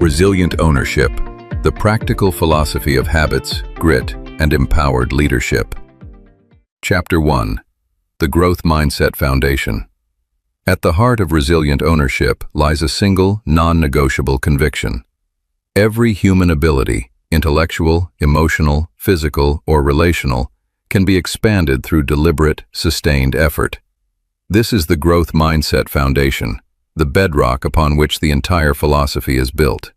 Resilient ownership, the practical philosophy of habits, grit, and empowered leadership. Chapter 1. The Growth Mindset Foundation. At the heart of resilient ownership lies a single, non-negotiable conviction. Every human ability, intellectual, emotional, physical, or relational, can be expanded through deliberate, sustained effort. This is the Growth Mindset Foundation, the bedrock upon which the entire philosophy is built.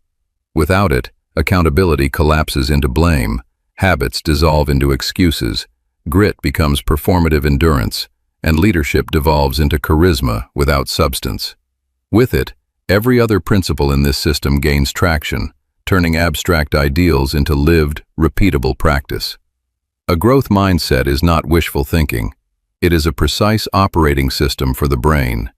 Without it, accountability collapses into blame, habits dissolve into excuses, grit becomes performative endurance, and leadership devolves into charisma without substance. With it, every other principle in this system gains traction, turning abstract ideals into lived, repeatable practice. A growth mindset is not wishful thinking. It is a precise operating system for the brain.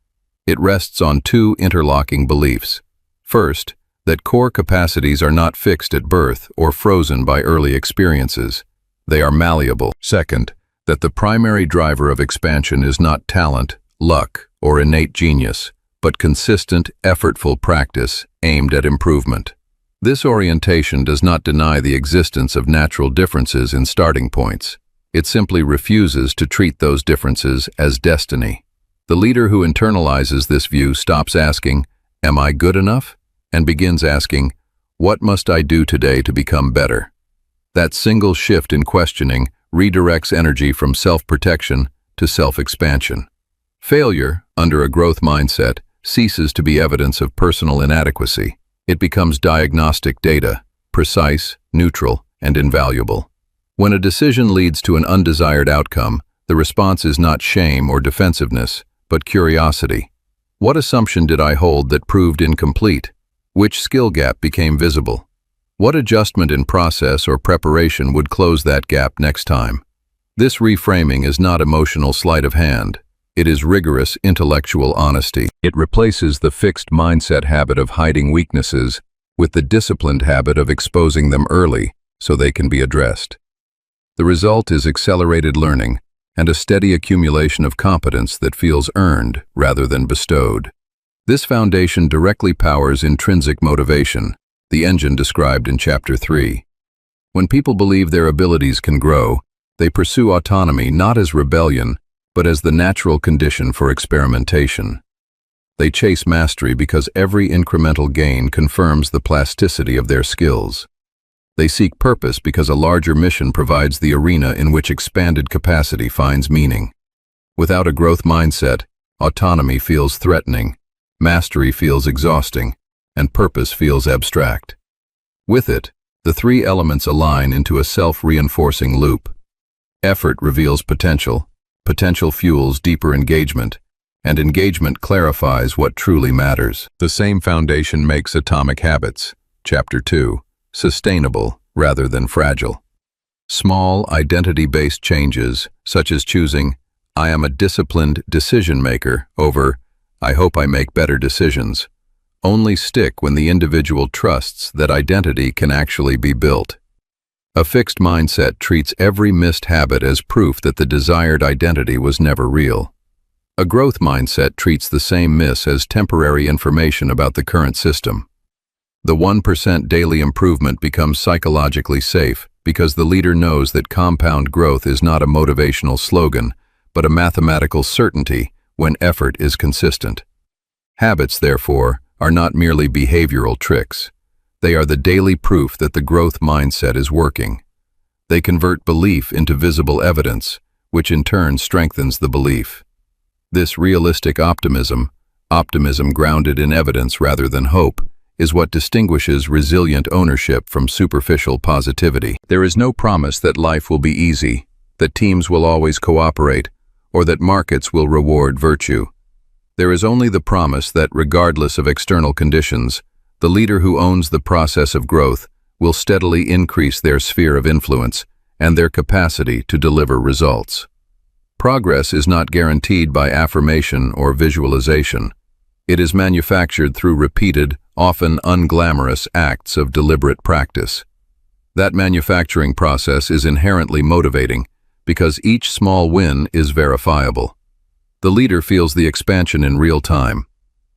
It rests on two interlocking beliefs. First, that core capacities are not fixed at birth or frozen by early experiences. They are malleable. Second, that the primary driver of expansion is not talent, luck, or innate genius, but consistent, effortful practice aimed at improvement. This orientation does not deny the existence of natural differences in starting points. It simply refuses to treat those differences as destiny. The leader who internalizes this view stops asking, "Am I good enough?" and begins asking, "What must I do today to become better?" That single shift in questioning redirects energy from self-protection to self-expansion. Failure, under a growth mindset, ceases to be evidence of personal inadequacy. It becomes diagnostic data, precise, neutral, and invaluable. When a decision leads to an undesired outcome, the response is not shame or defensiveness, but curiosity. What assumption did I hold that proved incomplete? Which skill gap became visible? What adjustment in process or preparation would close that gap next time? This reframing is not emotional sleight of hand. It is rigorous intellectual honesty. It replaces the fixed mindset habit of hiding weaknesses with the disciplined habit of exposing them early so they can be addressed. The result is accelerated learning and a steady accumulation of competence that feels earned rather than bestowed. This foundation directly powers intrinsic motivation, the engine described in Chapter 3. When people believe their abilities can grow, they pursue autonomy not as rebellion, but as the natural condition for experimentation. They chase mastery because every incremental gain confirms the plasticity of their skills. They seek purpose because a larger mission provides the arena in which expanded capacity finds meaning. Without a growth mindset, autonomy feels threatening, mastery feels exhausting, and purpose feels abstract. With it, the three elements align into a self-reinforcing loop. Effort reveals potential, potential fuels deeper engagement, and engagement clarifies what truly matters. The same foundation makes atomic habits, Chapter 2, sustainable rather than fragile. Small, identity-based changes, such as choosing, "I am a disciplined decision maker," over, "I hope I make better decisions," only stick when the individual trusts that identity can actually be built. A fixed mindset treats every missed habit as proof that the desired identity was never real. A growth mindset treats the same miss as temporary information about the current system. The 1% daily improvement becomes psychologically safe because the leader knows that compound growth is not a motivational slogan, but a mathematical certainty when effort is consistent. Habits, therefore, are not merely behavioral tricks. They are the daily proof that the growth mindset is working. They convert belief into visible evidence, which in turn strengthens the belief. This realistic optimism grounded in evidence rather than hope, is what distinguishes resilient ownership from superficial positivity. There is no promise that life will be easy, that teams will always cooperate, or that markets will reward virtue. There is only the promise that, regardless of external conditions, the leader who owns the process of growth will steadily increase their sphere of influence and their capacity to deliver results. Progress is not guaranteed by affirmation or visualization. It is manufactured through repeated, often unglamorous acts of deliberate practice. That manufacturing process is inherently motivating because each small win is verifiable. The leader feels the expansion in real time: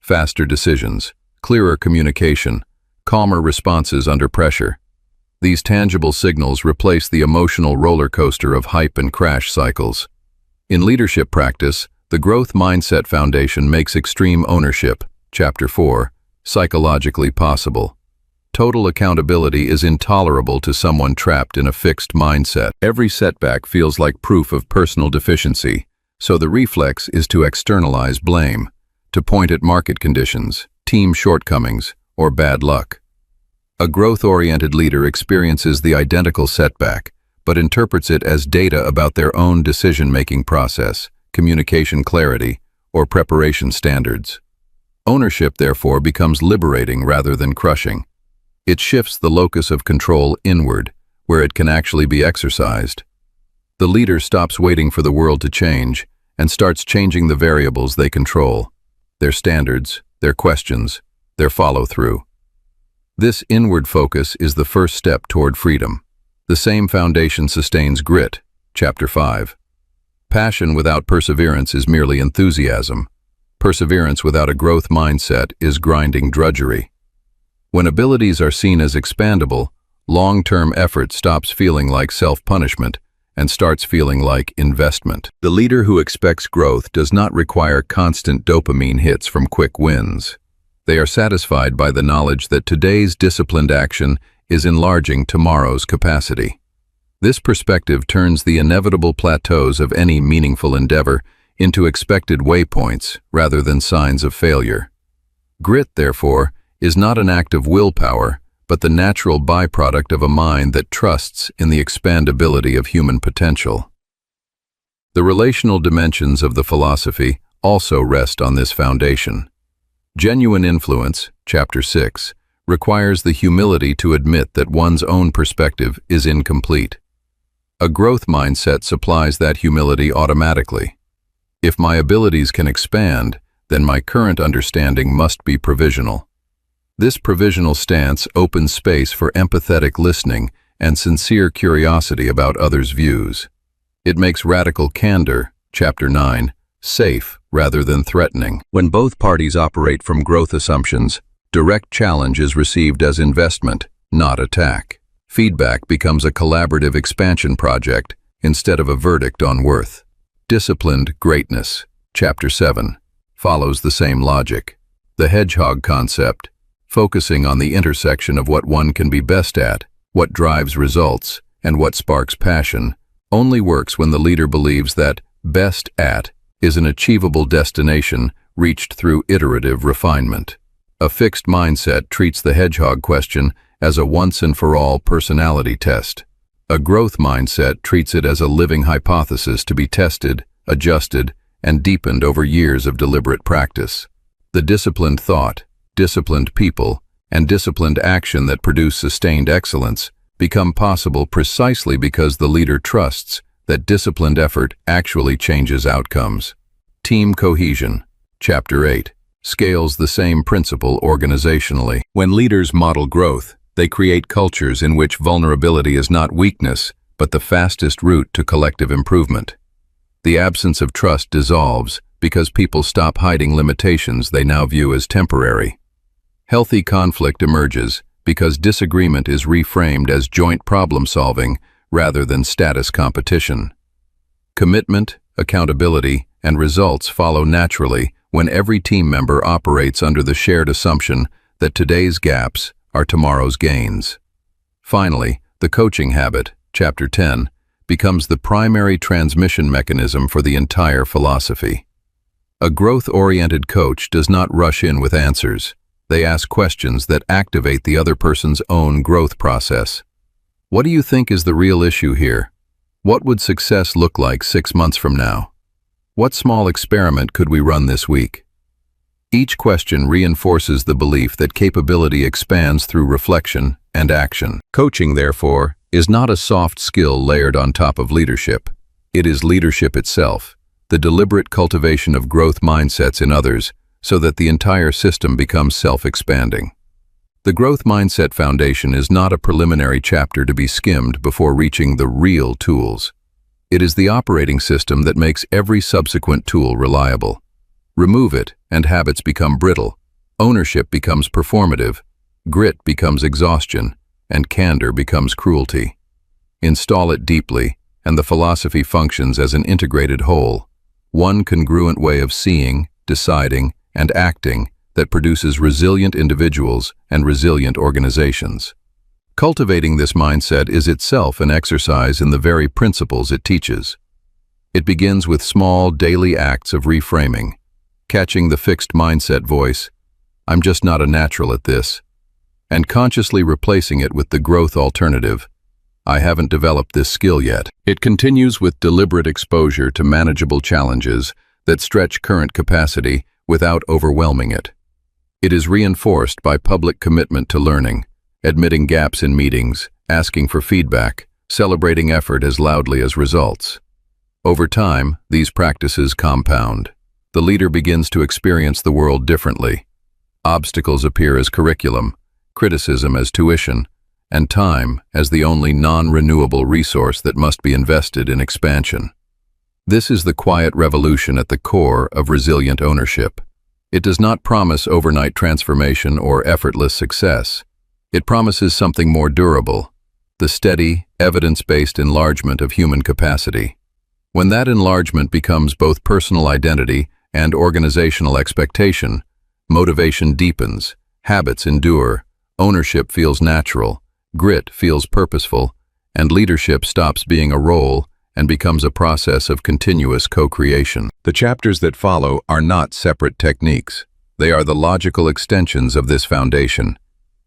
faster decisions, clearer communication, calmer responses under pressure. These tangible signals replace the emotional roller coaster of hype and crash cycles. In leadership practice, the Growth Mindset Foundation makes extreme ownership, Chapter 4, psychologically possible. Total accountability is intolerable to someone trapped in a fixed mindset. Every setback feels like proof of personal deficiency, so the reflex is to externalize blame, to point at market conditions, team shortcomings, or bad luck. A growth-oriented leader experiences the identical setback, but interprets it as data about their own decision-making process, communication clarity, or preparation standards. Ownership, therefore, becomes liberating rather than crushing. It shifts the locus of control inward, where it can actually be exercised. The leader stops waiting for the world to change and starts changing the variables they control, their standards, their questions, their follow-through. This inward focus is the first step toward freedom. The same foundation sustains grit, Chapter 5. Passion without perseverance is merely enthusiasm. Perseverance without a growth mindset is grinding drudgery. When abilities are seen as expandable, long-term effort stops feeling like self-punishment and starts feeling like investment. The leader who expects growth does not require constant dopamine hits from quick wins. They are satisfied by the knowledge that today's disciplined action is enlarging tomorrow's capacity. This perspective turns the inevitable plateaus of any meaningful endeavor into expected waypoints rather than signs of failure. Grit, therefore, is not an act of willpower, but the natural byproduct of a mind that trusts in the expandability of human potential. The relational dimensions of the philosophy also rest on this foundation. Genuine influence, Chapter 6, requires the humility to admit that one's own perspective is incomplete. A growth mindset supplies that humility automatically. If my abilities can expand, then my current understanding must be provisional. This provisional stance opens space for empathetic listening and sincere curiosity about others' views. It makes radical candor, Chapter 9, safe rather than threatening. When both parties operate from growth assumptions, direct challenge is received as investment, not attack. Feedback becomes a collaborative expansion project instead of a verdict on worth. Disciplined greatness, Chapter 7, follows the same logic. The hedgehog concept, focusing on the intersection of what one can be best at, what drives results, and what sparks passion, only works when the leader believes that best at is an achievable destination reached through iterative refinement. A fixed mindset treats the hedgehog question as a once-and-for-all personality test. A growth mindset treats it as a living hypothesis to be tested, adjusted, and deepened over years of deliberate practice. The disciplined thought, disciplined people, and disciplined action that produce sustained excellence become possible precisely because the leader trusts that disciplined effort actually changes outcomes. Team cohesion, Chapter 8, scales the same principle organizationally. When leaders model growth, they create cultures in which vulnerability is not weakness, but the fastest route to collective improvement. The absence of trust dissolves because people stop hiding limitations they now view as temporary. Healthy conflict emerges because disagreement is reframed as joint problem-solving rather than status competition. Commitment, accountability, and results follow naturally when every team member operates under the shared assumption that today's gaps are tomorrow's gains. Finally, the coaching habit, Chapter 10, becomes the primary transmission mechanism for the entire philosophy. A growth-oriented coach does not rush in with answers. They ask questions that activate the other person's own growth process. What do you think is the real issue here? What would success look like 6 months from now? What small experiment could we run this week? Each question reinforces the belief that capability expands through reflection and action. Coaching, therefore, is not a soft skill layered on top of leadership. It is leadership itself, the deliberate cultivation of growth mindsets in others so that the entire system becomes self-expanding. The Growth Mindset Foundation is not a preliminary chapter to be skimmed before reaching the real tools. It is the operating system that makes every subsequent tool reliable. Remove it, and habits become brittle. Ownership becomes performative, Grit becomes exhaustion, and candor becomes cruelty. Install it deeply, and the philosophy functions as an integrated whole, one congruent way of seeing, deciding, and acting that produces resilient individuals and resilient organizations. Cultivating this mindset is itself an exercise in the very principles it teaches. It begins with small daily acts of reframing, catching the fixed mindset voice, "I'm just not a natural at this," and consciously replacing it with the growth alternative, "I haven't developed this skill yet." It continues with deliberate exposure to manageable challenges that stretch current capacity without overwhelming it. It is reinforced by public commitment to learning, admitting gaps in meetings, asking for feedback, celebrating effort as loudly as results. Over time, these practices compound. The leader begins to experience the world differently. Obstacles appear as curriculum, criticism as tuition, and time as the only non-renewable resource that must be invested in expansion. This is the quiet revolution at the core of resilient ownership. It does not promise overnight transformation or effortless success. It promises something more durable, the steady, evidence-based enlargement of human capacity. When that enlargement becomes both personal identity and organizational expectation, motivation deepens, habits endure, ownership feels natural, grit feels purposeful, and leadership stops being a role and becomes a process of continuous co-creation. The chapters that follow are not separate techniques. They are the logical extensions of this foundation,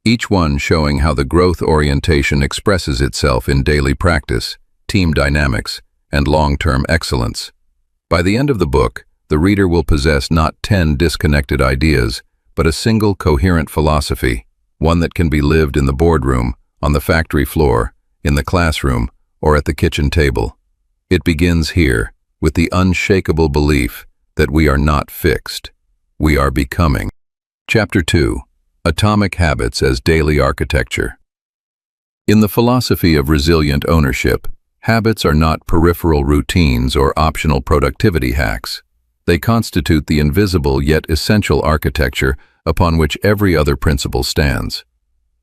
each one showing how the growth orientation expresses itself in daily practice, team dynamics, and long-term excellence. By the end of the book, the reader will possess not 10 disconnected ideas, but a single coherent philosophy, one that can be lived in the boardroom, on the factory floor, in the classroom, or at the kitchen table. It begins here, with the unshakable belief that we are not fixed. We are becoming. Chapter 2. Atomic Habits as Daily Architecture. In the philosophy of resilient ownership, habits are not peripheral routines or optional productivity hacks. They constitute the invisible yet essential architecture upon which every other principle stands.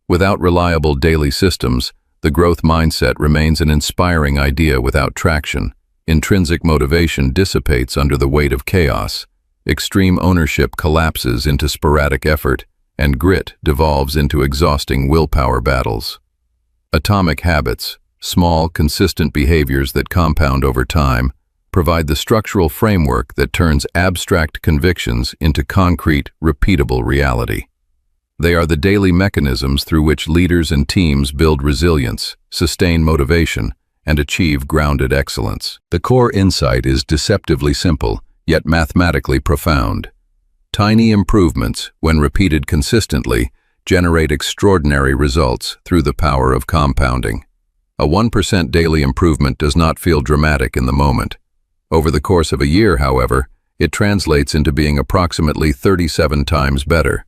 Without reliable daily systems, the growth mindset remains an inspiring idea without traction. Intrinsic motivation dissipates under the weight of chaos. Extreme ownership collapses into sporadic effort, and grit devolves into exhausting willpower battles. Atomic habits, small, consistent behaviors that compound over time, provide the structural framework that turns abstract convictions into concrete, repeatable reality. They are the daily mechanisms through which leaders and teams build resilience, sustain motivation, and achieve grounded excellence. The core insight is deceptively simple, yet mathematically profound. Tiny improvements, when repeated consistently, generate extraordinary results through the power of compounding. A 1% daily improvement does not feel dramatic in the moment. Over the course of a year, however, it translates into being approximately 37 times better.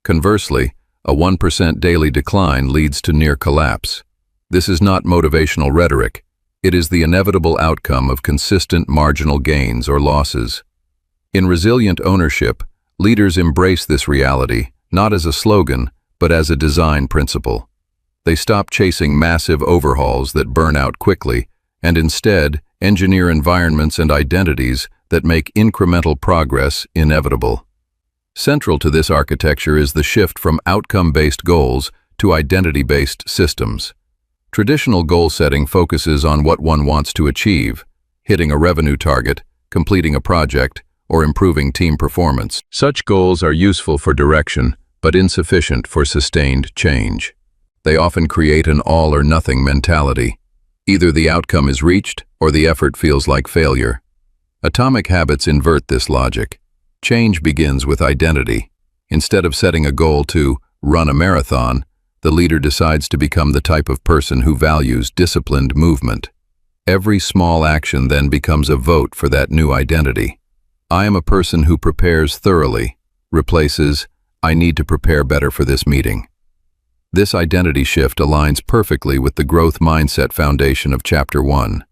Conversely, a 1% daily decline leads to near collapse. This is not motivational rhetoric. It is the inevitable outcome of consistent marginal gains or losses. In resilient ownership, leaders embrace this reality, not as a slogan, but as a design principle. They stop chasing massive overhauls that burn out quickly, and instead engineer environments and identities that make incremental progress inevitable. Central to this architecture is the shift from outcome-based goals to identity-based systems. Traditional goal setting focuses on what one wants to achieve, hitting a revenue target, completing a project, or improving team performance. Such goals are useful for direction, but insufficient for sustained change. They often create an all-or-nothing mentality. Either the outcome is reached, or the effort feels like failure. Atomic habits invert this logic. Change begins with identity. Instead of setting a goal to run a marathon, the leader decides to become the type of person who values disciplined movement. Every small action then becomes a vote for that new identity. I am a person who prepares thoroughly, replaces, I need to prepare better for this meeting. This identity shift aligns perfectly with the growth mindset foundation of Chapter 1.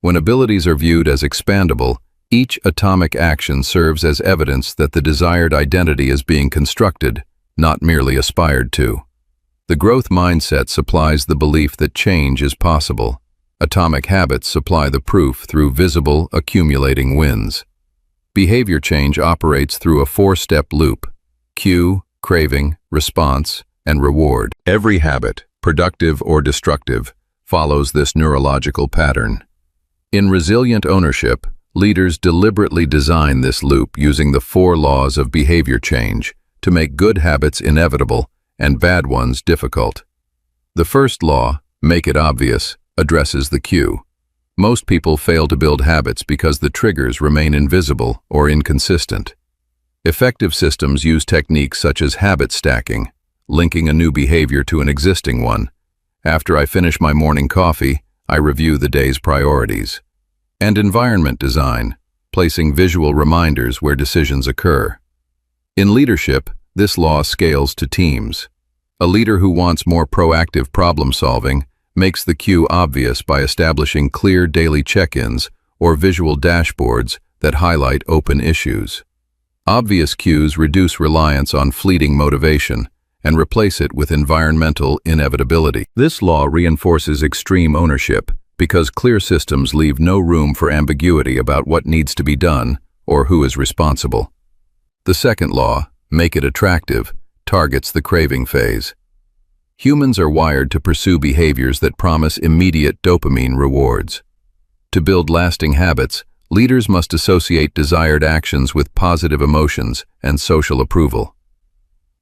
When abilities are viewed as expandable, each atomic action serves as evidence that the desired identity is being constructed, not merely aspired to. The growth mindset supplies the belief that change is possible. Atomic habits supply the proof through visible, accumulating wins. Behavior change operates through a four-step loop: cue, craving, response, and reward. Every habit, productive or destructive, follows this neurological pattern. In resilient ownership, leaders deliberately design this loop using the four laws of behavior change to make good habits inevitable and bad ones difficult. The first law, make it obvious, addresses the cue. Most people fail to build habits because the triggers remain invisible or inconsistent. Effective systems use techniques such as habit stacking, linking a new behavior to an existing one. After I finish my morning coffee, I review the day's priorities. And environment design, placing visual reminders where decisions occur. In leadership, this law scales to teams. A leader who wants more proactive problem-solving makes the cue obvious by establishing clear daily check-ins or visual dashboards that highlight open issues. Obvious cues reduce reliance on fleeting motivation and replace it with environmental inevitability. This law reinforces extreme ownership because clear systems leave no room for ambiguity about what needs to be done or who is responsible. The second law, make it attractive, targets the craving phase. Humans are wired to pursue behaviors that promise immediate dopamine rewards. To build lasting habits, leaders must associate desired actions with positive emotions and social approval.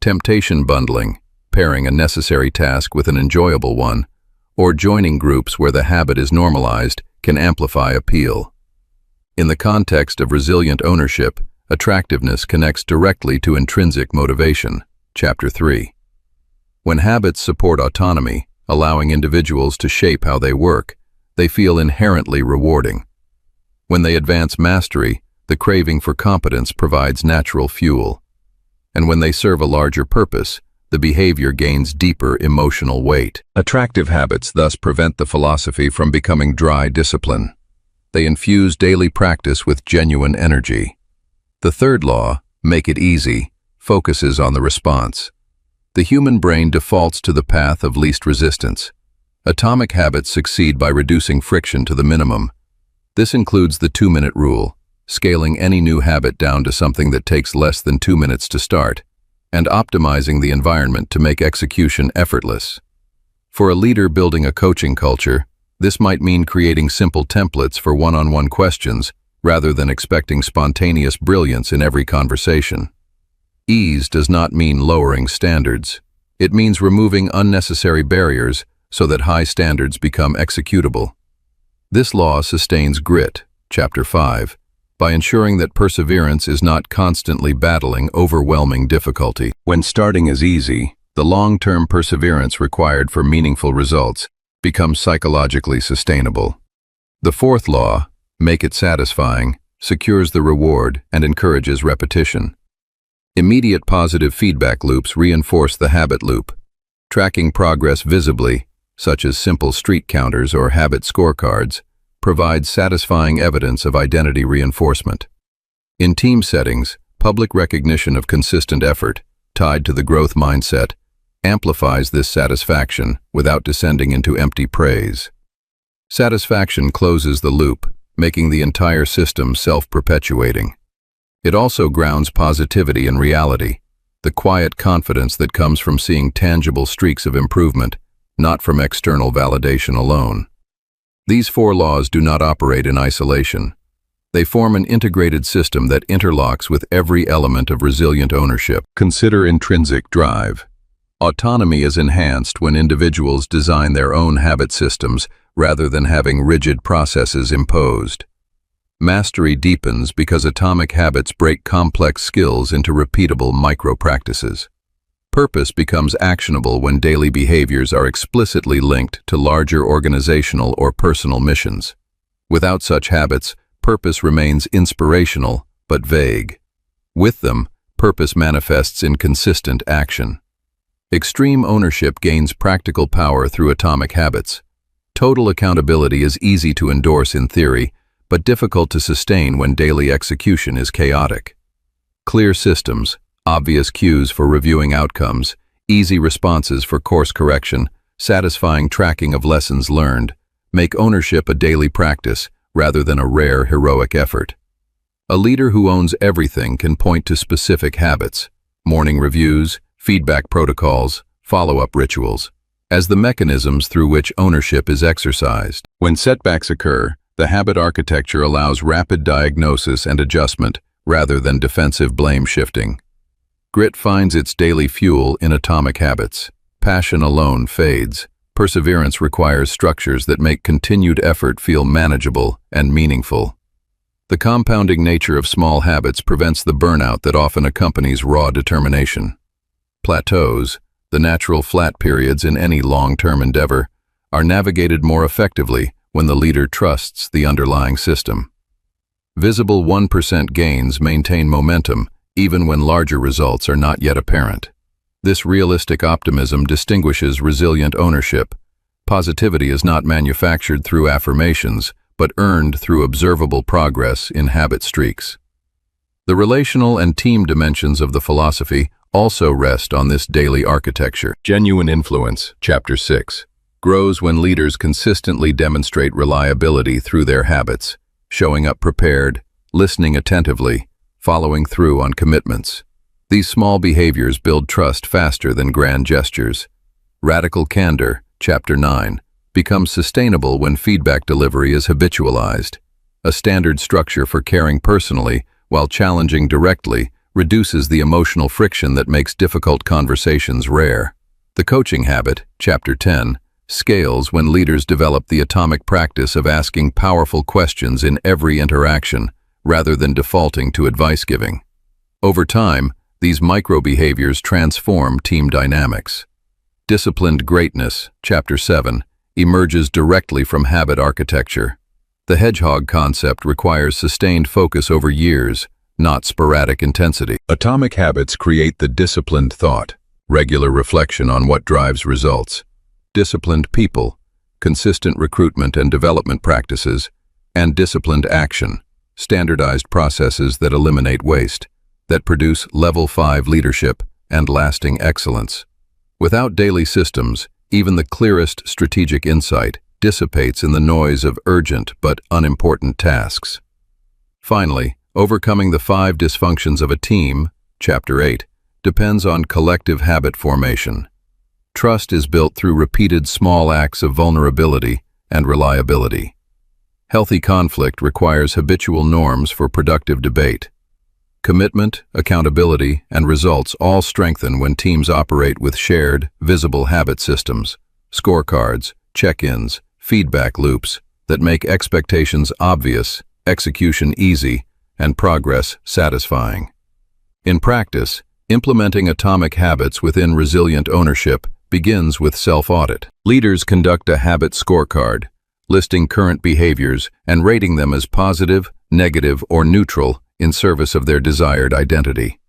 Temptation bundling, pairing a necessary task with an enjoyable one, or joining groups where the habit is normalized, can amplify appeal. In the context of resilient ownership, attractiveness connects directly to intrinsic motivation. Chapter 3. When habits support autonomy, allowing individuals to shape how they work, they feel inherently rewarding. When they advance mastery, the craving for competence provides natural fuel. And when they serve a larger purpose, the behavior gains deeper emotional weight. Attractive habits thus prevent the philosophy from becoming dry discipline. They infuse daily practice with genuine energy. The third law, make it easy, focuses on the response. The human brain defaults to the path of least resistance. Atomic habits succeed by reducing friction to the minimum. This includes the 2-minute rule, scaling any new habit down to something that takes less than 2 minutes to start, and optimizing the environment to make execution effortless. For a leader building a coaching culture, this might mean creating simple templates for one-on-one questions rather than expecting spontaneous brilliance in every conversation. Ease does not mean lowering standards. It means removing unnecessary barriers so that high standards become executable. This law sustains grit, Chapter 5, by ensuring that perseverance is not constantly battling overwhelming difficulty. When starting is easy, the long-term perseverance required for meaningful results becomes psychologically sustainable. The fourth law, make it satisfying, secures the reward and encourages repetition. Immediate positive feedback loops reinforce the habit loop. Tracking progress visibly, such as simple streak counters or habit scorecards, provides satisfying evidence of identity reinforcement. In team settings, public recognition of consistent effort, tied to the growth mindset, amplifies this satisfaction without descending into empty praise. Satisfaction closes the loop, making the entire system self-perpetuating. It also grounds positivity in reality, the quiet confidence that comes from seeing tangible streaks of improvement, not from external validation alone. These four laws do not operate in isolation. They form an integrated system that interlocks with every element of resilient ownership. Consider intrinsic drive. Autonomy is enhanced when individuals design their own habit systems rather than having rigid processes imposed. Mastery deepens because atomic habits break complex skills into repeatable micro-practices. Purpose becomes actionable when daily behaviors are explicitly linked to larger organizational or personal missions. Without such habits, purpose remains inspirational but vague. With them, purpose manifests in consistent action. Extreme ownership gains practical power through atomic habits. Total accountability is easy to endorse in theory, but difficult to sustain when daily execution is chaotic. Clear systems, obvious cues for reviewing outcomes, easy responses for course correction, satisfying tracking of lessons learned, make ownership a daily practice rather than a rare heroic effort. A leader who owns everything can point to specific habits, morning reviews, feedback protocols, follow-up rituals, as the mechanisms through which ownership is exercised. When setbacks occur, the habit architecture allows rapid diagnosis and adjustment rather than defensive blame shifting. Grit finds its daily fuel in atomic habits. Passion alone fades. Perseverance requires structures that make continued effort feel manageable and meaningful. The compounding nature of small habits prevents the burnout that often accompanies raw determination. Plateaus, the natural flat periods in any long-term endeavor, are navigated more effectively when the leader trusts the underlying system. Visible 1% gains maintain momentum even when larger results are not yet apparent. This realistic optimism distinguishes resilient ownership. Positivity is not manufactured through affirmations, but earned through observable progress in habit streaks. The relational and team dimensions of the philosophy also rest on this daily architecture. Genuine influence, Chapter 6, grows when leaders consistently demonstrate reliability through their habits, showing up prepared, listening attentively, following through on commitments. These small behaviors build trust faster than grand gestures. Radical candor, Chapter 9, becomes sustainable when feedback delivery is habitualized. A standard structure for caring personally while challenging directly reduces the emotional friction that makes difficult conversations rare. The coaching habit, Chapter 10, scales when leaders develop the atomic practice of asking powerful questions in every interaction rather than defaulting to advice giving. Over time, these micro-behaviors transform team dynamics. Disciplined greatness, Chapter 7, emerges directly from habit architecture. The hedgehog concept requires sustained focus over years, not sporadic intensity. Atomic habits create the disciplined thought, regular reflection on what drives results, disciplined people, consistent recruitment and development practices, and disciplined action, standardized processes that eliminate waste, that produce Level 5 leadership and lasting excellence. Without daily systems, even the clearest strategic insight dissipates in the noise of urgent but unimportant tasks. Finally, overcoming the 5 dysfunctions of a team, Chapter 8, depends on collective habit formation. Trust is built through repeated small acts of vulnerability and reliability. Healthy conflict requires habitual norms for productive debate. Commitment, accountability, and results all strengthen when teams operate with shared, visible habit systems, scorecards, check-ins, feedback loops that make expectations obvious, execution easy, and progress satisfying. In practice, implementing atomic habits within resilient ownership begins with self-audit. Leaders conduct a habit scorecard, listing current behaviors and rating them as positive, negative, or neutral in service of their desired identity.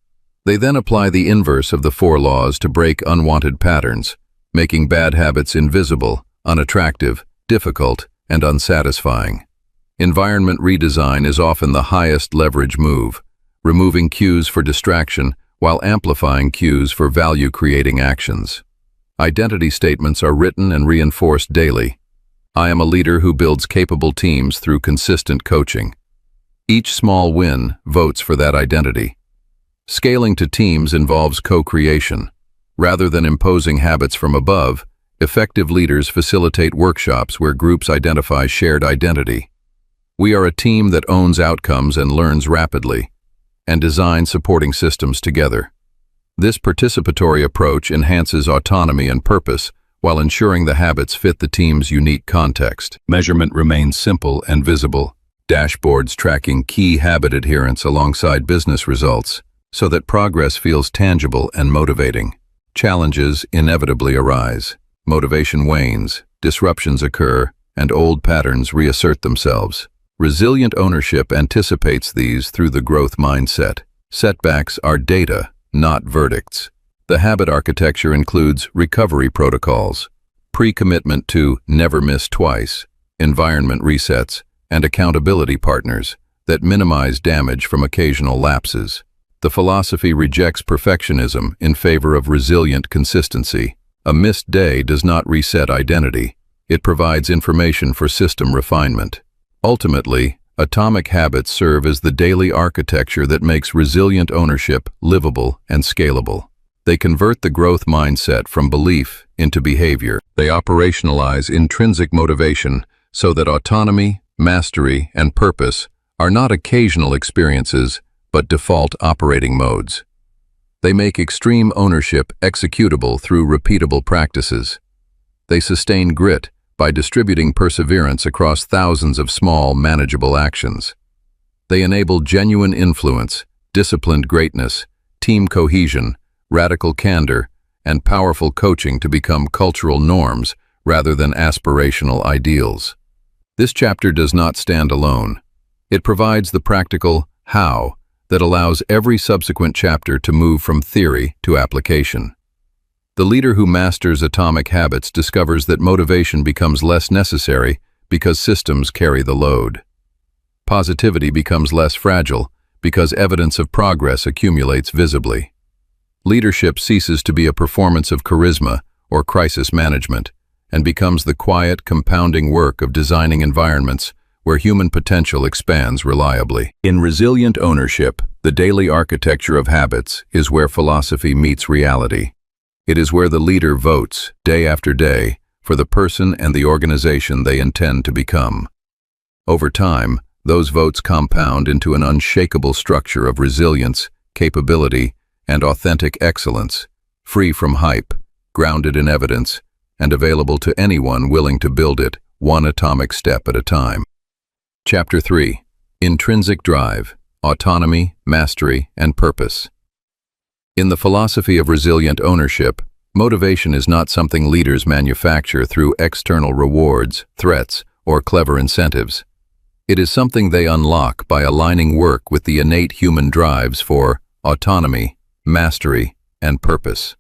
They then apply the inverse of the 4 laws to break unwanted patterns, making bad habits invisible, unattractive, difficult, and unsatisfying. Environment redesign is often the highest leverage move, removing cues for distraction while amplifying cues for value-creating actions. Identity statements are written and reinforced daily. I am a leader who builds capable teams through consistent coaching. Each small win votes for that identity. Scaling to teams involves co-creation. Rather than imposing habits from above, effective leaders facilitate workshops where groups identify shared identity. We are a team that owns outcomes and learns rapidly, and designs supporting systems together. This participatory approach enhances autonomy and purpose while ensuring the habits fit the team's unique context. Measurement remains simple and visible. Dashboards tracking key habit adherence alongside business results so that progress feels tangible and motivating. Challenges inevitably arise. Motivation wanes, disruptions occur, and old patterns reassert themselves. Resilient ownership anticipates these through the growth mindset. Setbacks are data, not verdicts. The habit architecture includes recovery protocols, pre-commitment to never miss twice, environment resets, and accountability partners that minimize damage from occasional lapses. The philosophy rejects perfectionism in favor of resilient consistency. A missed day does not reset identity. It provides information for system refinement. Ultimately, atomic habits serve as the daily architecture that makes resilient ownership livable and scalable. They convert the growth mindset from belief into behavior. They operationalize intrinsic motivation so that autonomy, mastery, and purpose are not occasional experiences, but default operating modes. They make extreme ownership executable through repeatable practices. They sustain grit by distributing perseverance across thousands of small, manageable actions. They enable genuine influence, disciplined greatness, team cohesion, radical candor, and powerful coaching to become cultural norms rather than aspirational ideals. This chapter does not stand alone. It provides the practical how that allows every subsequent chapter to move from theory to application. The leader who masters atomic habits discovers that motivation becomes less necessary because systems carry the load. Positivity becomes less fragile because evidence of progress accumulates visibly. Leadership ceases to be a performance of charisma or crisis management and becomes the quiet, compounding work of designing environments where human potential expands reliably. In resilient ownership, the daily architecture of habits is where philosophy meets reality. It is where the leader votes, day after day, for the person and the organization they intend to become. Over time, those votes compound into an unshakable structure of resilience, capability, and authentic excellence, free from hype, grounded in evidence, and available to anyone willing to build it one atomic step at a time. Chapter 3. Intrinsic Drive, Autonomy, Mastery, and Purpose. In the philosophy of resilient ownership, motivation is not something leaders manufacture through external rewards, threats, or clever incentives. It is something they unlock by aligning work with the innate human drives for autonomy, mastery, and purpose.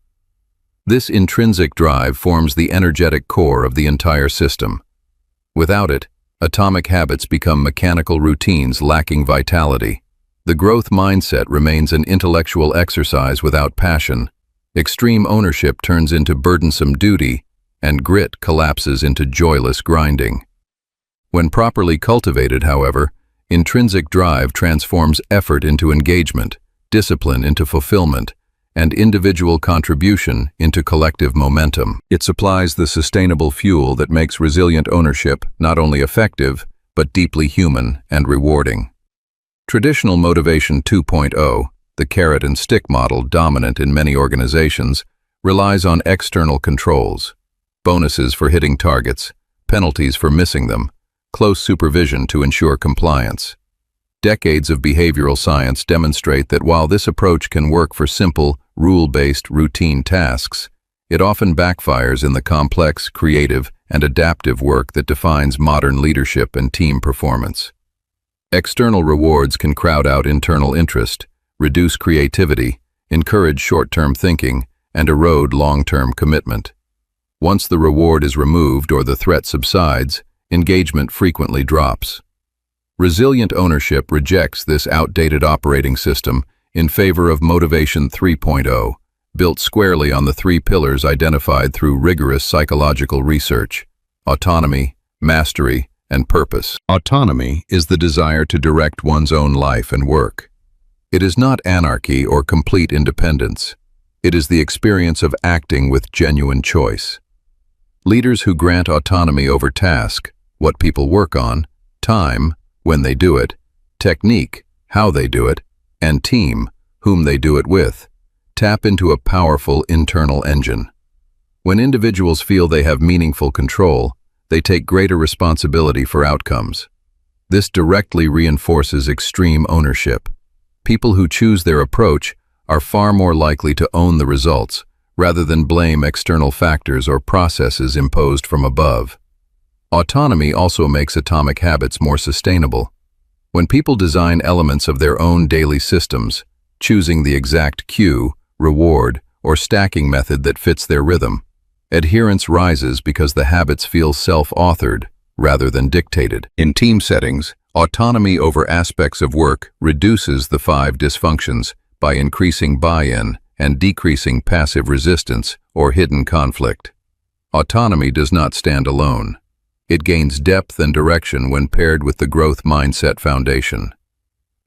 This intrinsic drive forms the energetic core of the entire system. Without it, atomic habits become mechanical routines lacking vitality. The growth mindset remains an intellectual exercise without passion. Extreme ownership turns into burdensome duty, and grit collapses into joyless grinding. When properly cultivated, however, intrinsic drive transforms effort into engagement, discipline into fulfillment, and individual contribution into collective momentum. It supplies the sustainable fuel that makes resilient ownership not only effective, but deeply human and rewarding. Traditional Motivation 2.0, the carrot and stick model dominant in many organizations, relies on external controls, bonuses for hitting targets, penalties for missing them, close supervision to ensure compliance. Decades of behavioral science demonstrate that while this approach can work for simple, rule-based routine tasks, it often backfires in the complex, creative, and adaptive work that defines modern leadership and team performance. External rewards can crowd out internal interest, reduce creativity, encourage short-term thinking, and erode long-term commitment. Once the reward is removed or the threat subsides, engagement frequently drops. Resilient ownership rejects this outdated operating system in favor of Motivation 3.0, built squarely on the three pillars identified through rigorous psychological research: autonomy, mastery, and purpose. Autonomy is the desire to direct one's own life and work. It is not anarchy or complete independence. It is the experience of acting with genuine choice. Leaders who grant autonomy over task, what people work on, time, when they do it, technique, how they do it, and team, whom they do it with, tap into a powerful internal engine. When individuals feel they have meaningful control, they take greater responsibility for outcomes. This directly reinforces extreme ownership. People who choose their approach are far more likely to own the results, rather than blame external factors or processes imposed from above. Autonomy also makes atomic habits more sustainable. When people design elements of their own daily systems, choosing the exact cue, reward, or stacking method that fits their rhythm, adherence rises because the habits feel self-authored rather than dictated. In team settings, autonomy over aspects of work reduces the 5 dysfunctions: by increasing buy-in and decreasing passive resistance or hidden conflict. Autonomy does not stand alone. It gains depth and direction when paired with the growth mindset foundation.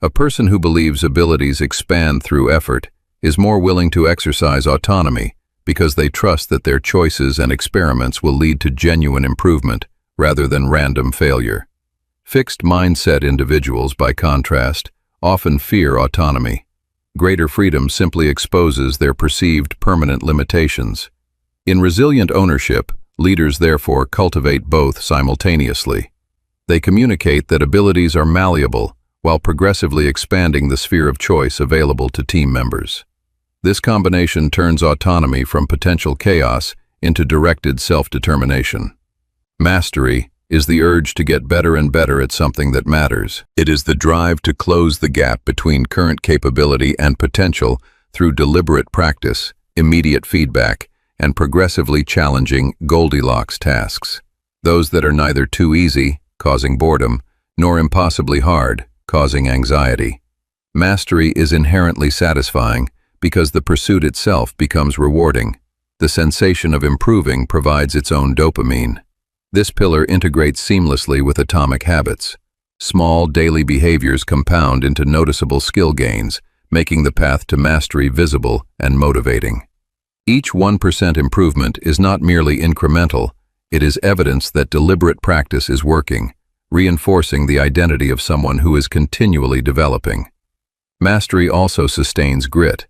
A person who believes abilities expand through effort is more willing to exercise autonomy because they trust that their choices and experiments will lead to genuine improvement rather than random failure. Fixed mindset individuals, by contrast, often fear autonomy. Greater freedom simply exposes their perceived permanent limitations. In resilient ownership, leaders therefore cultivate both simultaneously. They communicate that abilities are malleable while progressively expanding the sphere of choice available to team members. This combination turns autonomy from potential chaos into directed self-determination. Mastery is the urge to get better and better at something that matters. It is the drive to close the gap between current capability and potential through deliberate practice, immediate feedback, and progressively challenging Goldilocks tasks. Those that are neither too easy, causing boredom, nor impossibly hard, causing anxiety. Mastery is inherently satisfying because the pursuit itself becomes rewarding. The sensation of improving provides its own dopamine. This pillar integrates seamlessly with atomic habits. Small daily behaviors compound into noticeable skill gains, making the path to mastery visible and motivating. Each 1% improvement is not merely incremental, it is evidence that deliberate practice is working, reinforcing the identity of someone who is continually developing. Mastery also sustains grit.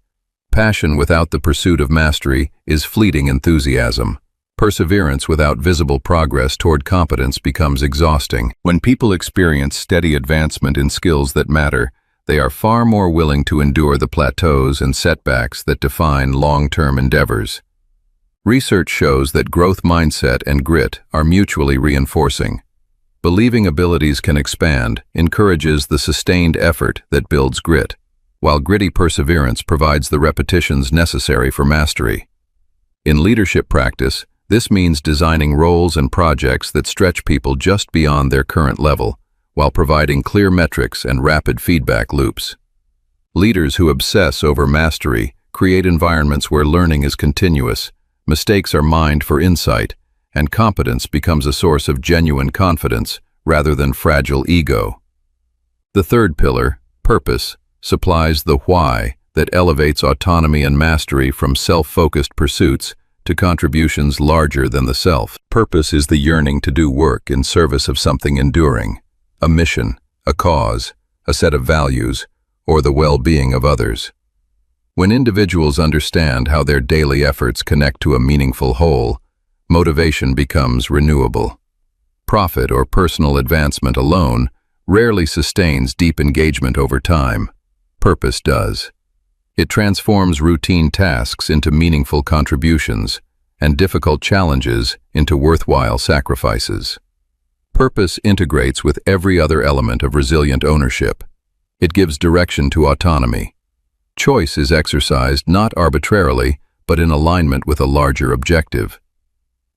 Passion without the pursuit of mastery is fleeting enthusiasm. Perseverance without visible progress toward competence becomes exhausting. When people experience steady advancement in skills that matter, they are far more willing to endure the plateaus and setbacks that define long-term endeavors. Research shows that growth mindset and grit are mutually reinforcing. Believing abilities can expand encourages the sustained effort that builds grit, while gritty perseverance provides the repetitions necessary for mastery. In leadership practice, this means designing roles and projects that stretch people just beyond their current level, while providing clear metrics and rapid feedback loops. Leaders who obsess over mastery create environments where learning is continuous, mistakes are mined for insight, and competence becomes a source of genuine confidence rather than fragile ego. The third pillar, purpose, supplies the why that elevates autonomy and mastery from self-focused pursuits to contributions larger than the self. Purpose is the yearning to do work in service of something enduring, a mission, a cause, a set of values, or the well-being of others. When individuals understand how their daily efforts connect to a meaningful whole, motivation becomes renewable. Profit or personal advancement alone rarely sustains deep engagement over time. Purpose does. It transforms routine tasks into meaningful contributions and difficult challenges into worthwhile sacrifices. Purpose integrates with every other element of resilient ownership. It gives direction to autonomy. Choice is exercised not arbitrarily, but in alignment with a larger objective.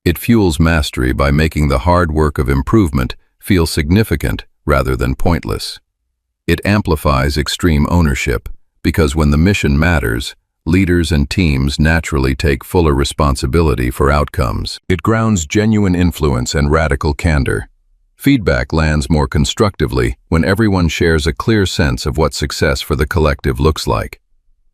It fuels mastery by making the hard work of improvement feel significant rather than pointless. It amplifies extreme ownership, because when the mission matters, leaders and teams naturally take fuller responsibility for outcomes. It grounds genuine influence and radical candor. Feedback lands more constructively when everyone shares a clear sense of what success for the collective looks like.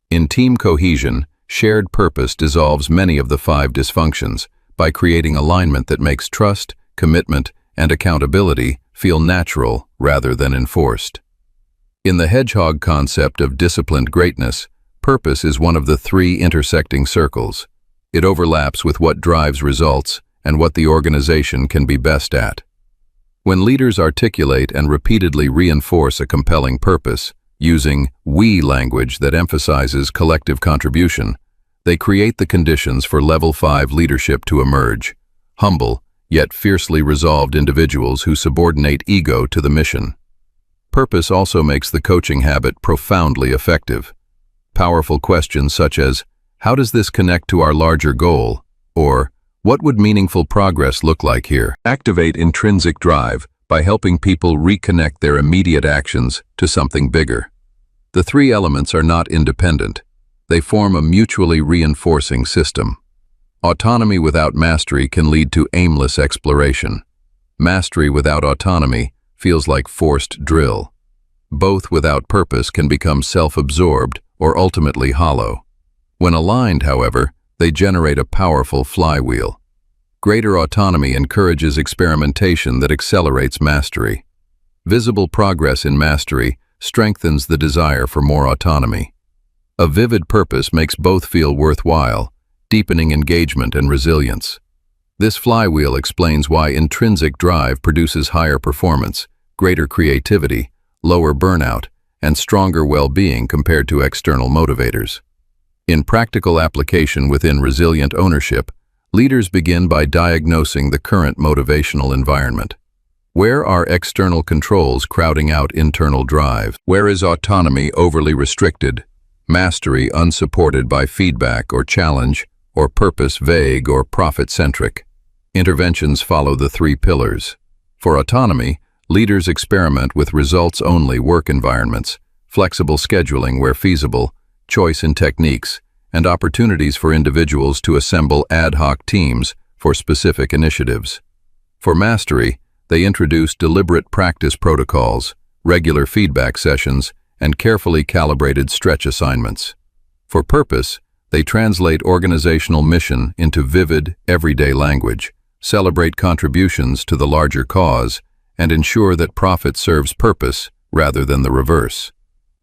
In team cohesion, shared purpose dissolves many of the 5 dysfunctions by creating alignment that makes trust, commitment, and accountability feel natural rather than enforced. In the hedgehog concept of disciplined greatness, purpose is one of the 3 intersecting circles. It overlaps with what drives results and what the organization can be best at. When leaders articulate and repeatedly reinforce a compelling purpose, using we language that emphasizes collective contribution, they create the conditions for level 5 leadership to emerge, humble, yet fiercely resolved individuals who subordinate ego to the mission. Purpose also makes the coaching habit profoundly effective. Powerful questions such as, how does this connect to our larger goal? Or, what would meaningful progress look like here? Activate intrinsic drive by helping people reconnect their immediate actions to something bigger. The three elements are not independent. They form a mutually reinforcing system. Autonomy without mastery can lead to aimless exploration. Mastery without autonomy feels like forced drill. Both without purpose can become self-absorbed or ultimately hollow. When aligned, however, they generate a powerful flywheel. Greater autonomy encourages experimentation that accelerates mastery. Visible progress in mastery strengthens the desire for more autonomy. A vivid purpose makes both feel worthwhile, deepening engagement and resilience. This flywheel explains why intrinsic drive produces higher performance, greater creativity, lower burnout, and stronger well-being compared to external motivators. In practical application within resilient ownership, leaders begin by diagnosing the current motivational environment. Where are external controls crowding out internal drive? Where is autonomy overly restricted, mastery unsupported by feedback or challenge, or purpose vague or profit-centric? Interventions follow the three pillars. For autonomy, leaders experiment with results-only work environments, flexible scheduling where feasible, choice in techniques, and opportunities for individuals to assemble ad hoc teams for specific initiatives. For mastery, they introduce deliberate practice protocols, regular feedback sessions, and carefully calibrated stretch assignments. For purpose, they translate organizational mission into vivid, everyday language, celebrate contributions to the larger cause, and ensure that profit serves purpose rather than the reverse.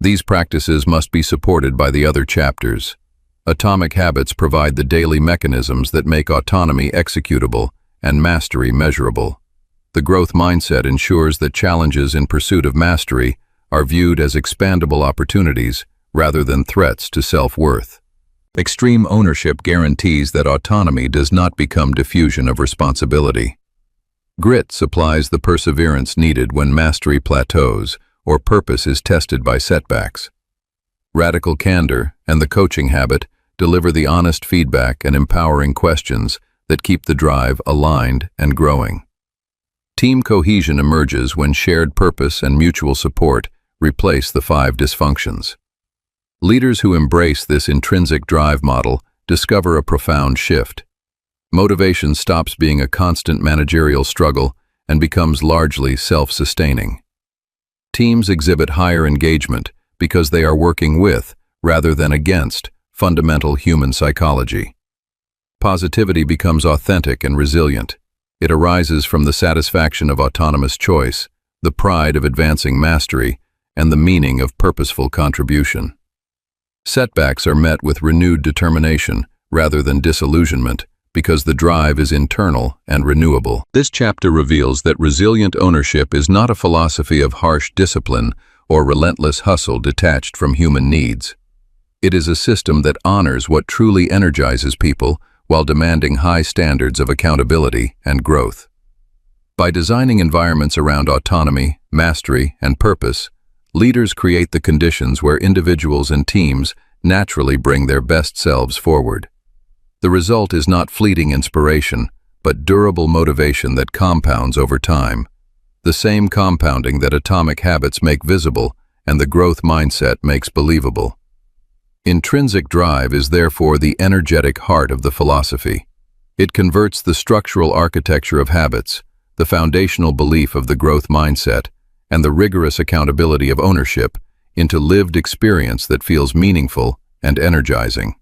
These practices must be supported by the other chapters. Atomic habits provide the daily mechanisms that make autonomy executable and mastery measurable. The growth mindset ensures that challenges in pursuit of mastery are viewed as expandable opportunities rather than threats to self-worth. Extreme ownership guarantees that autonomy does not become diffusion of responsibility. Grit supplies the perseverance needed when mastery plateaus or purpose is tested by setbacks. Radical candor and the coaching habit deliver the honest feedback and empowering questions that keep the drive aligned and growing. Team cohesion emerges when shared purpose and mutual support replace the 5 dysfunctions. Leaders who embrace this intrinsic drive model discover a profound shift. Motivation stops being a constant managerial struggle and becomes largely self-sustaining. Teams exhibit higher engagement because they are working with, rather than against, fundamental human psychology. Positivity becomes authentic and resilient. It arises from the satisfaction of autonomous choice, the pride of advancing mastery, and the meaning of purposeful contribution. Setbacks are met with renewed determination rather than disillusionment, because the drive is internal and renewable. This chapter reveals that resilient ownership is not a philosophy of harsh discipline or relentless hustle detached from human needs. It is a system that honors what truly energizes people while demanding high standards of accountability and growth. By designing environments around autonomy, mastery, and purpose, leaders create the conditions where individuals and teams naturally bring their best selves forward. The result is not fleeting inspiration, but durable motivation that compounds over time. The same compounding that atomic habits make visible and the growth mindset makes believable. Intrinsic drive is therefore the energetic heart of the philosophy. It converts the structural architecture of habits, the foundational belief of the growth mindset, and the rigorous accountability of ownership into lived experience that feels meaningful and energizing.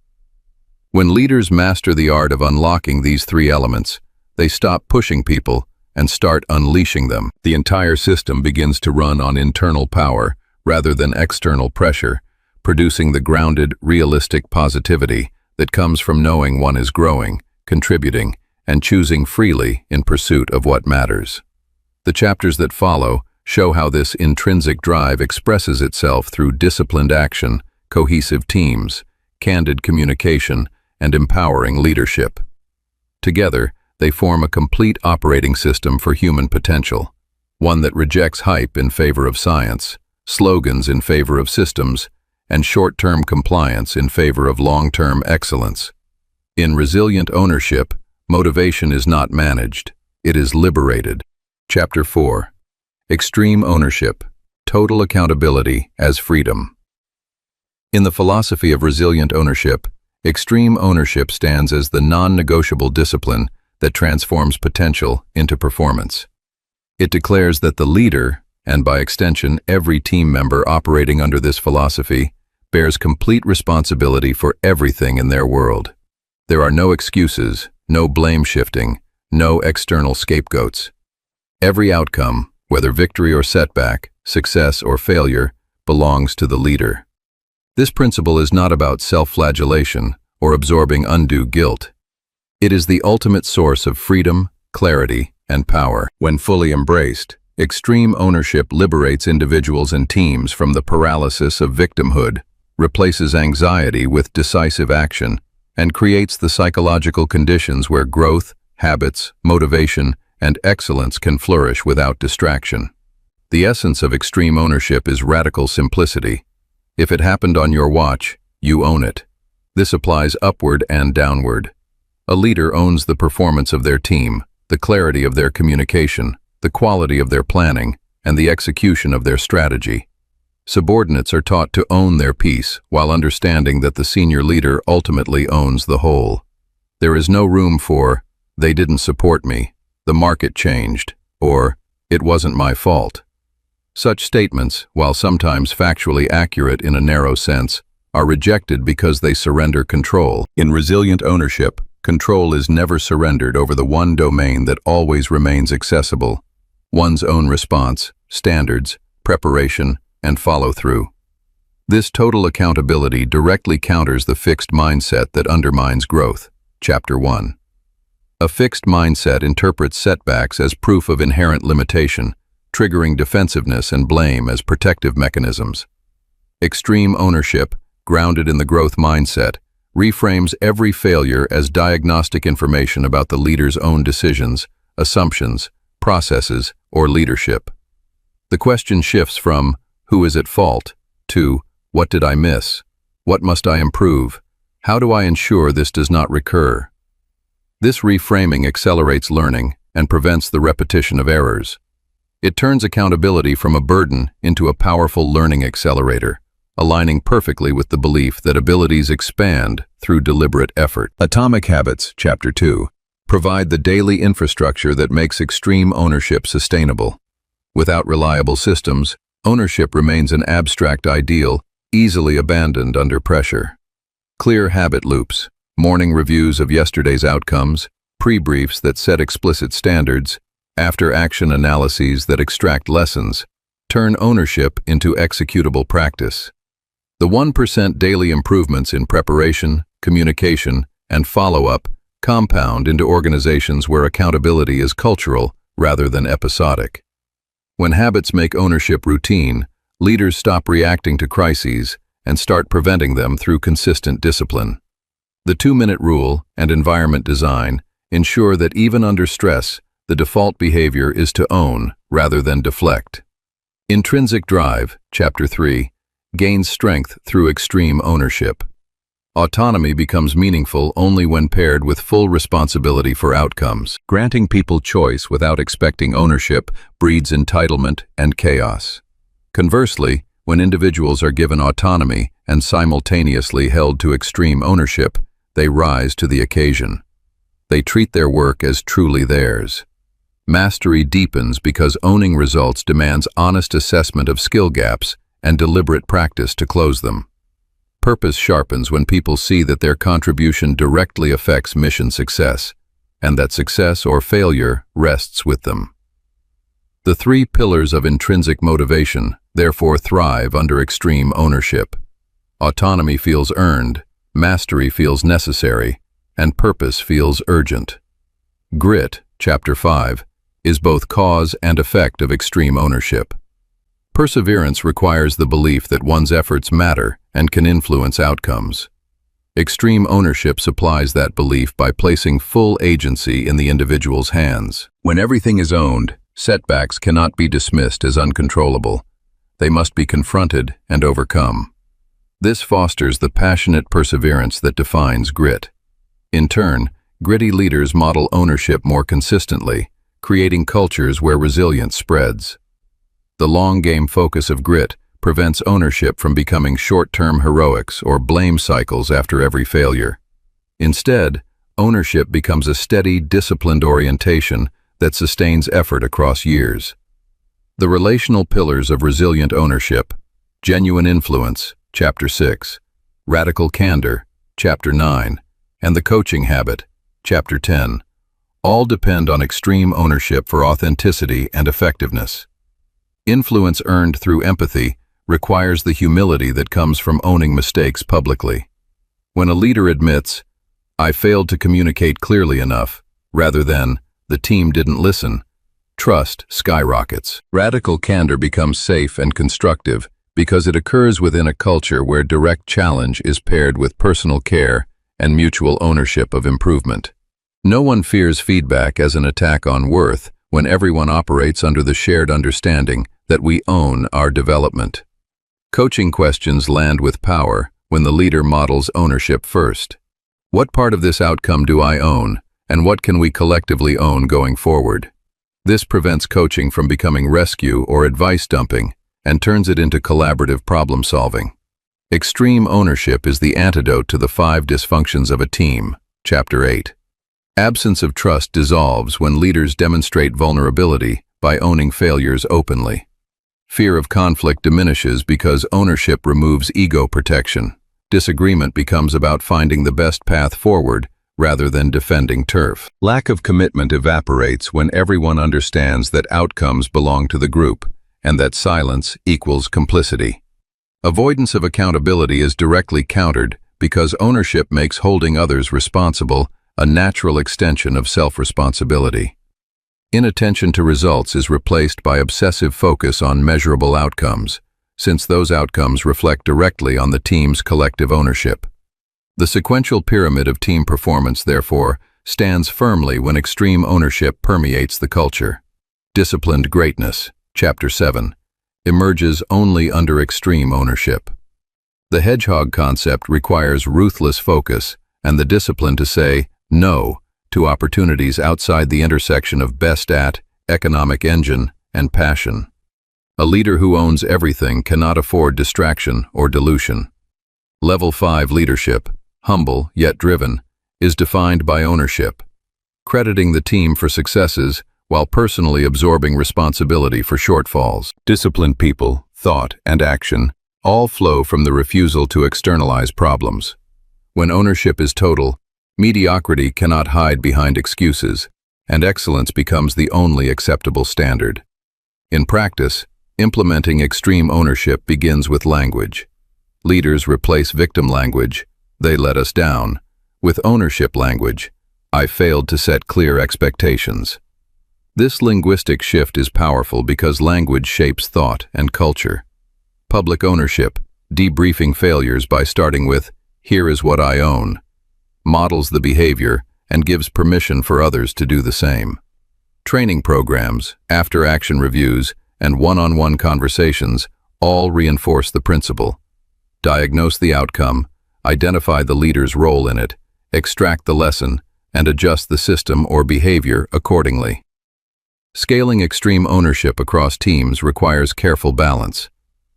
When leaders master the art of unlocking these 3 elements, they stop pushing people and start unleashing them. The entire system begins to run on internal power rather than external pressure, producing the grounded, realistic positivity that comes from knowing one is growing, contributing, and choosing freely in pursuit of what matters. The chapters that follow show how this intrinsic drive expresses itself through disciplined action, cohesive teams, candid communication, and empowering leadership. Together, they form a complete operating system for human potential, one that rejects hype in favor of science, slogans in favor of systems, and short-term compliance in favor of long-term excellence. In resilient ownership, motivation is not managed, it is liberated. Chapter 4. Extreme ownership, total accountability as freedom. In the philosophy of resilient ownership, extreme ownership stands as the non-negotiable discipline that transforms potential into performance. It declares that the leader, and by extension every team member operating under this philosophy, bears complete responsibility for everything in their world. There are no excuses, no blame shifting, no external scapegoats. Every outcome, whether victory or setback, success or failure, belongs to the leader. This principle is not about self-flagellation or absorbing undue guilt. It is the ultimate source of freedom, clarity, and power. When fully embraced, extreme ownership liberates individuals and teams from the paralysis of victimhood, replaces anxiety with decisive action, and creates the psychological conditions where growth, habits, motivation, and excellence can flourish without distraction. The essence of extreme ownership is radical simplicity. If it happened on your watch, you own it. This applies upward and downward. A leader owns the performance of their team, the clarity of their communication, the quality of their planning, and the execution of their strategy. Subordinates are taught to own their piece while understanding that the senior leader ultimately owns the whole. There is no room for, "They didn't support me," "the market changed," or "it wasn't my fault." Such statements, while sometimes factually accurate in a narrow sense, are rejected because they surrender control. In resilient ownership, control is never surrendered over the one domain that always remains accessible: one's own response, standards, preparation, and follow-through. This total accountability directly counters the fixed mindset that undermines growth. Chapter 1. A fixed mindset interprets setbacks as proof of inherent limitation, triggering defensiveness and blame as protective mechanisms. Extreme ownership, grounded in the growth mindset, reframes every failure as diagnostic information about the leader's own decisions, assumptions, processes, or leadership. The question shifts from, "Who is at fault?" to, "What did I miss? What must I improve? How do I ensure this does not recur?" This reframing accelerates learning and prevents the repetition of errors. It turns accountability from a burden into a powerful learning accelerator, aligning perfectly with the belief that abilities expand through deliberate effort. Atomic Habits, Chapter 2, provide the daily infrastructure that makes extreme ownership sustainable. Without reliable systems, ownership remains an abstract ideal, easily abandoned under pressure. Clear habit loops, morning reviews of yesterday's outcomes, pre-briefs that set explicit standards, after-action analyses that extract lessons, turn ownership into executable practice. The 1% daily improvements in preparation, communication, and follow-up compound into organizations where accountability is cultural rather than episodic. When habits make ownership routine, leaders stop reacting to crises and start preventing them through consistent discipline. The 2-minute rule and environment design ensure that even under stress, the default behavior is to own rather than deflect. Intrinsic drive, Chapter 3, gains strength through extreme ownership. Autonomy becomes meaningful only when paired with full responsibility for outcomes. Granting people choice without expecting ownership breeds entitlement and chaos. Conversely, when individuals are given autonomy and simultaneously held to extreme ownership, they rise to the occasion. They treat their work as truly theirs. Mastery deepens because owning results demands honest assessment of skill gaps and deliberate practice to close them. Purpose sharpens when people see that their contribution directly affects mission success, and that success or failure rests with them. The 3 pillars of intrinsic motivation therefore thrive under extreme ownership. Autonomy feels earned, mastery feels necessary, and purpose feels urgent. Grit, Chapter 5, is both cause and effect of extreme ownership. Perseverance requires the belief that one's efforts matter and can influence outcomes. Extreme ownership supplies that belief by placing full agency in the individual's hands. When everything is owned, setbacks cannot be dismissed as uncontrollable. They must be confronted and overcome. This fosters the passionate perseverance that defines grit. In turn, gritty leaders model ownership more consistently, creating cultures where resilience spreads. The long-game focus of grit prevents ownership from becoming short-term heroics or blame cycles after every failure. Instead, ownership becomes a steady, disciplined orientation that sustains effort across years. The relational pillars of resilient ownership: genuine influence, Chapter 6, radical candor, Chapter 9, and the coaching habit, Chapter 10, all depend on extreme ownership for authenticity and effectiveness. Influence earned through empathy requires the humility that comes from owning mistakes publicly. When a leader admits, "I failed to communicate clearly enough," rather than, "the team didn't listen," trust skyrockets. Radical candor becomes safe and constructive because it occurs within a culture where direct challenge is paired with personal care and mutual ownership of improvement. No one fears feedback as an attack on worth when everyone operates under the shared understanding that we own our development. Coaching questions land with power when the leader models ownership first. What part of this outcome do I own, and what can we collectively own going forward? This prevents coaching from becoming rescue or advice dumping and turns it into collaborative problem solving. Extreme ownership is the antidote to the 5 dysfunctions of a team, Chapter 8. Absence of trust dissolves when leaders demonstrate vulnerability by owning failures openly. Fear of conflict diminishes because ownership removes ego protection. Disagreement becomes about finding the best path forward rather than defending turf. Lack of commitment evaporates when everyone understands that outcomes belong to the group and that silence equals complicity. Avoidance of accountability is directly countered because ownership makes holding others responsible a natural extension of self-responsibility. Inattention to results is replaced by obsessive focus on measurable outcomes, since those outcomes reflect directly on the team's collective ownership. The sequential pyramid of team performance, therefore, stands firmly when extreme ownership permeates the culture. Disciplined greatness, Chapter 7, emerges only under extreme ownership. The hedgehog concept requires ruthless focus and the discipline to say no to opportunities outside the intersection of best at, economic engine, and passion. A leader who owns everything cannot afford distraction or dilution. Level 5 leadership, humble yet driven, is defined by ownership, crediting the team for successes while personally absorbing responsibility for shortfalls. Disciplined people, thought, and action all flow from the refusal to externalize problems. When ownership is total, mediocrity cannot hide behind excuses, and excellence becomes the only acceptable standard. In practice, implementing extreme ownership begins with language. Leaders replace victim language, "they let us down," with ownership language, "I failed to set clear expectations." This linguistic shift is powerful because language shapes thought and culture. Public ownership, debriefing failures by starting with, "Here is what I own," models the behavior and gives permission for others to do the same. Training programs, after-action reviews, and one-on-one conversations all reinforce the principle. Diagnose the outcome, identify the leader's role in it, extract the lesson, and adjust the system or behavior accordingly. Scaling extreme ownership across teams requires careful balance.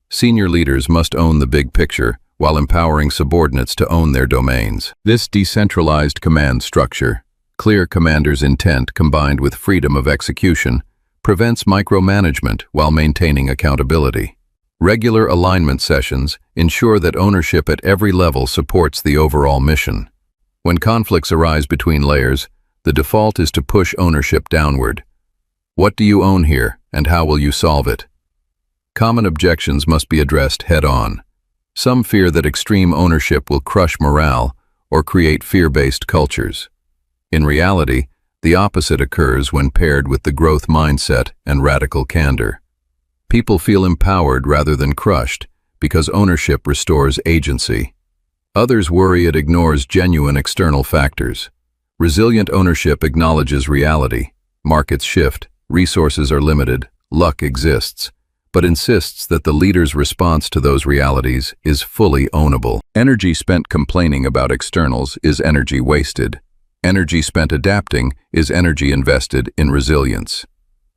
Senior leaders must own the big picture while empowering subordinates to own their domains. This decentralized command structure, clear commander's intent combined with freedom of execution, prevents micromanagement while maintaining accountability. Regular alignment sessions ensure that ownership at every level supports the overall mission. When conflicts arise between layers, the default is to push ownership downward. What do you own here, and how will you solve it? Common objections must be addressed head-on. Some fear that extreme ownership will crush morale or create fear-based cultures. In reality, the opposite occurs when paired with the growth mindset and radical candor. People feel empowered rather than crushed because ownership restores agency. Others worry it ignores genuine external factors. Resilient ownership acknowledges reality. Markets shift, resources are limited, luck exists, but insists that the leader's response to those realities is fully ownable. Energy spent complaining about externals is energy wasted. Energy spent adapting is energy invested in resilience.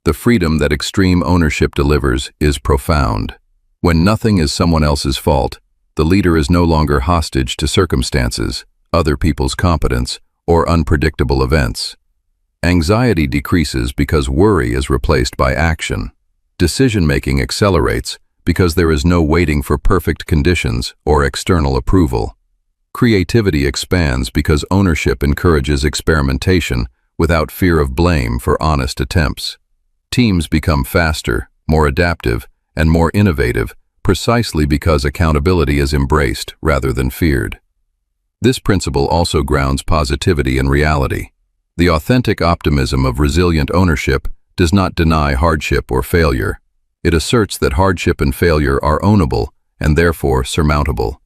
The freedom that extreme ownership delivers is profound. When nothing is someone else's fault, the leader is no longer hostage to circumstances, other people's competence, or unpredictable events. Anxiety decreases because worry is replaced by action. Decision-making accelerates because there is no waiting for perfect conditions or external approval. Creativity expands because ownership encourages experimentation without fear of blame for honest attempts. Teams become faster, more adaptive, and more innovative precisely because accountability is embraced rather than feared. This principle also grounds positivity in reality. The authentic optimism of resilient ownership does not deny hardship or failure. It asserts that hardship and failure are ownable and therefore surmountable.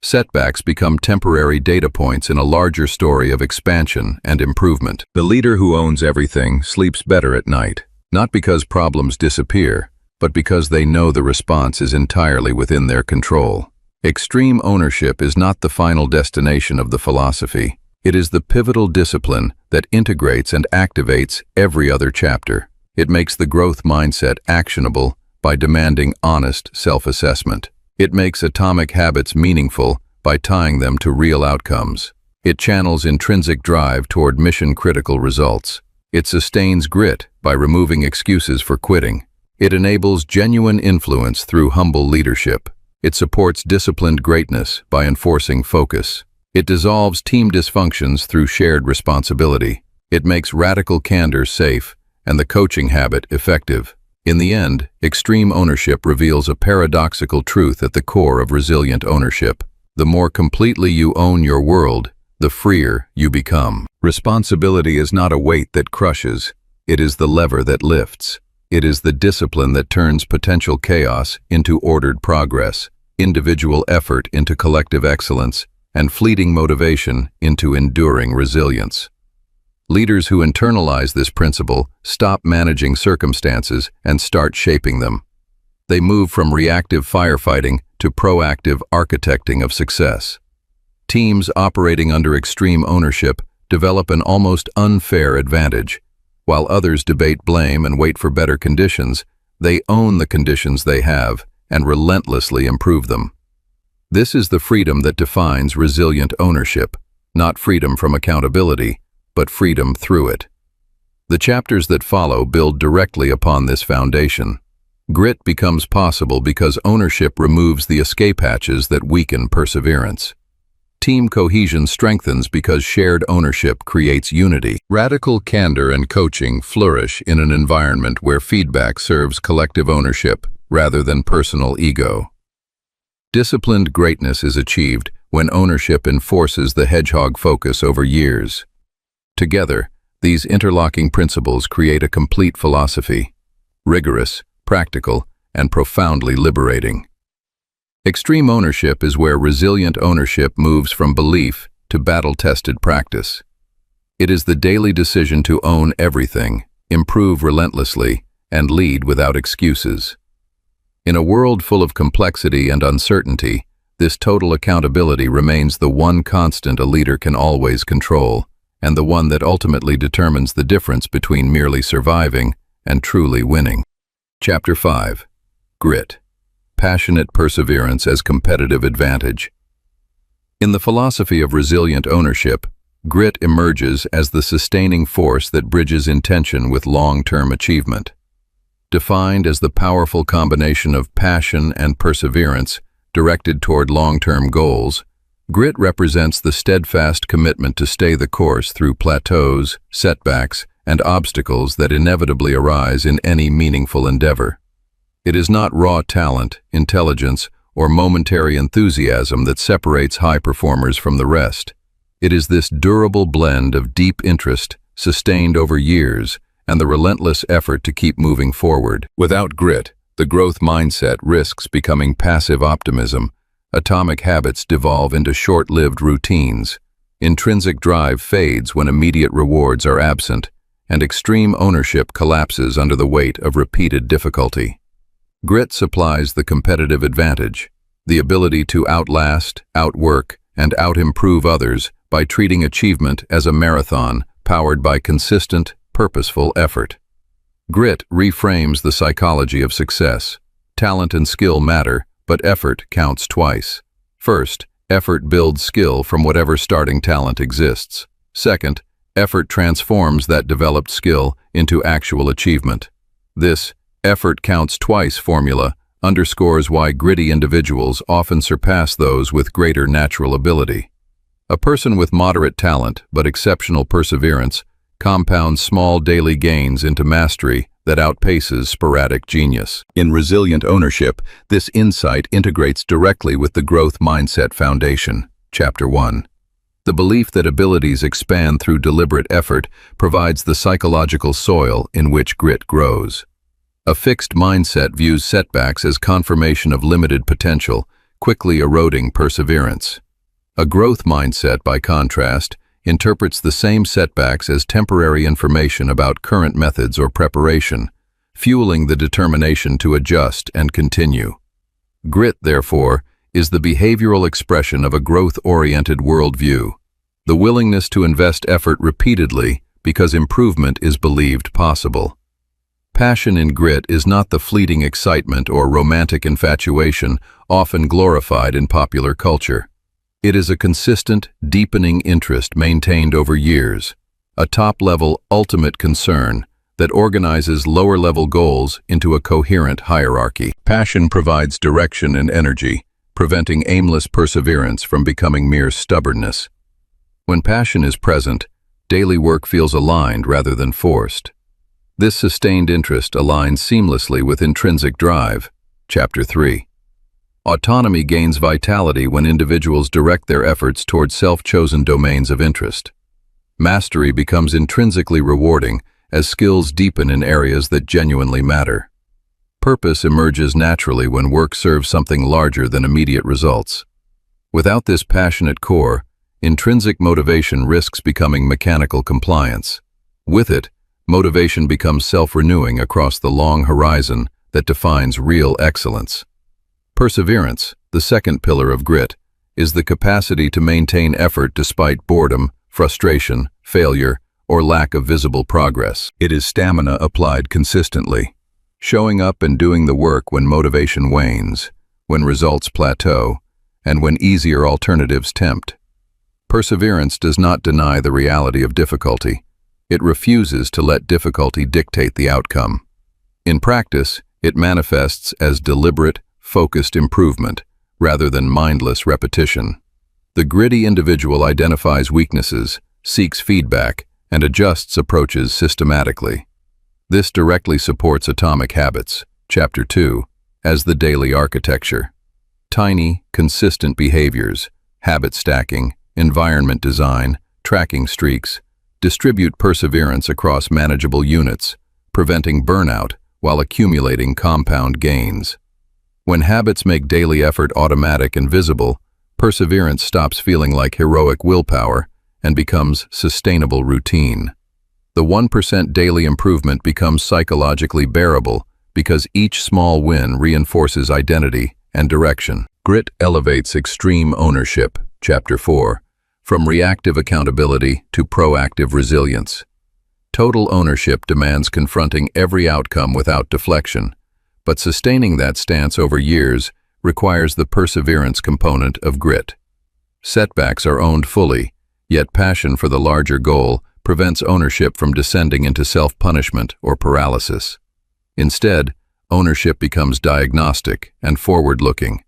Setbacks become temporary data points in a larger story of expansion and improvement. The leader who owns everything sleeps better at night, not because problems disappear, but because they know the response is entirely within their control. Extreme ownership is not the final destination of the philosophy. It is the pivotal discipline that integrates and activates every other chapter. It makes the growth mindset actionable by demanding honest self-assessment. It makes atomic habits meaningful by tying them to real outcomes. It channels intrinsic drive toward mission-critical results. It sustains grit by removing excuses for quitting. It enables genuine influence through humble leadership. It supports disciplined greatness by enforcing focus. It dissolves team dysfunctions through shared responsibility. It makes radical candor safe and the coaching habit effective. In the end, extreme ownership reveals a paradoxical truth at the core of resilient ownership. The more completely you own your world, the freer you become. Responsibility is not a weight that crushes. It is the lever that lifts. It is the discipline that turns potential chaos into ordered progress, individual effort into collective excellence, and fleeting motivation into enduring resilience. Leaders who internalize this principle stop managing circumstances and start shaping them. They move from reactive firefighting to proactive architecting of success. Teams operating under extreme ownership develop an almost unfair advantage. While others debate blame and wait for better conditions, they own the conditions they have and relentlessly improve them. This is the freedom that defines resilient ownership, not freedom from accountability, but freedom through it. The chapters that follow build directly upon this foundation. Grit becomes possible because ownership removes the escape hatches that weaken perseverance. Team cohesion strengthens because shared ownership creates unity. Radical candor and coaching flourish in an environment where feedback serves collective ownership rather than personal ego. Disciplined greatness is achieved when ownership enforces the hedgehog focus over years. Together, these interlocking principles create a complete philosophy, rigorous, practical, and profoundly liberating. Extreme ownership is where resilient ownership moves from belief to battle-tested practice. It is the daily decision to own everything, improve relentlessly, and lead without excuses. In a world full of complexity and uncertainty, this total accountability remains the one constant a leader can always control, and the one that ultimately determines the difference between merely surviving and truly winning. Chapter 5. Grit. Passionate perseverance as competitive advantage. In the philosophy of resilient ownership, grit emerges as the sustaining force that bridges intention with long-term achievement. Defined as the powerful combination of passion and perseverance directed toward long-term goals, grit represents the steadfast commitment to stay the course through plateaus, setbacks, and obstacles that inevitably arise in any meaningful endeavor. It is not raw talent, intelligence, or momentary enthusiasm that separates high performers from the rest. It is this durable blend of deep interest, sustained over years, and the relentless effort to keep moving forward. Without grit, the growth mindset risks becoming passive optimism. Atomic habits devolve into short-lived routines. Intrinsic drive fades when immediate rewards are absent, and extreme ownership collapses under the weight of repeated difficulty. Grit supplies the competitive advantage, the ability to outlast, outwork, and out-improve others by treating achievement as a marathon powered by consistent, purposeful effort. Grit reframes the psychology of success, Talent and skill matter, but effort counts twice. First, effort builds skill from whatever starting talent exists. Second, effort transforms that developed skill into actual achievement. This effort counts twice formula underscores why gritty individuals often surpass those with greater natural ability. A person with moderate talent but exceptional perseverance compounds small daily gains into mastery that outpaces sporadic genius. In resilient ownership, this insight integrates directly with the growth mindset foundation. Chapter 1. The belief that abilities expand through deliberate effort provides the psychological soil in which grit grows. A fixed mindset views setbacks as confirmation of limited potential, quickly eroding perseverance. A growth mindset, by contrast, interprets the same setbacks as temporary information about current methods or preparation, fueling the determination to adjust and continue. Grit, therefore, is the behavioral expression of a growth-oriented worldview, the willingness to invest effort repeatedly because improvement is believed possible. Passion in grit is not the fleeting excitement or romantic infatuation often glorified in popular culture. It is a consistent, deepening interest maintained over years, a top-level ultimate concern that organizes lower-level goals into a coherent hierarchy. Passion provides direction and energy, preventing aimless perseverance from becoming mere stubbornness. When passion is present, daily work feels aligned rather than forced. This sustained interest aligns seamlessly with intrinsic drive. Chapter 3. Autonomy gains vitality when individuals direct their efforts toward self-chosen domains of interest. Mastery becomes intrinsically rewarding as skills deepen in areas that genuinely matter. Purpose emerges naturally when work serves something larger than immediate results. Without this passionate core, intrinsic motivation risks becoming mechanical compliance. With it, motivation becomes self-renewing across the long horizon that defines real excellence. Perseverance, the second pillar of grit, is the capacity to maintain effort despite boredom, frustration, failure, or lack of visible progress. It is stamina applied consistently, showing up and doing the work when motivation wanes, when results plateau, and when easier alternatives tempt. Perseverance does not deny the reality of difficulty. It refuses to let difficulty dictate the outcome. In practice, it manifests as deliberate, focused improvement, rather than mindless repetition. The gritty individual identifies weaknesses, seeks feedback, and adjusts approaches systematically. This directly supports atomic habits, Chapter 2, as the daily architecture. Tiny, consistent behaviors, habit stacking, environment design, tracking streaks, distribute perseverance across manageable units, preventing burnout while accumulating compound gains. When habits make daily effort automatic and visible, perseverance stops feeling like heroic willpower and becomes sustainable routine. The 1% daily improvement becomes psychologically bearable because each small win reinforces identity and direction. Grit elevates extreme ownership, Chapter 4, from reactive accountability to proactive resilience. Total ownership demands confronting every outcome without deflection, but sustaining that stance over years requires the perseverance component of grit. Setbacks are owned fully, yet passion for the larger goal prevents ownership from descending into self-punishment or paralysis. Instead, ownership becomes diagnostic and forward-looking.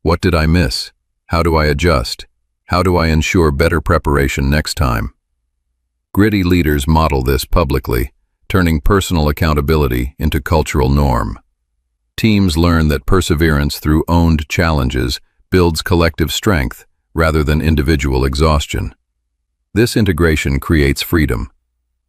What did I miss? How do I adjust? How do I ensure better preparation next time? Gritty leaders model this publicly, turning personal accountability into cultural norm. Teams learn that perseverance through owned challenges builds collective strength rather than individual exhaustion. This integration creates freedom.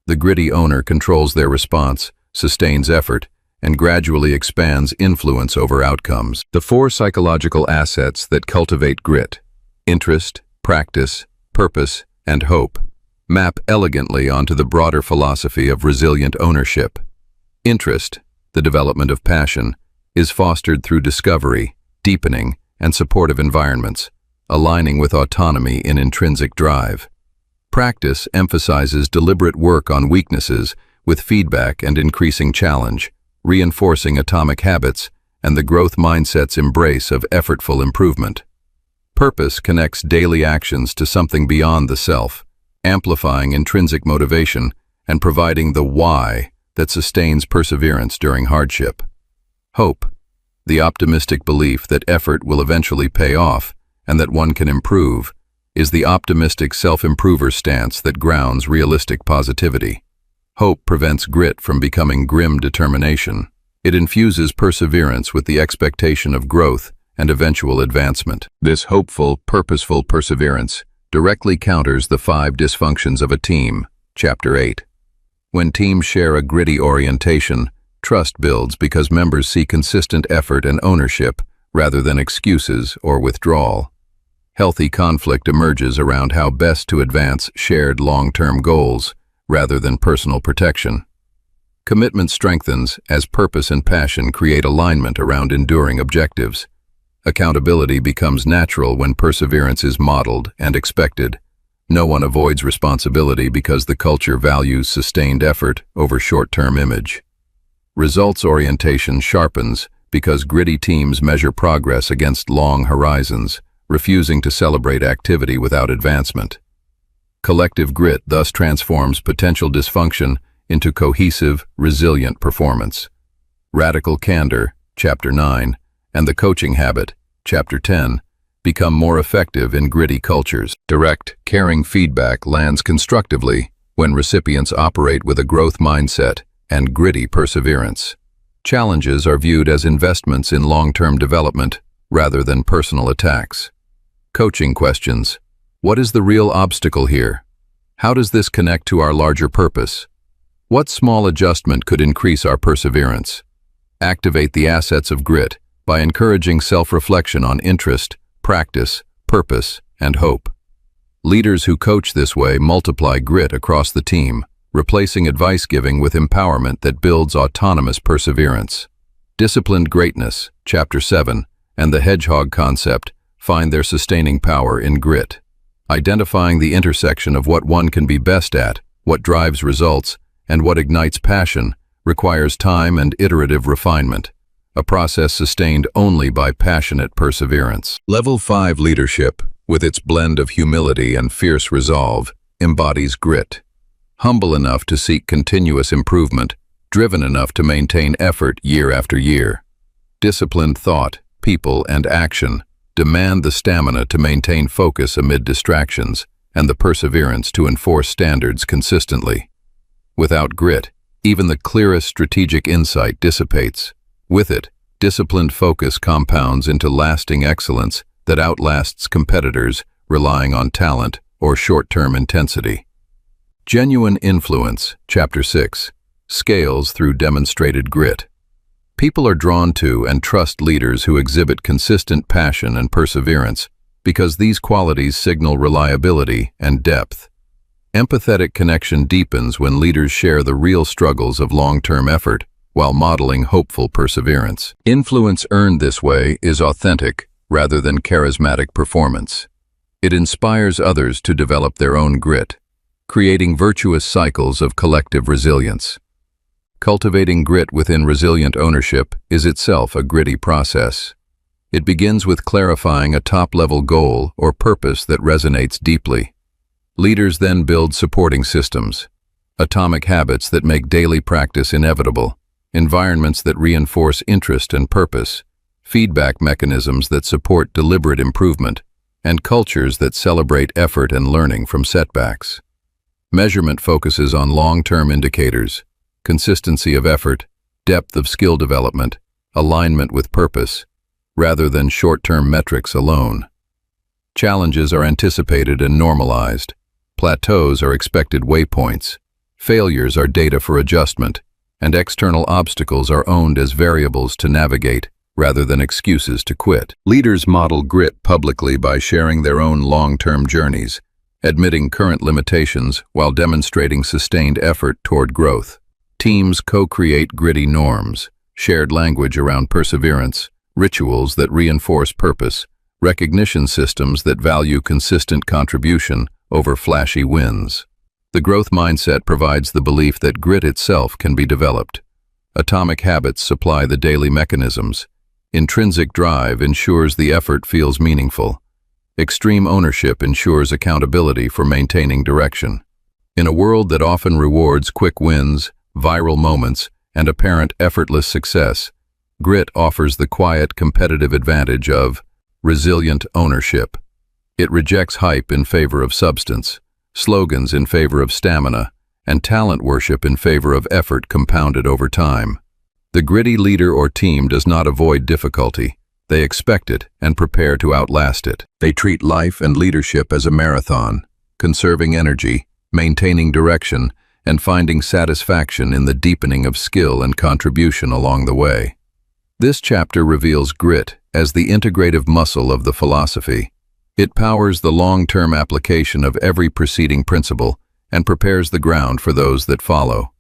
The gritty owner controls their response, sustains effort, and gradually expands influence over outcomes. The 4 psychological assets that cultivate grit: interest, practice, purpose, and hope, map elegantly onto the broader philosophy of resilient ownership. Interest, the development of passion, is fostered through discovery, deepening, and supportive environments, aligning with autonomy in intrinsic drive. Practice emphasizes deliberate work on weaknesses with feedback and increasing challenge, reinforcing atomic habits and the growth mindset's embrace of effortful improvement. Purpose connects daily actions to something beyond the self, amplifying intrinsic motivation and providing the why that sustains perseverance during hardship. Hope, the optimistic belief that effort will eventually pay off and that one can improve, is the optimistic self-improver stance that grounds realistic positivity. Hope prevents grit from becoming grim determination. It infuses perseverance with the expectation of growth and eventual advancement. This hopeful, purposeful perseverance directly counters the 5 dysfunctions of a team, Chapter 8. When teams share a gritty orientation, trust builds because members see consistent effort and ownership rather than excuses or withdrawal. Healthy conflict emerges around how best to advance shared long-term goals rather than personal protection. Commitment strengthens as purpose and passion create alignment around enduring objectives. Accountability becomes natural when perseverance is modeled and expected. No one avoids responsibility because the culture values sustained effort over short-term image. Results orientation sharpens because gritty teams measure progress against long horizons, refusing to celebrate activity without advancement. Collective grit thus transforms potential dysfunction into cohesive, resilient performance. Radical candor, Chapter 9, and the coaching habit, Chapter 10, become more effective in gritty cultures. Direct, caring feedback lands constructively when recipients operate with a growth mindset and gritty perseverance. Challenges are viewed as investments in long-term development rather than personal attacks. Coaching questions. What is the real obstacle here? How does this connect to our larger purpose? What small adjustment could increase our perseverance? Activate the assets of grit by encouraging self-reflection on interest, practice, purpose, and hope. Leaders who coach this way multiply grit across the team, replacing advice giving with empowerment that builds autonomous perseverance. Disciplined greatness, Chapter 7, and the hedgehog concept find their sustaining power in grit. Identifying the intersection of what one can be best at, what drives results, and what ignites passion requires time and iterative refinement, a process sustained only by passionate perseverance. Level 5 leadership, with its blend of humility and fierce resolve, embodies grit. Humble enough to seek continuous improvement, driven enough to maintain effort year after year. Disciplined thought, people, and action demand the stamina to maintain focus amid distractions and the perseverance to enforce standards consistently. Without grit, even the clearest strategic insight dissipates. With it, disciplined focus compounds into lasting excellence that outlasts competitors relying on talent or short-term intensity. Genuine influence, Chapter 6, scales through demonstrated grit. People are drawn to and trust leaders who exhibit consistent passion and perseverance because these qualities signal reliability and depth. Empathetic connection deepens when leaders share the real struggles of long-term effort while modeling hopeful perseverance. Influence earned this way is authentic rather than charismatic performance. It inspires others to develop their own grit, creating virtuous cycles of collective resilience. Cultivating grit within resilient ownership is itself a gritty process. It begins with clarifying a top-level goal or purpose that resonates deeply. Leaders then build supporting systems, atomic habits that make daily practice inevitable, environments that reinforce interest and purpose, feedback mechanisms that support deliberate improvement, and cultures that celebrate effort and learning from setbacks. Measurement focuses on long-term indicators, consistency of effort, depth of skill development, alignment with purpose, rather than short-term metrics alone. Challenges are anticipated and normalized. Plateaus are expected waypoints. Failures are data for adjustment, and external obstacles are owned as variables to navigate rather than excuses to quit. Leaders model grit publicly by sharing their own long-term journeys, admitting current limitations while demonstrating sustained effort toward growth. Teams co-create gritty norms, shared language around perseverance, rituals that reinforce purpose, recognition systems that value consistent contribution over flashy wins. The growth mindset provides the belief that grit itself can be developed. Atomic habits supply the daily mechanisms, Intrinsic drive ensures the effort feels meaningful. Extreme ownership ensures accountability for maintaining direction. In a world that often rewards quick wins, viral moments, and apparent effortless success, grit offers the quiet competitive advantage of resilient ownership. It rejects hype in favor of substance, slogans in favor of stamina, and talent worship in favor of effort compounded over time. The gritty leader or team does not avoid difficulty. They expect it and prepare to outlast it. They treat life and leadership as a marathon, conserving energy, maintaining direction, and finding satisfaction in the deepening of skill and contribution along the way. This chapter reveals grit as the integrative muscle of the philosophy. It powers the long-term application of every preceding principle and prepares the ground for those that follow.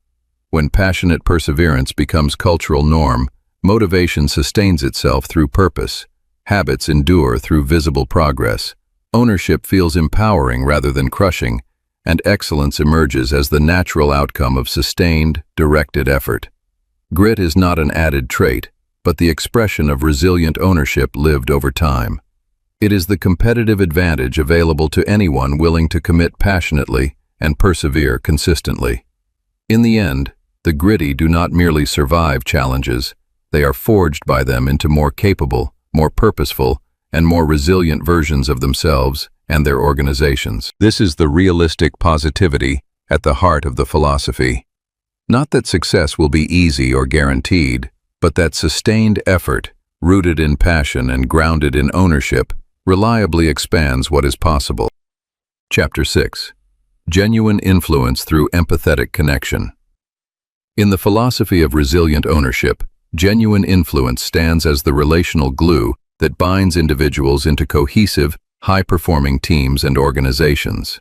When passionate perseverance becomes cultural norm, motivation sustains itself through purpose, habits endure through visible progress, ownership feels empowering rather than crushing, and excellence emerges as the natural outcome of sustained, directed effort. Grit is not an added trait, but the expression of resilient ownership lived over time. It is the competitive advantage available to anyone willing to commit passionately and persevere consistently. In the end, the gritty do not merely survive challenges, they are forged by them into more capable, more purposeful, and more resilient versions of themselves and their organizations. This is the realistic positivity at the heart of the philosophy. Not that success will be easy or guaranteed, but that sustained effort, rooted in passion and grounded in ownership, reliably expands what is possible. Chapter 6. Genuine influence through empathetic connection. In the philosophy of resilient ownership, genuine influence stands as the relational glue that binds individuals into cohesive, high-performing teams and organizations.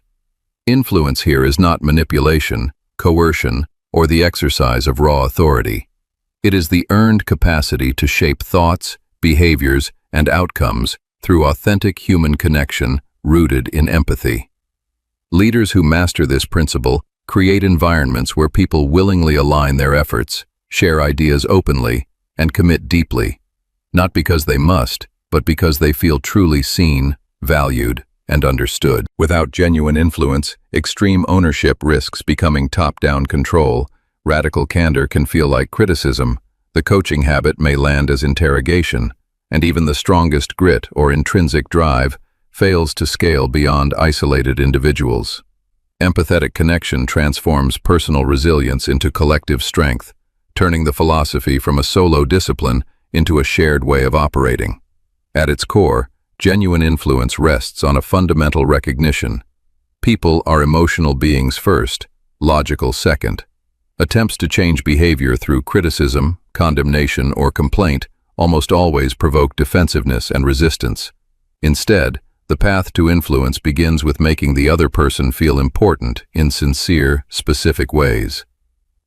Influence here is not manipulation, coercion, or the exercise of raw authority. It is the earned capacity to shape thoughts, behaviors, and outcomes through authentic human connection rooted in empathy. Leaders who master this principle create environments where people willingly align their efforts, share ideas openly, and commit deeply, not because they must, but because they feel truly seen, valued, and understood. Without genuine influence, extreme ownership risks becoming top-down control. Radical candor can feel like criticism, the coaching habit may land as interrogation, and even the strongest grit or intrinsic drive fails to scale beyond isolated individuals. Empathetic connection transforms personal resilience into collective strength, turning the philosophy from a solo discipline into a shared way of operating. At its core, genuine influence rests on a fundamental recognition. People are emotional beings first, logical second. Attempts to change behavior through criticism, condemnation, or complaint almost always provoke defensiveness and resistance. Instead, the path to influence begins with making the other person feel important in sincere, specific ways.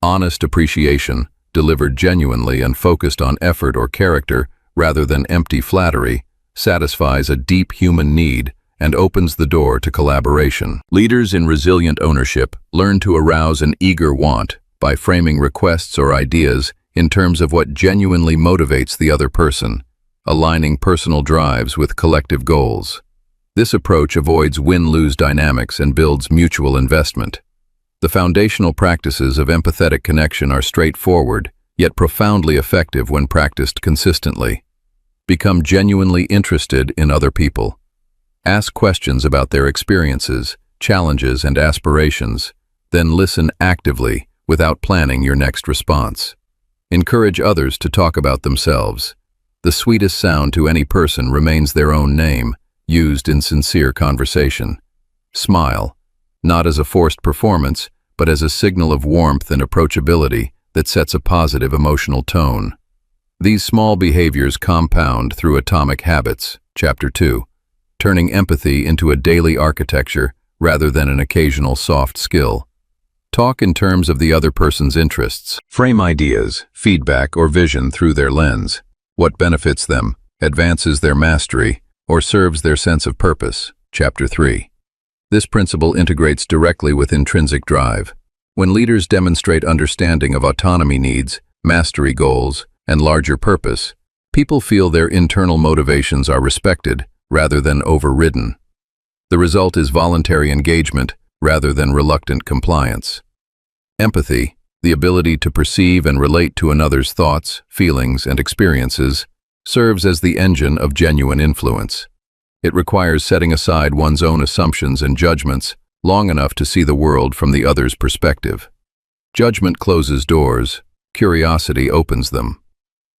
Honest appreciation, delivered genuinely and focused on effort or character rather than empty flattery, satisfies a deep human need and opens the door to collaboration. Leaders in resilient ownership learn to arouse an eager want by framing requests or ideas in terms of what genuinely motivates the other person, aligning personal drives with collective goals. This approach avoids win-lose dynamics and builds mutual investment. The foundational practices of empathetic connection are straightforward, yet profoundly effective when practiced consistently. Become genuinely interested in other people. Ask questions about their experiences, challenges, and aspirations, then listen actively without planning your next response. Encourage others to talk about themselves. The sweetest sound to any person remains their own name, used in sincere conversation. Smile, not as a forced performance, but as a signal of warmth and approachability that sets a positive emotional tone. These small behaviors compound through atomic habits, Chapter 2, turning empathy into a daily architecture rather than an occasional soft skill. Talk in terms of the other person's interests. Frame ideas, feedback, or vision through their lens. What benefits them, advances their mastery, or serves their sense of purpose, Chapter 3. This principle integrates directly with intrinsic drive. When leaders demonstrate understanding of autonomy needs, mastery goals, and larger purpose, People feel their internal motivations are respected rather than overridden. The result is voluntary engagement rather than reluctant compliance. Empathy, the ability to perceive and relate to another's thoughts, feelings, and experiences, serves as the engine of genuine influence. It requires setting aside one's own assumptions and judgments long enough to see the world from the other's perspective. Judgment closes doors, curiosity opens them.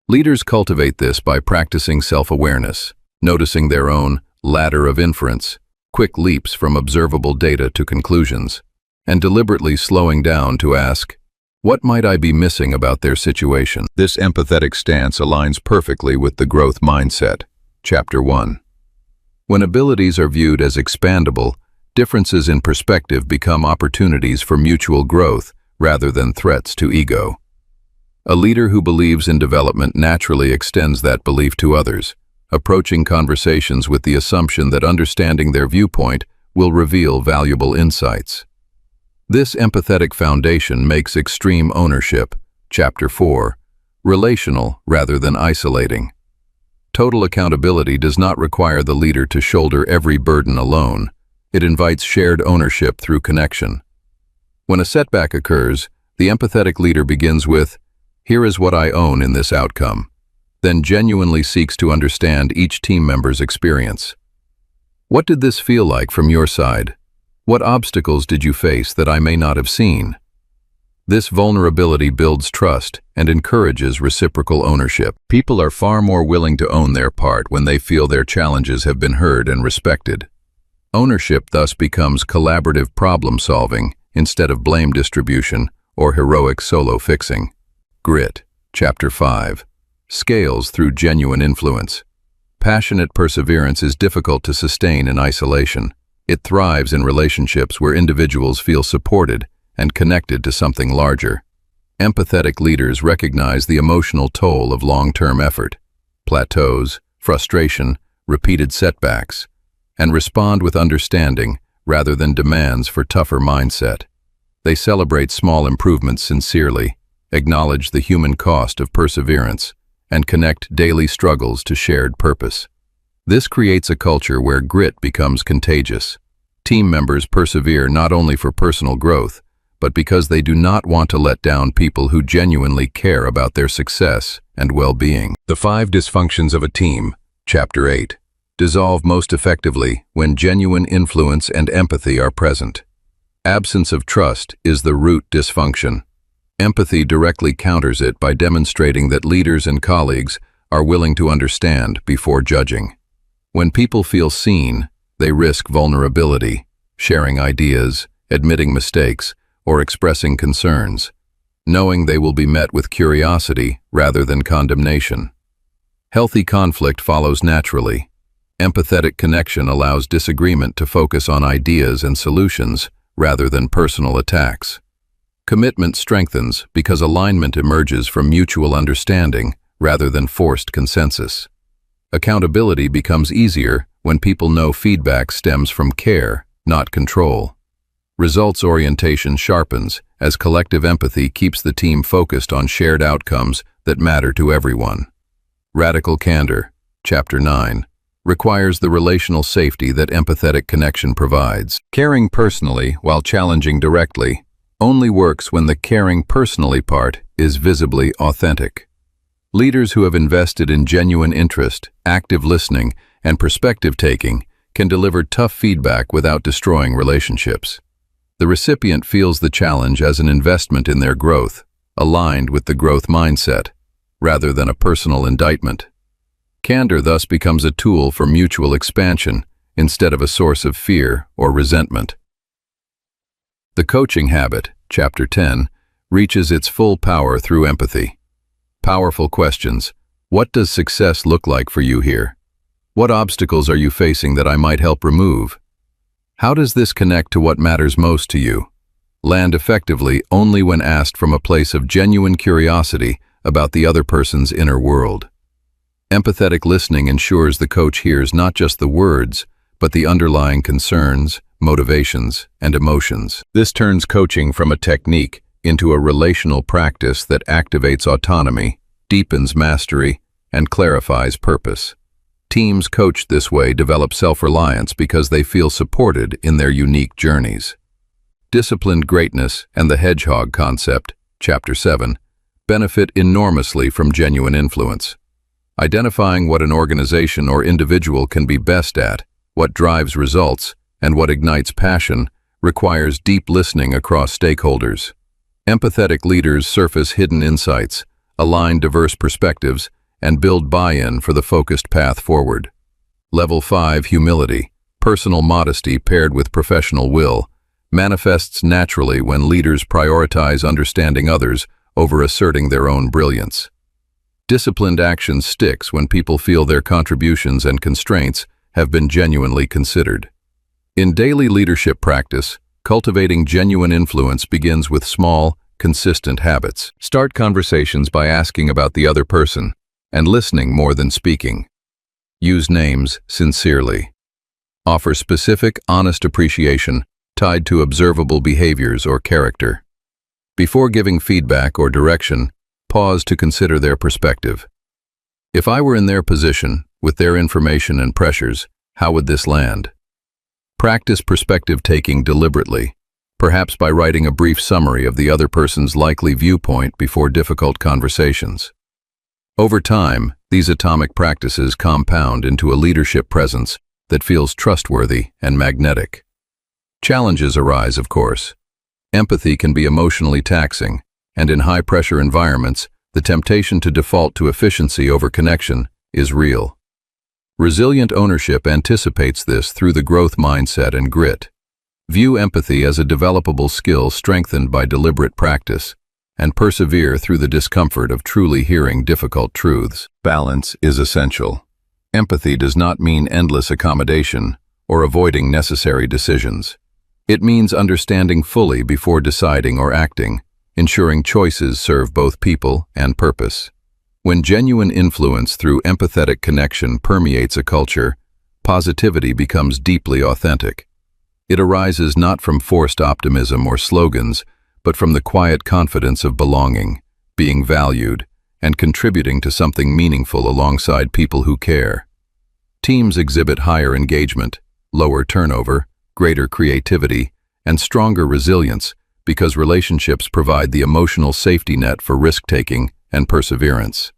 Leaders cultivate this by practicing self-awareness, noticing their own ladder of inference, quick leaps from observable data to conclusions, and deliberately slowing down to ask, what might I be missing about their situation? This empathetic stance aligns perfectly with the growth mindset. Chapter 1. When abilities are viewed as expandable, differences in perspective become opportunities for mutual growth rather than threats to ego. A leader who believes in development naturally extends that belief to others, approaching conversations with the assumption that understanding their viewpoint will reveal valuable insights. This empathetic foundation makes extreme ownership, Chapter 4, relational rather than isolating. Total accountability does not require the leader to shoulder every burden alone. It invites shared ownership through connection. When a setback occurs, the empathetic leader begins with, "Here is what I own in this outcome," then genuinely seeks to understand each team member's experience. What did this feel like from your side? What obstacles did you face that I may not have seen? This vulnerability builds trust and encourages reciprocal ownership. People are far more willing to own their part when they feel their challenges have been heard and respected. Ownership thus becomes collaborative problem-solving instead of blame distribution or heroic solo fixing. Grit, Chapter 5. Scales through genuine influence. Passionate perseverance is difficult to sustain in isolation. It thrives in relationships where individuals feel supported and connected to something larger. Empathetic leaders recognize the emotional toll of long-term effort, plateaus, frustration, repeated setbacks, and respond with understanding rather than demands for tougher mindset. They celebrate small improvements sincerely, acknowledge the human cost of perseverance, and connect daily struggles to shared purpose. This creates a culture where grit becomes contagious. Team members persevere not only for personal growth, but because they do not want to let down people who genuinely care about their success and well-being. The 5 dysfunctions of a team, Chapter 8, dissolve most effectively when genuine influence and empathy are present. Absence of trust is the root dysfunction. Empathy directly counters it by demonstrating that leaders and colleagues are willing to understand before judging. When people feel seen, they risk vulnerability, sharing ideas, admitting mistakes, or expressing concerns, knowing they will be met with curiosity rather than condemnation. Healthy conflict follows naturally. Empathetic connection allows disagreement to focus on ideas and solutions rather than personal attacks. Commitment strengthens because alignment emerges from mutual understanding rather than forced consensus. Accountability becomes easier when people know feedback stems from care, not control. Results orientation sharpens as collective empathy keeps the team focused on shared outcomes that matter to everyone. Radical candor, Chapter 9, requires the relational safety that empathetic connection provides. Caring personally while challenging directly only works when the caring personally part is visibly authentic. Leaders who have invested in genuine interest, active listening, and perspective-taking can deliver tough feedback without destroying relationships. The recipient feels the challenge as an investment in their growth, aligned with the growth mindset, rather than a personal indictment. Candor thus becomes a tool for mutual expansion instead of a source of fear or resentment. The coaching habit, Chapter 10, reaches its full power through empathy. Powerful questions. What does success look like for you here? What obstacles are you facing that I might help remove? How does this connect to what matters most to you? Land effectively only when asked from a place of genuine curiosity about the other person's inner world. Empathetic listening ensures the coach hears not just the words, but the underlying concerns, motivations, and emotions. This turns coaching from a technique into a relational practice that activates autonomy, deepens mastery, and clarifies purpose. Teams coached this way develop self-reliance because they feel supported in their unique journeys. Disciplined greatness and the hedgehog concept, Chapter 7, benefit enormously from genuine influence. Identifying what an organization or individual can be best at, what drives results, and what ignites passion requires deep listening across stakeholders. Empathetic leaders surface hidden insights, align diverse perspectives, and build buy-in for the focused path forward. Level 5, humility, personal modesty paired with professional will, manifests naturally when leaders prioritize understanding others over asserting their own brilliance. Disciplined action sticks when people feel their contributions and constraints have been genuinely considered. In daily leadership practice, cultivating genuine influence begins with small, consistent habits. Start conversations by asking about the other person and listening more than speaking. Use names sincerely. Offer specific, honest appreciation tied to observable behaviors or character. Before giving feedback or direction, pause to consider their perspective. If I were in their position, with their information and pressures, how would this land? Practice perspective-taking deliberately, perhaps by writing a brief summary of the other person's likely viewpoint before difficult conversations. Over time, these atomic practices compound into a leadership presence that feels trustworthy and magnetic. Challenges arise, of course. Empathy can be emotionally taxing, and in high-pressure environments, the temptation to default to efficiency over connection is real. Resilient ownership anticipates this through the growth mindset and grit. View empathy as a developable skill strengthened by deliberate practice, and persevere through the discomfort of truly hearing difficult truths. Balance is essential. Empathy does not mean endless accommodation or avoiding necessary decisions. It means understanding fully before deciding or acting, ensuring choices serve both people and purpose. When genuine influence through empathetic connection permeates a culture, positivity becomes deeply authentic. It arises not from forced optimism or slogans, but from the quiet confidence of belonging, being valued, and contributing to something meaningful alongside people who care. Teams exhibit higher engagement, lower turnover, greater creativity, and stronger resilience because relationships provide the emotional safety net for risk-taking and perseverance.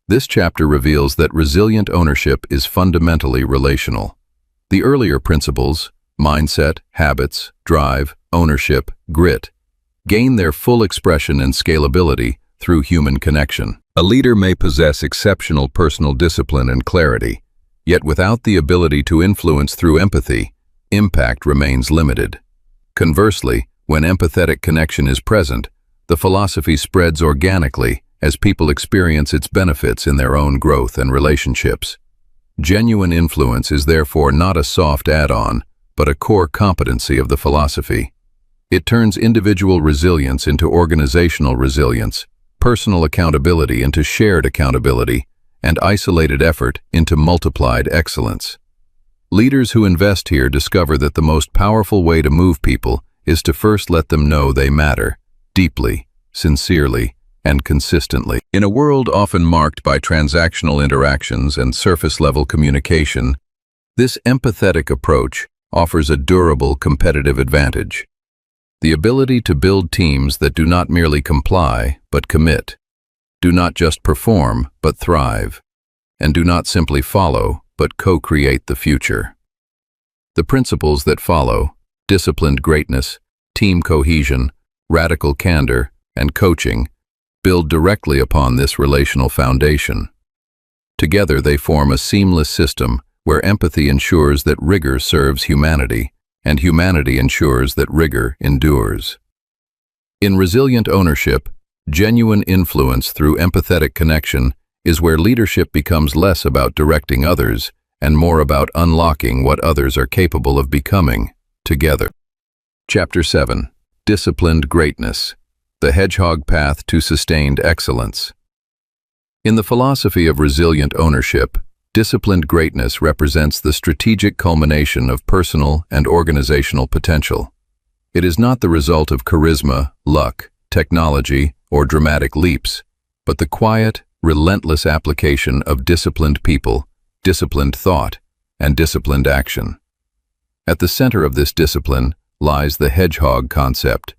This chapter reveals that resilient ownership is fundamentally relational. The earlier principles, mindset, habits, drive, ownership, grit, gain their full expression and scalability through human connection. A leader may possess exceptional personal discipline and clarity, yet without the ability to influence through empathy, impact remains limited. Conversely, when empathetic connection is present, the philosophy spreads organically as people experience its benefits in their own growth and relationships. Genuine influence is therefore not a soft add-on, but a core competency of the philosophy. It turns individual resilience into organizational resilience, personal accountability into shared accountability, and isolated effort into multiplied excellence. Leaders who invest here discover that the most powerful way to move people is to first let them know they matter, deeply, sincerely, and consistently. In a world often marked by transactional interactions and surface-level communication, this empathetic approach offers a durable competitive advantage. The ability to build teams that do not merely comply, but commit, do not just perform, but thrive, and do not simply follow, but co-create the future. The principles that follow, disciplined greatness, team cohesion, radical candor, and coaching, build directly upon this relational foundation. Together they form a seamless system where empathy ensures that rigor serves humanity, and humanity ensures that rigor endures. In resilient ownership, genuine influence through empathetic connection is where leadership becomes less about directing others and more about unlocking what others are capable of becoming, together. Chapter 7. Disciplined Greatness, the Hedgehog Path to Sustained Excellence. In the philosophy of resilient ownership, disciplined greatness represents the strategic culmination of personal and organizational potential. It is not the result of charisma, luck, technology, or dramatic leaps, but the quiet, relentless application of disciplined people, disciplined thought, and disciplined action. At the center of this discipline lies the hedgehog concept,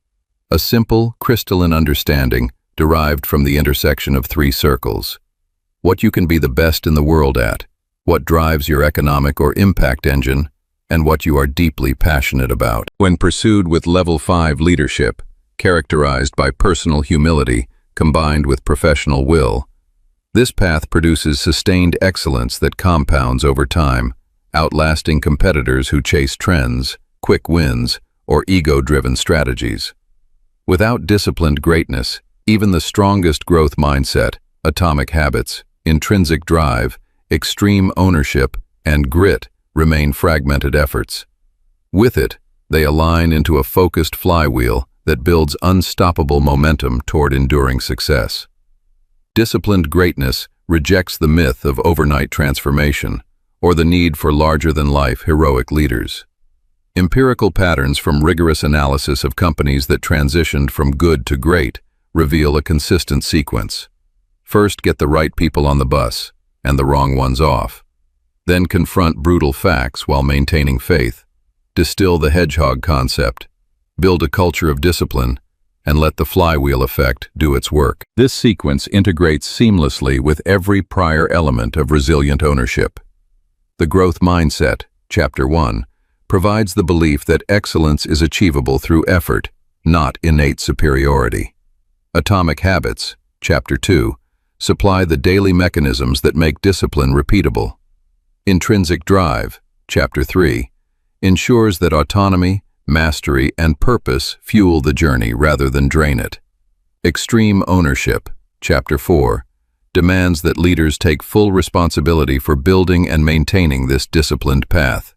a simple, crystalline understanding derived from the intersection of three circles: what you can be the best in the world at, what drives your economic or impact engine, and what you are deeply passionate about. When pursued with Level 5 leadership, characterized by personal humility combined with professional will, this path produces sustained excellence that compounds over time, outlasting competitors who chase trends, quick wins, or ego-driven strategies. Without disciplined greatness, even the strongest growth mindset, atomic habits, intrinsic drive, extreme ownership, and grit remain fragmented efforts. With it, they align into a focused flywheel that builds unstoppable momentum toward enduring success. Disciplined greatness rejects the myth of overnight transformation or the need for larger-than-life heroic leaders. Empirical patterns from rigorous analysis of companies that transitioned from good to great reveal a consistent sequence. First, get the right people on the bus and the wrong ones off. Then confront brutal facts while maintaining faith. Distill the hedgehog concept. Build a culture of discipline, and let the flywheel effect do its work. This sequence integrates seamlessly with every prior element of resilient ownership. The growth mindset, Chapter 1, provides the belief that excellence is achievable through effort, not innate superiority. Atomic habits, Chapter 2, supply the daily mechanisms that make discipline repeatable. Intrinsic drive, Chapter 3, ensures that autonomy, mastery, and purpose fuel the journey rather than drain it. Extreme ownership, Chapter 4, demands that leaders take full responsibility for building and maintaining this disciplined path.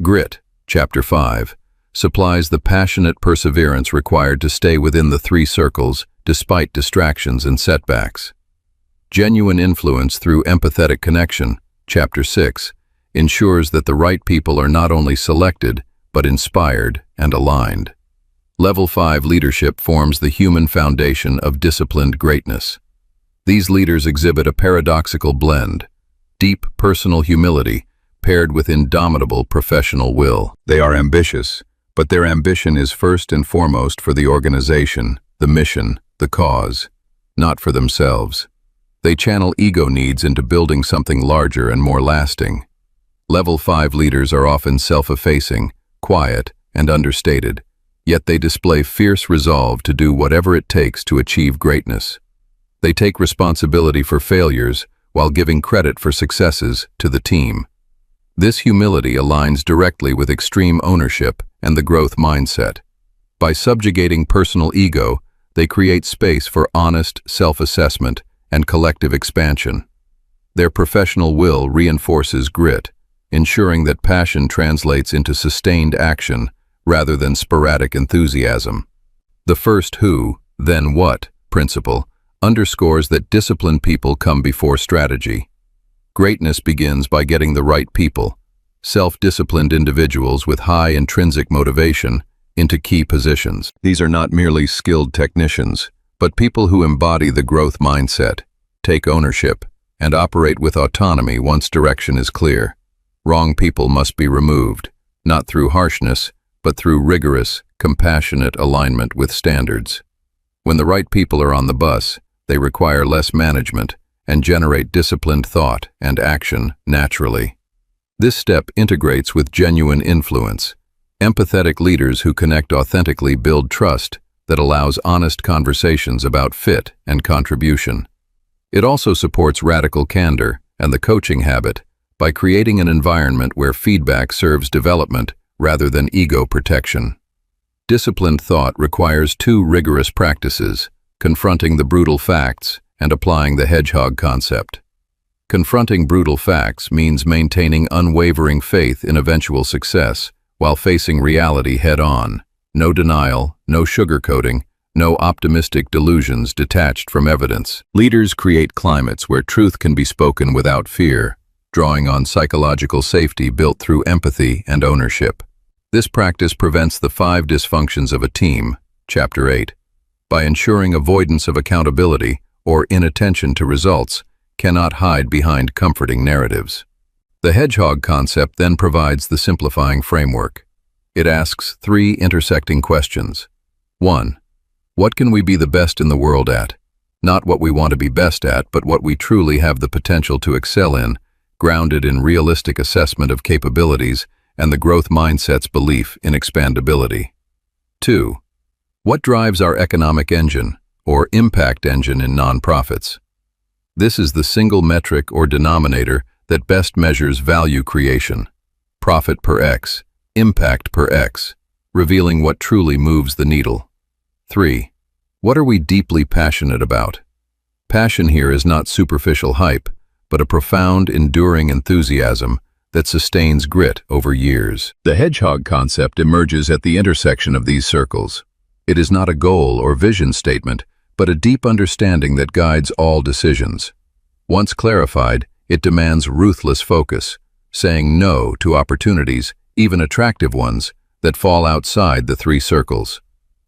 Grit, Chapter 5, supplies the passionate perseverance required to stay within the three circles despite distractions and setbacks. Genuine influence through empathetic connection, Chapter 6, ensures that the right people are not only selected, but inspired and aligned. Level 5 leadership forms the human foundation of disciplined greatness. These leaders exhibit a paradoxical blend: deep personal humility paired with indomitable professional will. They are ambitious, but their ambition is first and foremost for the organization, the mission, the cause, not for themselves. They channel ego needs into building something larger and more lasting. Level 5 leaders are often self-effacing, quiet, and understated, yet they display fierce resolve to do whatever it takes to achieve greatness. They take responsibility for failures while giving credit for successes to the team. This humility aligns directly with extreme ownership and the growth mindset. By subjugating personal ego, they create space for honest self-assessment and collective expansion. Their professional will reinforces grit, ensuring that passion translates into sustained action rather than sporadic enthusiasm. The first who, then what principle underscores that disciplined people come before strategy. Greatness begins by getting the right people, self-disciplined individuals with high intrinsic motivation, into key positions. These are not merely skilled technicians, but people who embody the growth mindset, take ownership, and operate with autonomy once direction is clear. Wrong people must be removed, not through harshness, but through rigorous, compassionate alignment with standards. When the right people are on the bus, they require less management and generate disciplined thought and action naturally. This step integrates with genuine influence. Empathetic leaders who connect authentically build trust that allows honest conversations about fit and contribution. It also supports radical candor and the coaching habit by creating an environment where feedback serves development rather than ego protection. Disciplined thought requires two rigorous practices: confronting the brutal facts and applying the hedgehog concept. Confronting brutal facts means maintaining unwavering faith in eventual success while facing reality head-on. No denial, no sugarcoating, no optimistic delusions detached from evidence. Leaders create climates where truth can be spoken without fear, drawing on psychological safety built through empathy and ownership. This practice prevents the 5 dysfunctions of a team, Chapter 8, by ensuring avoidance of accountability or inattention to results cannot hide behind comforting narratives. The hedgehog concept then provides the simplifying framework. It asks three intersecting questions. 1. What can we be the best in the world at? Not what we want to be best at, but what we truly have the potential to excel in, grounded in realistic assessment of capabilities and the growth mindset's belief in expandability. 2. What drives our economic engine, or impact engine in nonprofits? This is the single metric or denominator that best measures value creation, profit per X, impact per X, revealing what truly moves the needle. 3. What are we deeply passionate about? Passion here is not superficial hype, but a profound, enduring enthusiasm that sustains grit over years. The hedgehog concept emerges at the intersection of these circles. It is not a goal or vision statement, but a deep understanding that guides all decisions. Once clarified, it demands ruthless focus, saying no to opportunities, even attractive ones, that fall outside the three circles.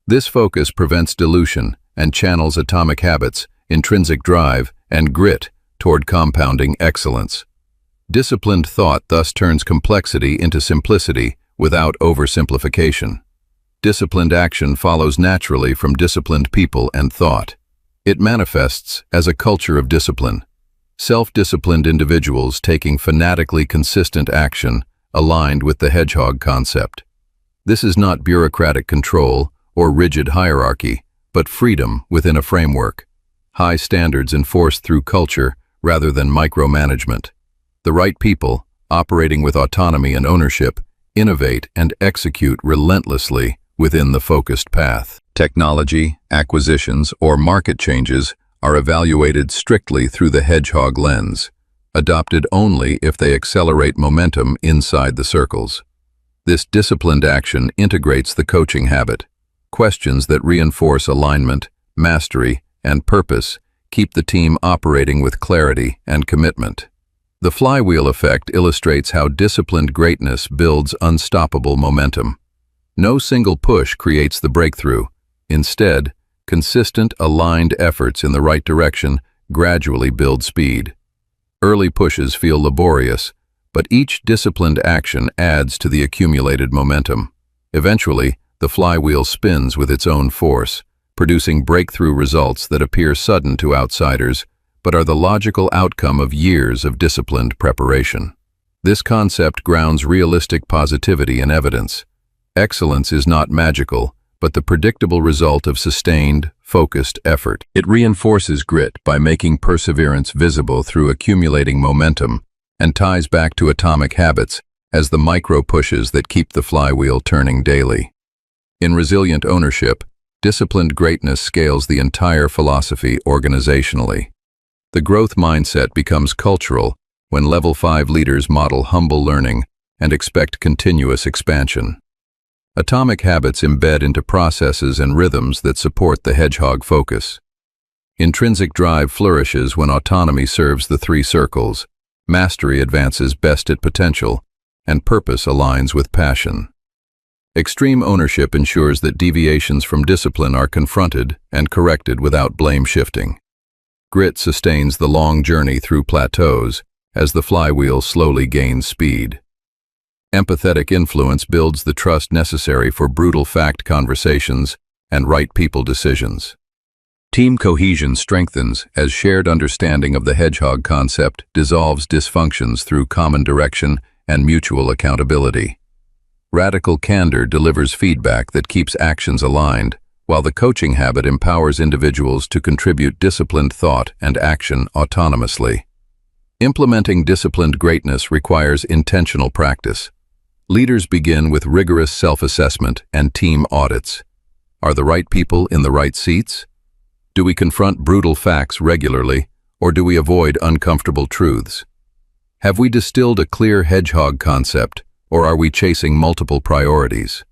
This focus prevents dilution and channels atomic habits, intrinsic drive, and grit toward compounding excellence. Disciplined thought thus turns complexity into simplicity without oversimplification. Disciplined action follows naturally from disciplined people and thought. It manifests as a culture of discipline. Self-disciplined individuals taking fanatically consistent action aligned with the hedgehog concept. This is not bureaucratic control or rigid hierarchy, but freedom within a framework. High standards enforced through culture rather than micromanagement. The right people, operating with autonomy and ownership, innovate and execute relentlessly within the focused path. Technology, acquisitions, or market changes are evaluated strictly through the hedgehog lens, adopted only if they accelerate momentum inside the circles. This disciplined action integrates the coaching habit. Questions that reinforce alignment, mastery, and purpose keep the team operating with clarity and commitment. The flywheel effect illustrates how disciplined greatness builds unstoppable momentum. No single push creates the breakthrough. Instead, consistent, aligned efforts in the right direction gradually build speed. Early pushes feel laborious, but each disciplined action adds to the accumulated momentum. Eventually, the flywheel spins with its own force, producing breakthrough results that appear sudden to outsiders, but are the logical outcome of years of disciplined preparation. This concept grounds realistic positivity in evidence. Excellence is not magical, but the predictable result of sustained, focused effort. It reinforces grit by making perseverance visible through accumulating momentum, and ties back to atomic habits as the micro-pushes that keep the flywheel turning daily. In resilient ownership, disciplined greatness scales the entire philosophy organizationally. The growth mindset becomes cultural when Level 5 leaders model humble learning and expect continuous expansion. Atomic habits embed into processes and rhythms that support the hedgehog focus. Intrinsic drive flourishes when autonomy serves the three circles, mastery advances best at potential, and purpose aligns with passion. Extreme ownership ensures that deviations from discipline are confronted and corrected without blame shifting. Grit sustains the long journey through plateaus as the flywheel slowly gains speed. Empathetic influence builds the trust necessary for brutal fact conversations and right people decisions. Team cohesion strengthens as shared understanding of the hedgehog concept dissolves dysfunctions through common direction and mutual accountability. Radical candor delivers feedback that keeps actions aligned, while the coaching habit empowers individuals to contribute disciplined thought and action autonomously. Implementing disciplined greatness requires intentional practice. Leaders begin with rigorous self-assessment and team audits. Are the right people in the right seats? Do we confront brutal facts regularly, or do we avoid uncomfortable truths? Have we distilled a clear hedgehog concept, or are we chasing multiple priorities?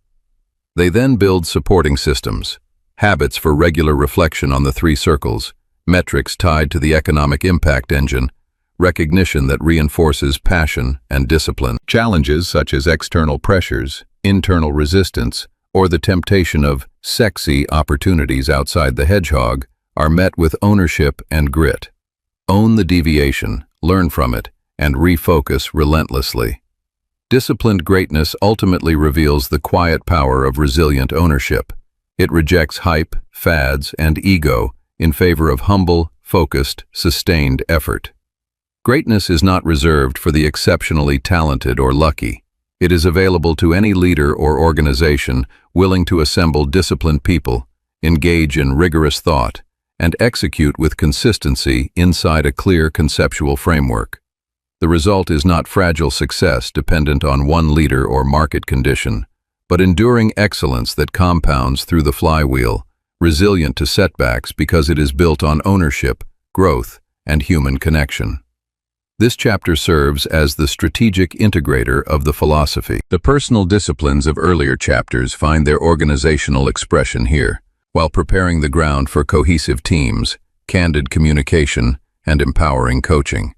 They then build supporting systems, habits for regular reflection on the three circles, metrics tied to the economic impact engine, recognition that reinforces passion and discipline. Challenges such as external pressures, internal resistance, or the temptation of sexy opportunities outside the hedgehog are met with ownership and grit. Own the deviation, learn from it, and refocus relentlessly. Disciplined greatness ultimately reveals the quiet power of resilient ownership. It rejects hype, fads, and ego in favor of humble, focused, sustained effort. Greatness is not reserved for the exceptionally talented or lucky. It is available to any leader or organization willing to assemble disciplined people, engage in rigorous thought, and execute with consistency inside a clear conceptual framework. The result is not fragile success dependent on one leader or market condition, but enduring excellence that compounds through the flywheel, resilient to setbacks because it is built on ownership, growth, and human connection. This chapter serves as the strategic integrator of the philosophy. The personal disciplines of earlier chapters find their organizational expression here, while preparing the ground for cohesive teams, candid communication, and empowering coaching.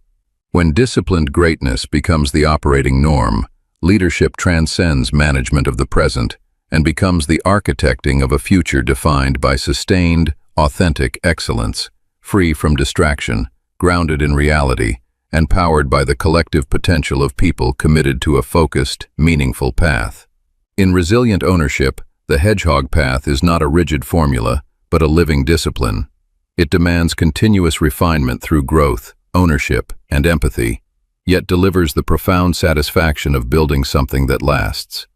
When disciplined greatness becomes the operating norm, leadership transcends management of the present and becomes the architecting of a future defined by sustained, authentic excellence, free from distraction, grounded in reality, and powered by the collective potential of people committed to a focused, meaningful path. In resilient ownership, the hedgehog path is not a rigid formula, but a living discipline. It demands continuous refinement through growth, ownership, and empathy, yet delivers the profound satisfaction of building something that lasts.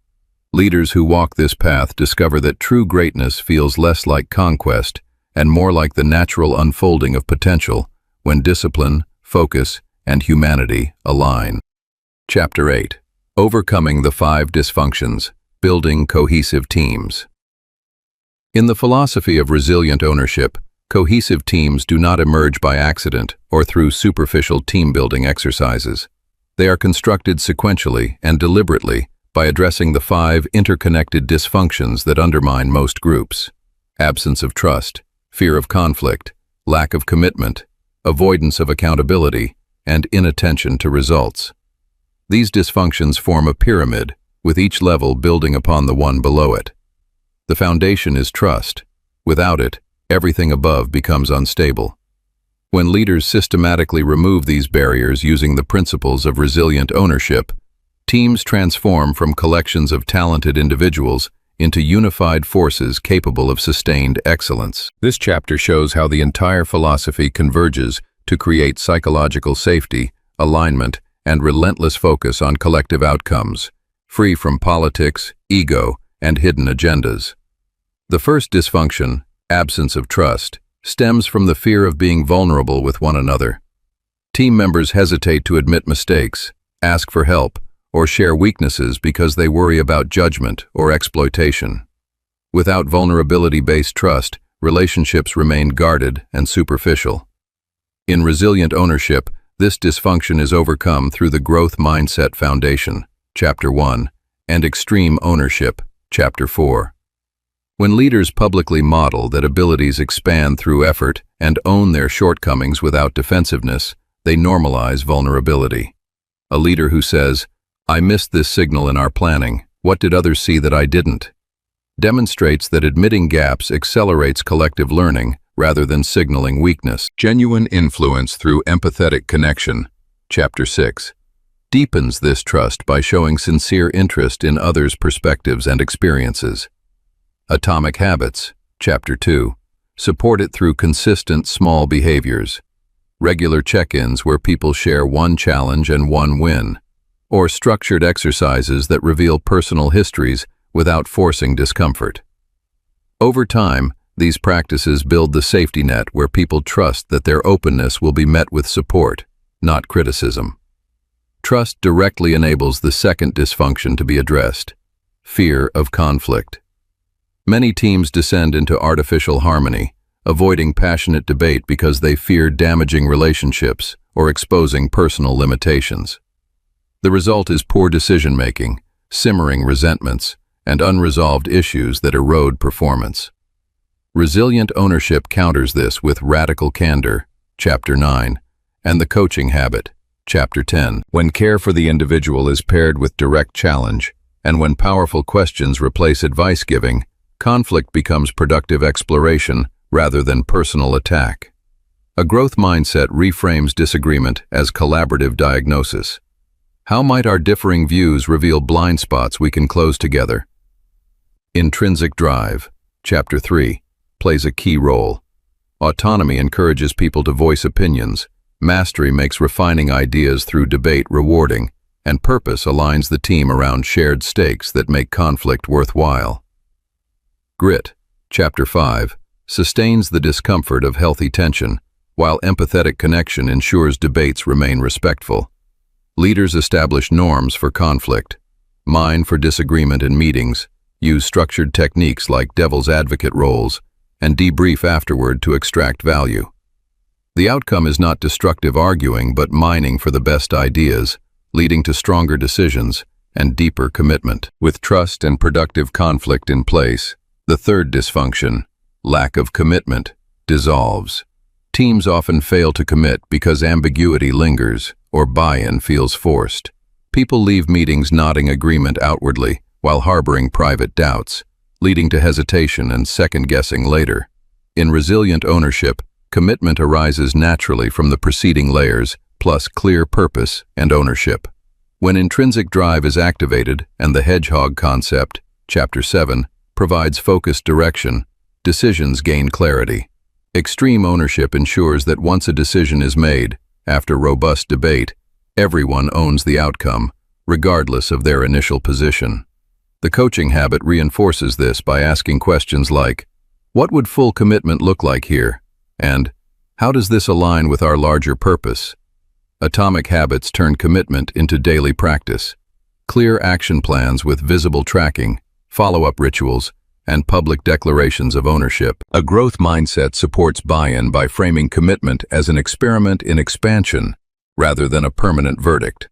Leaders who walk this path discover that true greatness feels less like conquest and more like the natural unfolding of potential when discipline, focus, and humanity align. Chapter 8. Overcoming the 5 dysfunctions, building cohesive teams. In the philosophy of resilient ownership, cohesive teams do not emerge by accident or through superficial team-building exercises. They are constructed sequentially and deliberately by addressing the 5 interconnected dysfunctions that undermine most groups: absence of trust, fear of conflict, lack of commitment, avoidance of accountability, and inattention to results. These dysfunctions form a pyramid, with each level building upon the one below it. The foundation is trust. Without it, everything above becomes unstable. When leaders systematically remove these barriers using the principles of resilient ownership, teams transform from collections of talented individuals into unified forces capable of sustained excellence. This chapter shows how the entire philosophy converges to create psychological safety, alignment, and relentless focus on collective outcomes, free from politics, ego, and hidden agendas. The first dysfunction, absence of trust, stems from the fear of being vulnerable with one another. Team members hesitate to admit mistakes, ask for help, or share weaknesses because they worry about judgment or exploitation. Without vulnerability-based trust, relationships remain guarded and superficial. In resilient ownership, this dysfunction is overcome through the growth mindset foundation, Chapter 1, and extreme ownership, Chapter 4. When leaders publicly model that abilities expand through effort and own their shortcomings without defensiveness, they normalize vulnerability. A leader who says, "I missed this signal in our planning. What did others see that I didn't?" demonstrates that admitting gaps accelerates collective learning rather than signaling weakness. Genuine influence through empathetic connection, Chapter 6, deepens this trust by showing sincere interest in others' perspectives and experiences. Atomic habits, Chapter 2, support it through consistent small behaviors. Regular check-ins where people share one challenge and one win, or structured exercises that reveal personal histories without forcing discomfort. Over time, these practices build the safety net where people trust that their openness will be met with support, not criticism. Trust directly enables the second dysfunction to be addressed: fear of conflict. Many teams descend into artificial harmony, avoiding passionate debate because they fear damaging relationships or exposing personal limitations. The result is poor decision-making, simmering resentments, and unresolved issues that erode performance. Resilient ownership counters this with radical candor, Chapter 9, and the coaching habit, Chapter 10. When care for the individual is paired with direct challenge, and when powerful questions replace advice-giving, conflict becomes productive exploration rather than personal attack. A growth mindset reframes disagreement as collaborative diagnosis. How might our differing views reveal blind spots we can close together? Intrinsic drive, Chapter 3, plays a key role. Autonomy encourages people to voice opinions, mastery makes refining ideas through debate rewarding, and purpose aligns the team around shared stakes that make conflict worthwhile. Grit, Chapter 5, sustains the discomfort of healthy tension, while empathetic connection ensures debates remain respectful. Leaders establish norms for conflict, mine for disagreement in meetings, use structured techniques like devil's advocate roles, and debrief afterward to extract value. The outcome is not destructive arguing but mining for the best ideas, leading to stronger decisions and deeper commitment. With trust and productive conflict in place, the third dysfunction, lack of commitment, dissolves. Teams often fail to commit because ambiguity lingers or buy-in feels forced. People leave meetings nodding agreement outwardly while harboring private doubts, leading to hesitation and second-guessing later. In resilient ownership, commitment arises naturally from the preceding layers, plus clear purpose and ownership. When intrinsic drive is activated and the hedgehog concept, Chapter 7, provides focused direction, decisions gain clarity. Extreme ownership ensures that once a decision is made, after robust debate, everyone owns the outcome, regardless of their initial position. The coaching habit reinforces this by asking questions like, "What would full commitment look like here?" and "How does this align with our larger purpose?" Atomic habits turn commitment into daily practice. Clear action plans with visible tracking, follow-up rituals, and public declarations of ownership. A growth mindset supports buy-in by framing commitment as an experiment in expansion rather than a permanent verdict.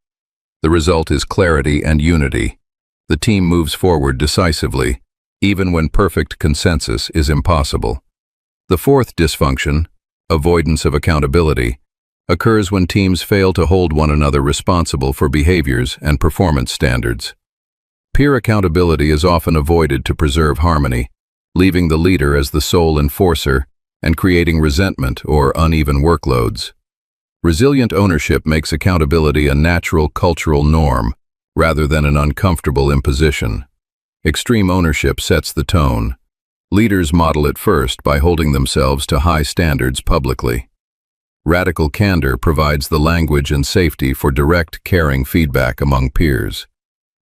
The result is clarity and unity. The team moves forward decisively, even when perfect consensus is impossible. The fourth dysfunction, avoidance of accountability, occurs when teams fail to hold one another responsible for behaviors and performance standards. Peer accountability is often avoided to preserve harmony, leaving the leader as the sole enforcer and creating resentment or uneven workloads. Resilient ownership makes accountability a natural cultural norm rather than an uncomfortable imposition. Extreme ownership sets the tone. Leaders model it first by holding themselves to high standards publicly. Radical candor provides the language and safety for direct, caring feedback among peers.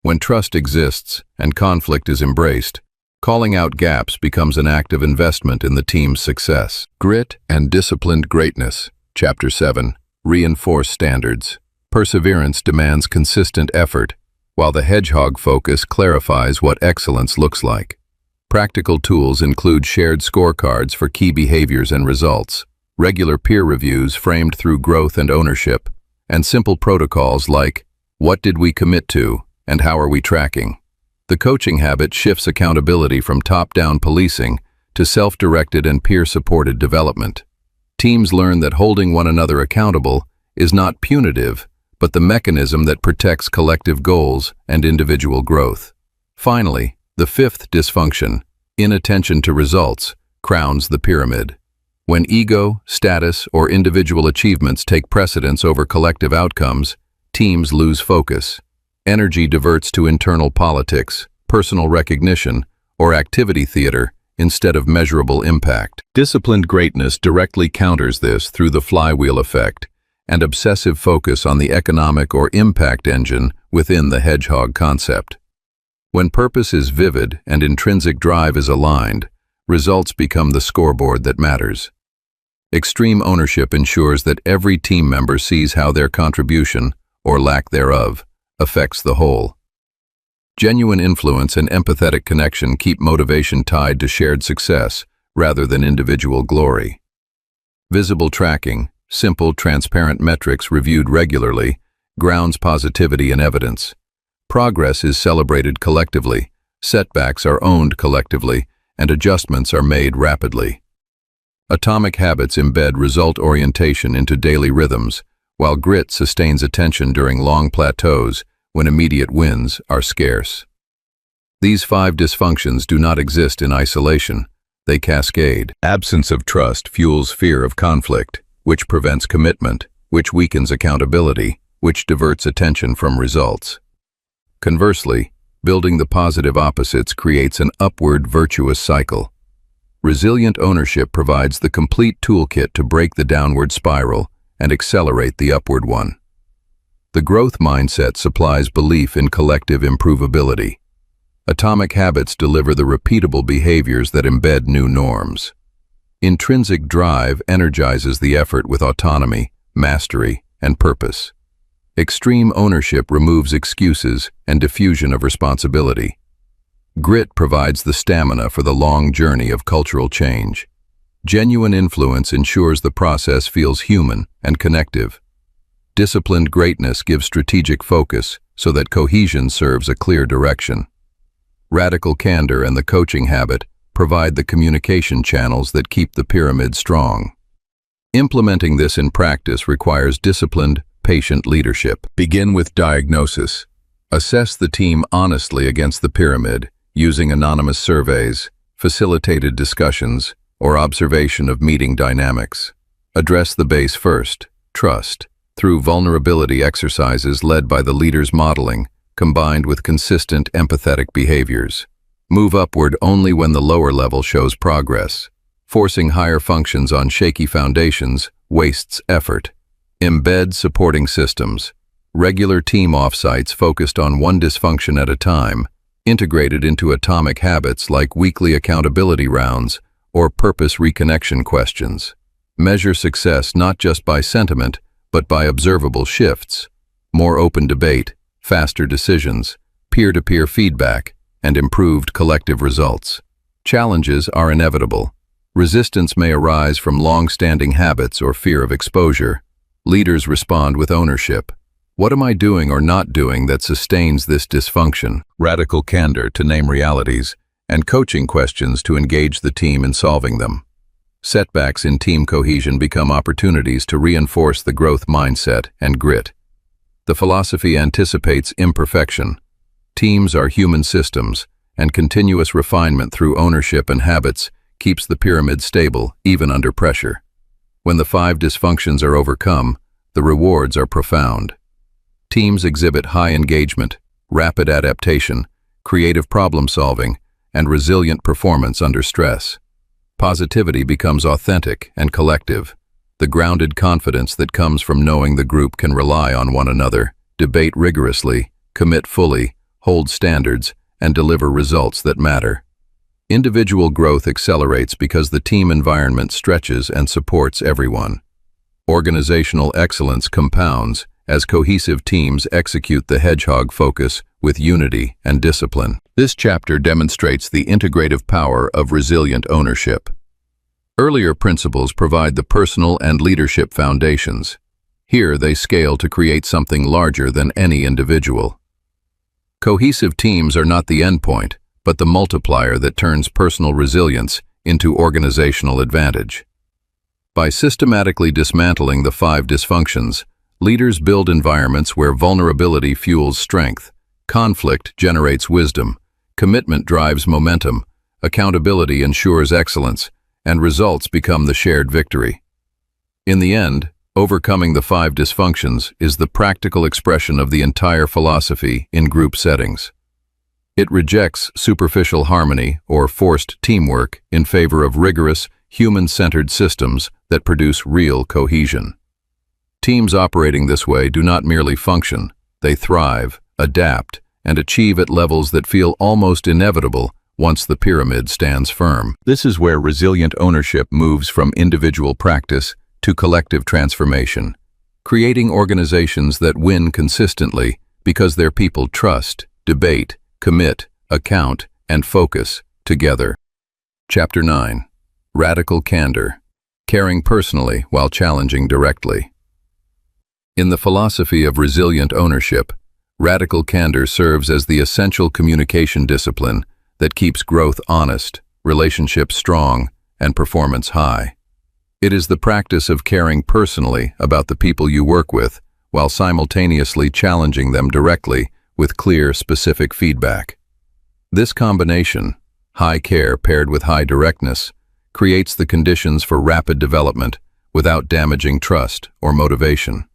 When trust exists and conflict is embraced, calling out gaps becomes an act of investment in the team's success. Grit and disciplined greatness, Chapter 7, reinforce standards. Perseverance demands consistent effort, while the hedgehog focus clarifies what excellence looks like. Practical tools include shared scorecards for key behaviors and results, regular peer reviews framed through growth and ownership, and simple protocols like, "What did we commit to?" and "How are we tracking?" The coaching habit shifts accountability from top-down policing to self-directed and peer-supported development. Teams learn that holding one another accountable is not punitive, but the mechanism that protects collective goals and individual growth. Finally, the fifth dysfunction, inattention to results, crowns the pyramid. When ego, status, or individual achievements take precedence over collective outcomes, teams lose focus. Energy diverts to internal politics, personal recognition, or activity theater instead of measurable impact. Disciplined greatness directly counters this through the flywheel effect and obsessive focus on the economic or impact engine within the hedgehog concept. When purpose is vivid and intrinsic drive is aligned, results become the scoreboard that matters. Extreme ownership ensures that every team member sees how their contribution, or lack thereof, affects the whole. Genuine influence and empathetic connection keep motivation tied to shared success rather than individual glory. Visible tracking, simple, transparent metrics reviewed regularly, grounds positivity in evidence. Progress is celebrated collectively, setbacks are owned collectively, and adjustments are made rapidly. Atomic habits embed result orientation into daily rhythms, while grit sustains attention during long plateaus when immediate wins are scarce. These 5 dysfunctions do not exist in isolation, They cascade. Absence of trust fuels fear of conflict, which prevents commitment, which weakens accountability, which diverts attention from results. Conversely, building the positive opposites creates an upward virtuous cycle. Resilient ownership provides the complete toolkit to break the downward spiral and accelerate the upward one. The growth mindset supplies belief in collective improvability. Atomic habits deliver the repeatable behaviors that embed new norms. Intrinsic drive energizes the effort with autonomy, mastery, and purpose. Extreme ownership removes excuses and diffusion of responsibility. Grit provides the stamina for the long journey of cultural change. Genuine influence ensures the process feels human and connective. Disciplined greatness gives strategic focus so that cohesion serves a clear direction. Radical candor and the coaching habit provide the communication channels that keep the pyramid strong. Implementing this in practice requires disciplined, patient leadership. Begin with diagnosis. Assess the team honestly against the pyramid, using anonymous surveys, facilitated discussions, or observation of meeting dynamics. Address the base first, trust, through vulnerability exercises led by the leader's modeling, combined with consistent empathetic behaviors. Move upward only when the lower level shows progress. Forcing higher functions on shaky foundations wastes effort. Embed supporting systems. Regular team offsites focused on one dysfunction at a time, integrated into atomic habits like weekly accountability rounds or purpose reconnection questions. Measure success not just by sentiment, but by observable shifts. More open debate, faster decisions, peer-to-peer feedback, and improved collective results. Challenges are inevitable. Resistance may arise from long-standing habits or fear of exposure. Leaders respond with ownership. What am I doing or not doing that sustains this dysfunction? Radical candor to name realities, and coaching questions to engage the team in solving them. Setbacks in team cohesion become opportunities to reinforce the growth mindset and grit. The philosophy anticipates imperfection. Teams are human systems, and continuous refinement through ownership and habits keeps the pyramid stable, even under pressure. When the 5 dysfunctions are overcome, the rewards are profound. Teams exhibit high engagement, rapid adaptation, creative problem-solving, and resilient performance under stress. Positivity becomes authentic and collective. The grounded confidence that comes from knowing the group can rely on one another, debate rigorously, commit fully, hold standards, and deliver results that matter. Individual growth accelerates because the team environment stretches and supports everyone. Organizational excellence compounds as cohesive teams execute the hedgehog focus with unity and discipline. This chapter demonstrates the integrative power of resilient ownership. Earlier principles provide the personal and leadership foundations. Here they scale to create something larger than any individual. Cohesive teams are not the endpoint, but the multiplier that turns personal resilience into organizational advantage. By systematically dismantling the 5 dysfunctions, leaders build environments where vulnerability fuels strength, conflict generates wisdom, commitment drives momentum, accountability ensures excellence, and results become the shared victory. In the end, overcoming the 5 dysfunctions is the practical expression of the entire philosophy in group settings. It rejects superficial harmony or forced teamwork in favor of rigorous, human-centered systems that produce real cohesion. Teams operating this way do not merely function, they thrive, adapt, and achieve at levels that feel almost inevitable once the pyramid stands firm. This is where resilient ownership moves from individual practice to collective transformation, creating organizations that win consistently because their people trust, debate, commit, account, and focus together. Chapter 9. Radical Candor. Caring personally while challenging directly. In the philosophy of resilient ownership, radical candor serves as the essential communication discipline that keeps growth honest, relationships strong, and performance high. It is the practice of caring personally about the people you work with while simultaneously challenging them directly with clear, specific feedback. This combination, High care paired with high directness creates the conditions for rapid development without damaging trust or motivation.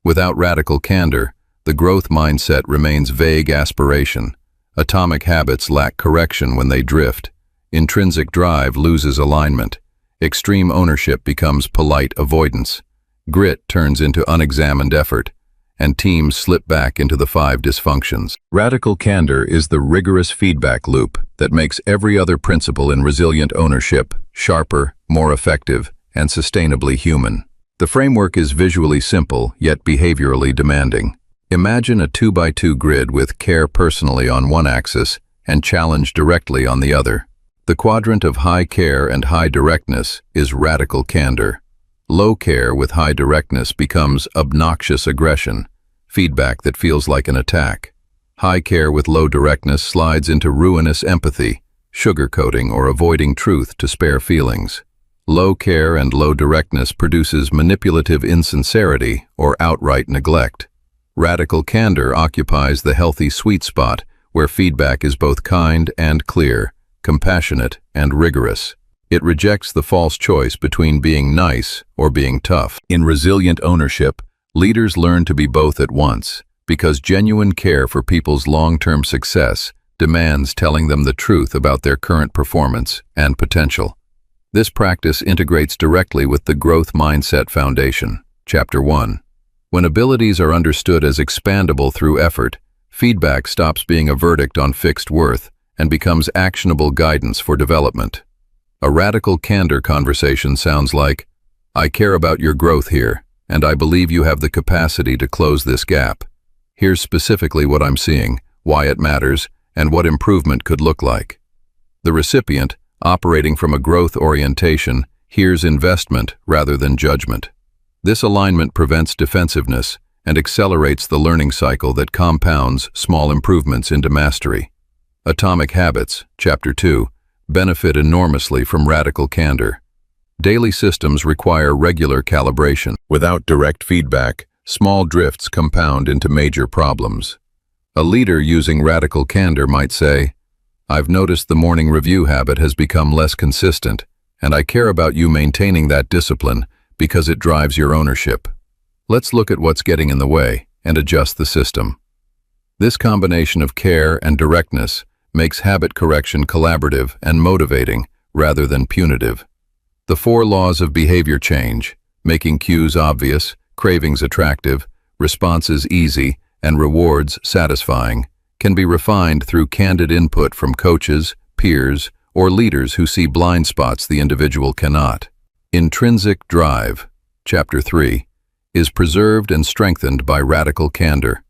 Without radical candor, the growth mindset remains vague aspiration. Atomic habits lack correction when they drift. Intrinsic drive loses alignment. Extreme ownership becomes polite avoidance. Grit turns into unexamined effort, and teams slip back into the 5 dysfunctions. Radical candor is the rigorous feedback loop that makes every other principle in resilient ownership sharper, more effective, and sustainably human. The framework is visually simple, yet behaviorally demanding. Imagine a 2x2 grid with care personally on one axis and challenge directly on the other. The quadrant of high care and high directness is radical candor. Low care with high directness becomes obnoxious aggression, feedback that feels like an attack. High care with low directness slides into ruinous empathy, sugarcoating or avoiding truth to spare feelings. Low care and low directness produces manipulative insincerity or outright neglect. Radical candor occupies the healthy sweet spot where feedback is both kind and clear, compassionate and rigorous. It rejects the false choice between being nice or being tough. In resilient ownership, leaders learn to be both at once, because genuine care for people's long-term success demands telling them the truth about their current performance and potential. This practice integrates directly with the Growth Mindset Foundation, Chapter 1. When abilities are understood as expandable through effort, feedback stops being a verdict on fixed worth and becomes actionable guidance for development. A radical candor conversation sounds like, "I care about your growth here, and I believe you have the capacity to close this gap. Here's specifically what I'm seeing, why it matters, and what improvement could look like." The recipient, operating from a growth orientation, hears investment rather than judgment. This alignment prevents defensiveness and accelerates the learning cycle that compounds small improvements into mastery. Atomic habits, Chapter 2, benefit enormously from radical candor. Daily systems require regular calibration. Without direct feedback, small drifts compound into major problems. A leader using radical candor might say, "I've noticed the morning review habit has become less consistent, and I care about you maintaining that discipline because it drives your ownership. Let's look at what's getting in the way and adjust the system." This combination of care and directness makes habit correction collaborative and motivating rather than punitive. The 4 laws of behavior change, making cues obvious, cravings attractive, responses easy, and rewards satisfying, can be refined through candid input from coaches, peers, or leaders who see blind spots the individual cannot. Intrinsic drive, Chapter 3, is preserved and strengthened by radical candor.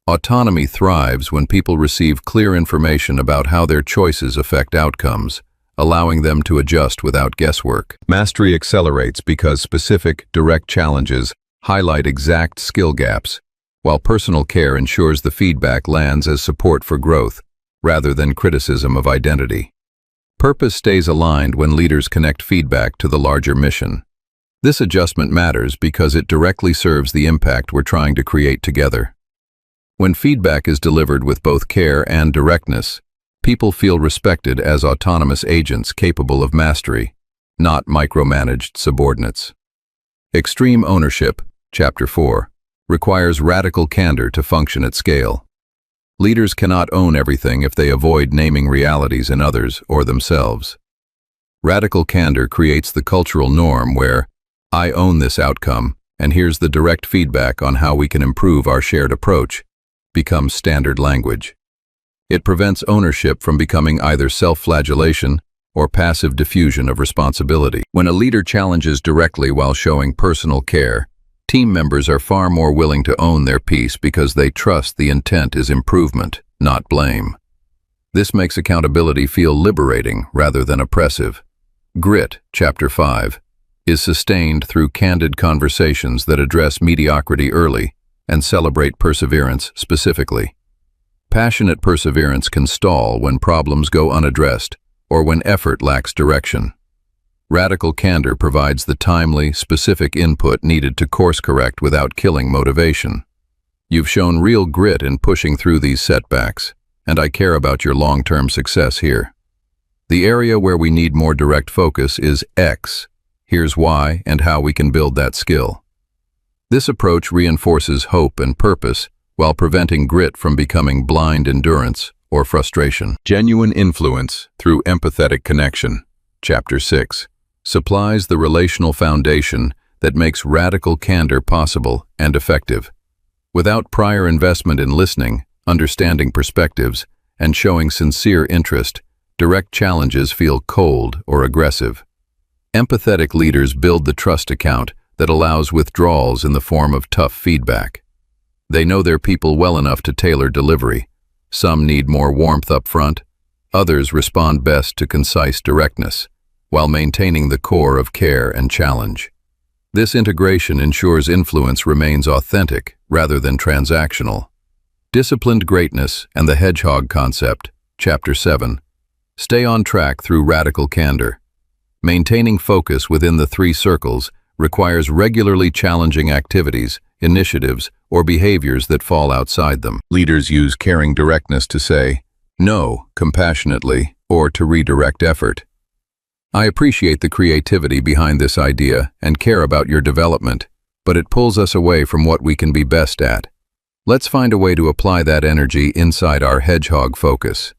Autonomy thrives when people receive clear information about how their choices affect outcomes, allowing them to adjust without guesswork. Mastery accelerates because specific, direct challenges highlight exact skill gaps, while personal care ensures the feedback lands as support for growth, rather than criticism of identity. Purpose stays aligned when leaders connect feedback to the larger mission. This adjustment matters because it directly serves the impact we're trying to create together. When feedback is delivered with both care and directness, people feel respected as autonomous agents capable of mastery, not micromanaged subordinates. Extreme ownership, Chapter 4, requires radical candor to function at scale. Leaders cannot own everything if they avoid naming realities in others or themselves. Radical candor creates the cultural norm where, "I own this outcome, and here's the direct feedback on how we can improve our shared approach," becomes standard language. It prevents ownership from becoming either self-flagellation or passive diffusion of responsibility. When a leader challenges directly while showing personal care, team members are far more willing to own their piece because they trust the intent is improvement, not blame. This makes accountability feel liberating rather than oppressive. Grit, Chapter 5, is sustained through candid conversations that address mediocrity early and celebrate perseverance specifically. Passionate perseverance can stall when problems go unaddressed or when effort lacks direction. Radical candor provides the timely, specific input needed to course correct without killing motivation. You've shown real grit in pushing through these setbacks, and I care about your long-term success here. The area where we need more direct focus is X. Here's why and how we can build that skill. This approach reinforces hope and purpose while preventing grit from becoming blind endurance or frustration. Genuine influence through empathetic connection. Chapter 6 supplies the relational foundation that makes radical candor possible and effective. Without prior investment in listening, understanding perspectives, and showing sincere interest, direct challenges feel cold or aggressive. Empathetic leaders build the trust account that allows withdrawals in the form of tough feedback. They know their people well enough to tailor delivery. Some need more warmth up front, others respond best to concise directness, while maintaining the core of care and challenge. This integration ensures influence remains authentic rather than transactional. Disciplined greatness and the hedgehog concept, Chapter 7. Stay on track through radical candor. Maintaining focus within the three circles requires regularly challenging activities, initiatives, or behaviors that fall outside them. Leaders use caring directness to say no compassionately or to redirect effort. I appreciate the creativity behind this idea and care about your development, but it pulls us away from what we can be best at. Let's find a way to apply that energy inside our hedgehog focus.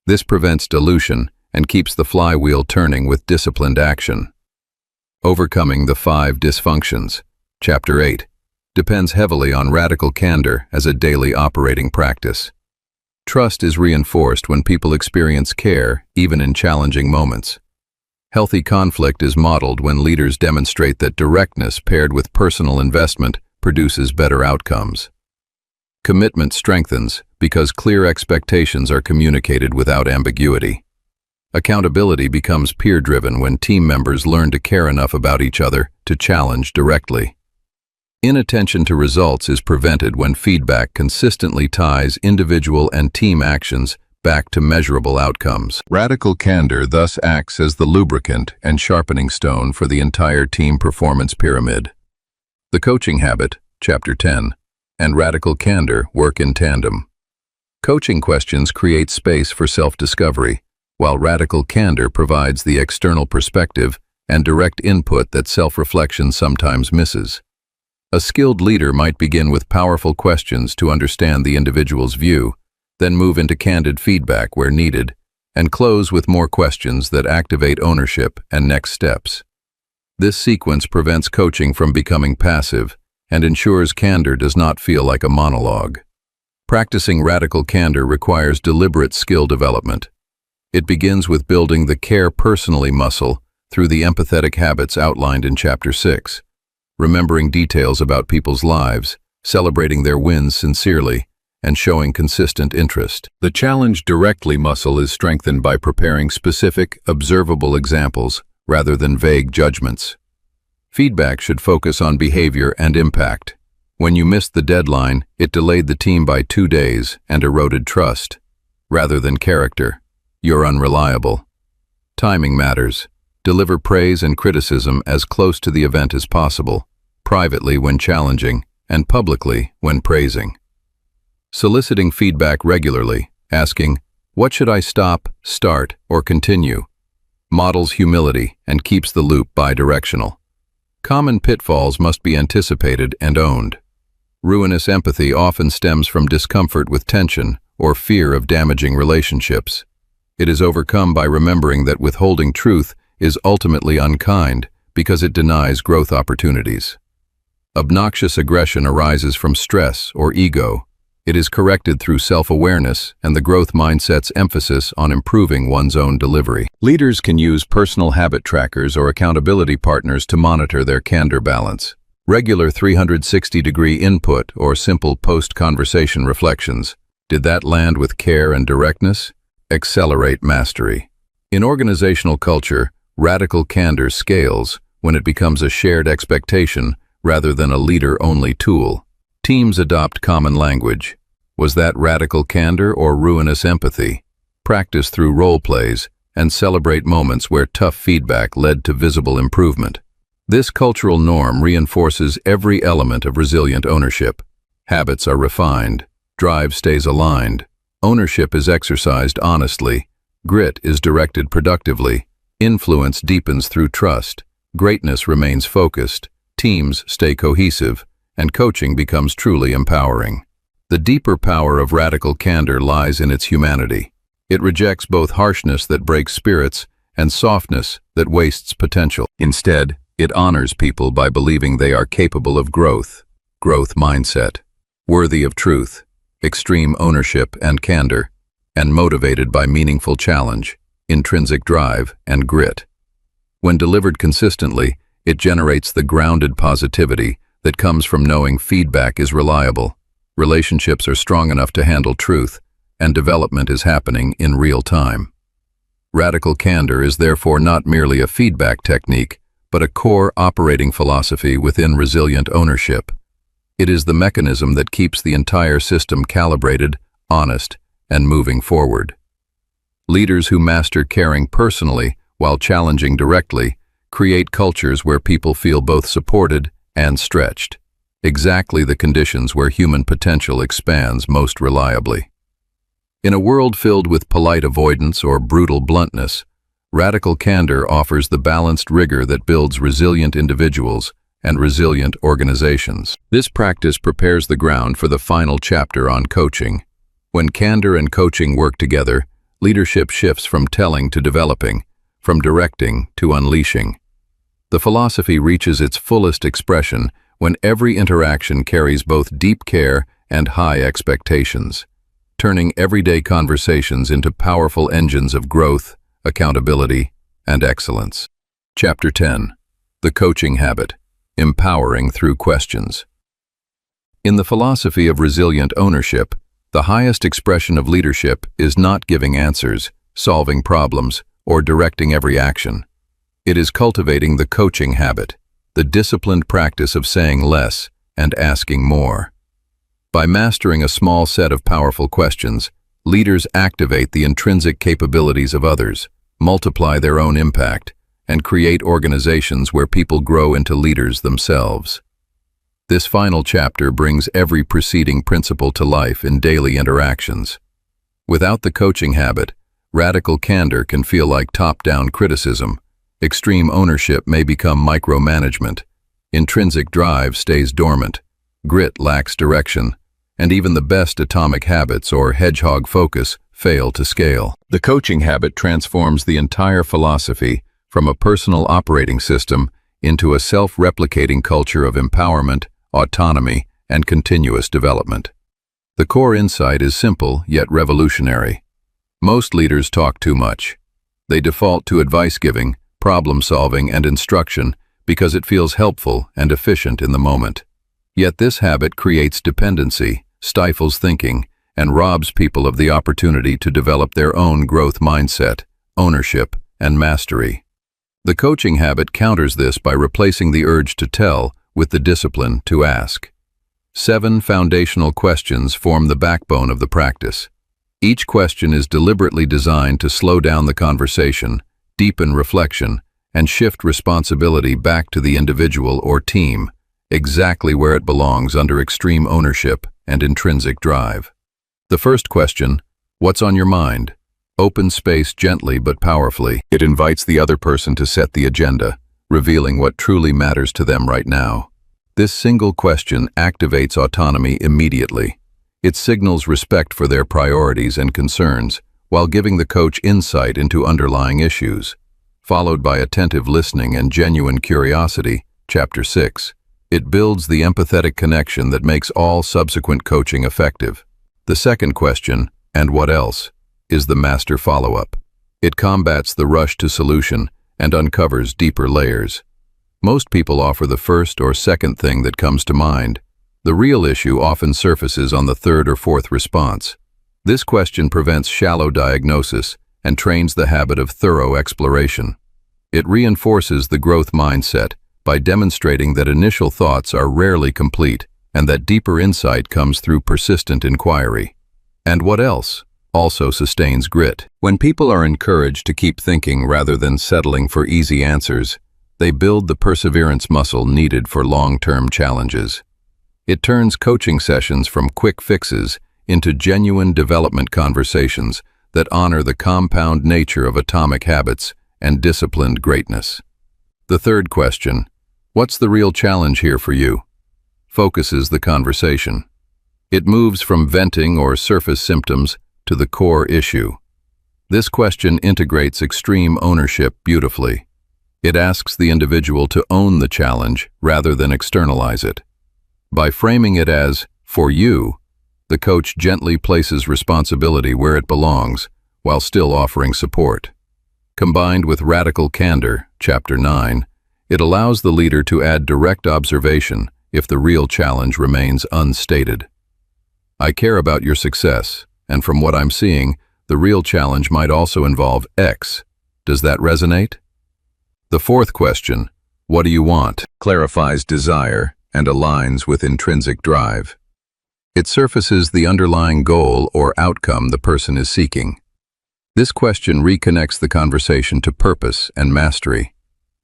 This prevents dilution and keeps the flywheel turning with disciplined action. Overcoming the 5 dysfunctions, Chapter 8, depends heavily on radical candor as a daily operating practice. Trust is reinforced when people experience care, even in challenging moments. Healthy conflict is modeled when leaders demonstrate that directness paired with personal investment produces better outcomes. Commitment strengthens because clear expectations are communicated without ambiguity. Accountability becomes peer-driven when team members learn to care enough about each other to challenge directly. Inattention to results is prevented when feedback consistently ties individual and team actions back to measurable outcomes. Radical candor thus acts as the lubricant and sharpening stone for the entire team performance pyramid. The coaching habit, Chapter 10, and radical candor work in tandem. Coaching questions create space for self-discovery, while radical candor provides the external perspective and direct input that self-reflection sometimes misses. A skilled leader might begin with powerful questions to understand the individual's view, then move into candid feedback where needed, and close with more questions that activate ownership and next steps. This sequence prevents coaching from becoming passive and ensures candor does not feel like a monologue. Practicing radical candor requires deliberate skill development. It begins with building the care personally muscle through the empathetic habits outlined in Chapter 6, remembering details about people's lives, celebrating their wins sincerely, and showing consistent interest. The challenge directly muscle is strengthened by preparing specific, observable examples rather than vague judgments. Feedback should focus on behavior and impact. When you missed the deadline, it delayed the team by 2 days and eroded trust. Rather than character, you're unreliable. Timing matters. Deliver praise and criticism as close to the event as possible, privately when challenging, and publicly when praising. Soliciting feedback regularly, asking, "What should I stop, start, or continue?" models humility and keeps the loop bidirectional. Common pitfalls must be anticipated and owned. Ruinous empathy often stems from discomfort with tension or fear of damaging relationships. It is overcome by remembering that withholding truth is ultimately unkind because it denies growth opportunities. Obnoxious aggression arises from stress or ego. It is corrected through self-awareness and the growth mindset's emphasis on improving one's own delivery. Leaders can use personal habit trackers or accountability partners to monitor their candor balance. Regular 360-degree input or simple post-conversation reflections. Did that land with care and directness? Accelerate mastery. In organizational culture, radical candor scales when it becomes a shared expectation rather than a leader-only tool. Teams adopt common language. Was that radical candor or ruinous empathy? Practice through role plays and celebrate moments where tough feedback led to visible improvement. This cultural norm reinforces every element of resilient ownership. Habits are refined. Drive stays aligned. Ownership is exercised honestly, Grit is directed productively, influence deepens through trust, greatness remains focused, teams stay cohesive, and coaching becomes truly empowering. The deeper power of radical candor lies in its humanity. It rejects both harshness that breaks spirits and softness that wastes potential. Instead, it honors people by believing they are capable of growth mindset, worthy of truth, extreme ownership and candor, and motivated by meaningful challenge, intrinsic drive, and grit. When delivered consistently, it generates the grounded positivity that comes from knowing feedback is reliable, relationships are strong enough to handle truth, and development is happening in real time. Radical candor is therefore not merely a feedback technique, but a core operating philosophy within resilient ownership. It is the mechanism that keeps the entire system calibrated, honest, and moving forward. Leaders who master caring personally while challenging directly create cultures where people feel both supported and stretched, exactly the conditions where human potential expands most reliably. In a world filled with polite avoidance or brutal bluntness, radical candor offers the balanced rigor that builds resilient individuals and resilient organizations. This practice prepares the ground for the final chapter on coaching. When candor and coaching work together, leadership shifts from telling to developing, from directing to unleashing. The philosophy reaches its fullest expression when every interaction carries both deep care and high expectations, turning everyday conversations into powerful engines of growth, accountability, and excellence. Chapter 10. The Coaching Habit, Empowering Through Questions. In the philosophy of resilient ownership, the highest expression of leadership is not giving answers, solving problems, or directing every action. It is cultivating the coaching habit, the disciplined practice of saying less and asking more. By mastering a small set of powerful questions, leaders activate the intrinsic capabilities of others, multiply their own impact, and create organizations where people grow into leaders themselves. This final chapter brings every preceding principle to life in daily interactions. Without the coaching habit, radical candor can feel like top-down criticism, extreme ownership may become micromanagement, intrinsic drive stays dormant, grit lacks direction, and even the best atomic habits or hedgehog focus fail to scale. The coaching habit transforms the entire philosophy from a personal operating system into a self-replicating culture of empowerment, autonomy, and continuous development. The core insight is simple yet revolutionary. Most leaders talk too much. They default to advice-giving, problem-solving, and instruction because it feels helpful and efficient in the moment. Yet this habit creates dependency, stifles thinking, and robs people of the opportunity to develop their own growth mindset, ownership, and mastery. The coaching habit counters this by replacing the urge to tell with the discipline to ask. 7 foundational questions form the backbone of the practice. Each question is deliberately designed to slow down the conversation, deepen reflection, and shift responsibility back to the individual or team, exactly where it belongs under extreme ownership and intrinsic drive. The first question, what's on your mind? Opens space gently but powerfully. It invites the other person to set the agenda, revealing what truly matters to them right now. This single question activates autonomy immediately. It signals respect for their priorities and concerns, while giving the coach insight into underlying issues. Followed by attentive listening and genuine curiosity, Chapter 6. It builds the empathetic connection that makes all subsequent coaching effective. The second question, and what else, is the master follow-up. It combats the rush to solution and uncovers deeper layers. Most people offer the first or second thing that comes to mind. The real issue often surfaces on the third or fourth response. This question prevents shallow diagnosis and trains the habit of thorough exploration. It reinforces the growth mindset by demonstrating that initial thoughts are rarely complete and that deeper insight comes through persistent inquiry. And what else? Also sustains grit. When people are encouraged to keep thinking rather than settling for easy answers, they build the perseverance muscle needed for long-term challenges. It turns coaching sessions from quick fixes into genuine development conversations that honor the compound nature of atomic habits and disciplined greatness. The third question, what's the real challenge here for you? Focuses the conversation. It moves from venting or surface symptoms to the core issue. This question integrates extreme ownership beautifully. It asks the individual to own the challenge rather than externalize it. By framing it as, for you, the coach gently places responsibility where it belongs while still offering support. Combined with radical candor, Chapter 9, it allows the leader to add direct observation if the real challenge remains unstated. I care about your success, and from what I'm seeing, the real challenge might also involve X. Does that resonate? The fourth question, what do you want, clarifies desire and aligns with intrinsic drive. It surfaces the underlying goal or outcome the person is seeking. This question reconnects the conversation to purpose and mastery.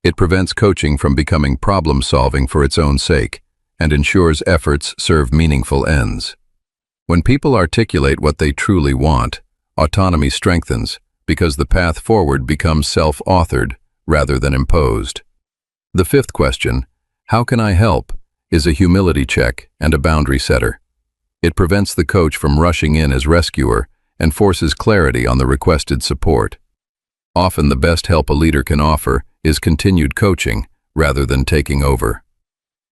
It prevents coaching from becoming problem-solving for its own sake and ensures efforts serve meaningful ends. When people articulate what they truly want, autonomy strengthens because the path forward becomes self-authored rather than imposed. The fifth question, how can I help, is a humility check and a boundary setter. It prevents the coach from rushing in as rescuer and forces clarity on the requested support. Often the best help a leader can offer is continued coaching rather than taking over.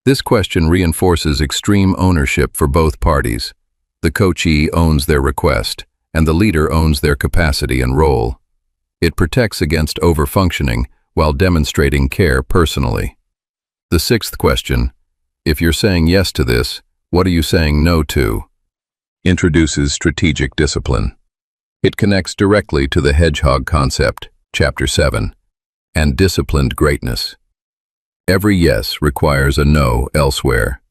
This question reinforces extreme ownership for both parties. The coachee owns their request, and the leader owns their capacity and role. It protects against overfunctioning while demonstrating care personally. The sixth question, if you're saying yes to this, what are you saying no to? Introduces strategic discipline. It connects directly to the hedgehog concept, Chapter 7, and disciplined greatness. Every yes requires a no elsewhere.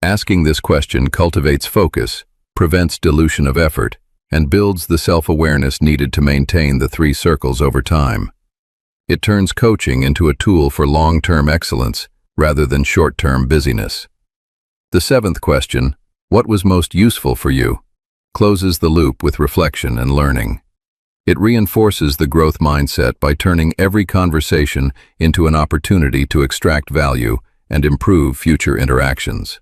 Asking this question cultivates focus, prevents dilution of effort, and builds the self-awareness needed to maintain the three circles over time. It turns coaching into a tool for long-term excellence rather than short-term busyness. The seventh question, what was most useful for you, closes the loop with reflection and learning. It reinforces the growth mindset by turning every conversation into an opportunity to extract value and improve future interactions.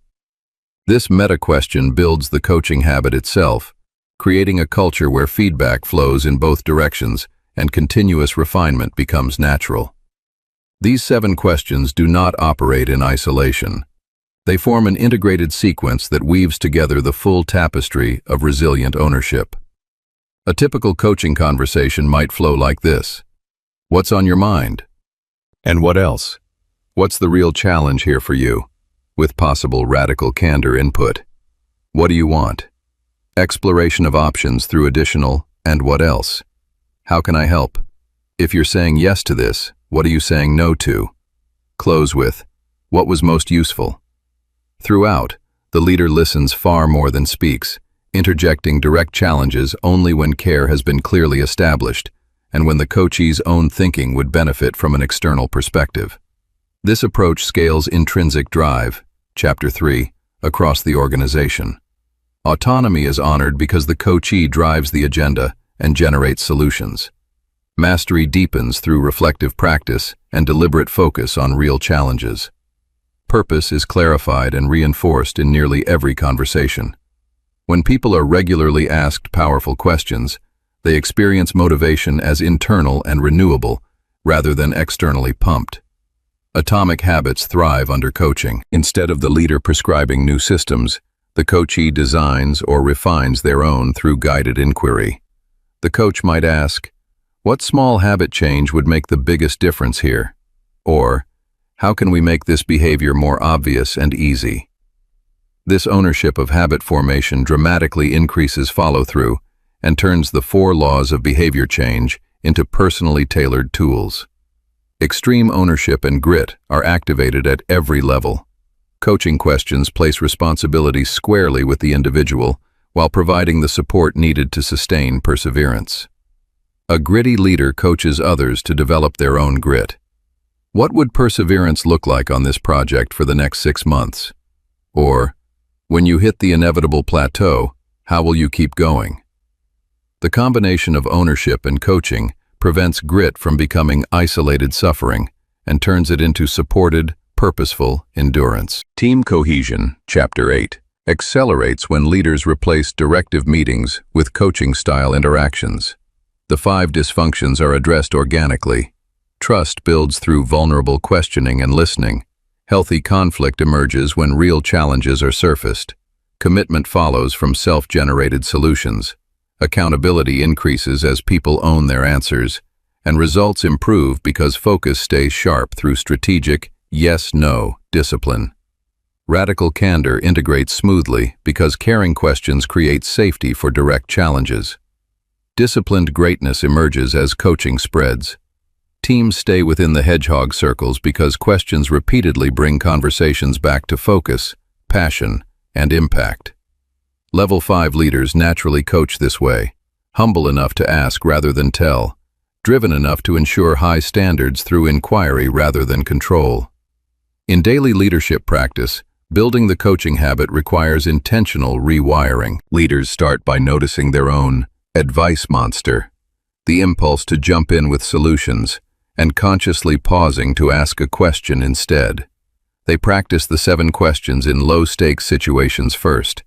This meta-question builds the coaching habit itself, creating a culture where feedback flows in both directions and continuous refinement becomes natural. These 7 questions do not operate in isolation. They form an integrated sequence that weaves together the full tapestry of resilient ownership. A typical coaching conversation might flow like this. What's on your mind? And what else? What's the real challenge here for you? With possible radical candor input. What do you want? Exploration of options through additional, and what else? How can I help? If you're saying yes to this, what are you saying no to? Close with, what was most useful? Throughout, the leader listens far more than speaks, interjecting direct challenges only when care has been clearly established, and when the coachee's own thinking would benefit from an external perspective. This approach scales intrinsic drive, Chapter 3, across the organization. Autonomy is honored because the coachee drives the agenda and generates solutions. Mastery deepens through reflective practice and deliberate focus on real challenges. Purpose is clarified and reinforced in nearly every conversation. When people are regularly asked powerful questions, they experience motivation as internal and renewable rather than externally pumped. Atomic habits thrive under coaching. Instead of the leader prescribing new systems, the coachee designs or refines their own through guided inquiry. The coach might ask, what small habit change would make the biggest difference here? Or, how can we make this behavior more obvious and easy? This ownership of habit formation dramatically increases follow-through and turns the 4 laws of behavior change into personally tailored tools. Extreme ownership and grit are activated at every level. Coaching questions place responsibility squarely with the individual while providing the support needed to sustain perseverance. A gritty leader coaches others to develop their own grit. What would perseverance look like on this project for the next 6 months? Or, when you hit the inevitable plateau, how will you keep going? The combination of ownership and coaching prevents grit from becoming isolated suffering and turns it into supported, purposeful endurance. Team cohesion, Chapter 8, accelerates when leaders replace directive meetings with coaching-style interactions. The 5 dysfunctions are addressed organically. Trust builds through vulnerable questioning and listening. Healthy conflict emerges when real challenges are surfaced. Commitment follows from self-generated solutions. Accountability increases as people own their answers, and results improve because focus stays sharp through strategic, yes-no discipline. Radical candor integrates smoothly because caring questions create safety for direct challenges. Disciplined greatness emerges as coaching spreads. Teams stay within the hedgehog circles because questions repeatedly bring conversations back to focus, passion, and impact. Level 5 leaders naturally coach this way, humble enough to ask rather than tell, driven enough to ensure high standards through inquiry rather than control. In daily leadership practice, building the coaching habit requires intentional rewiring. Leaders start by noticing their own advice monster, the impulse to jump in with solutions, and consciously pausing to ask a question instead. They practice the 7 questions in low-stakes situations first,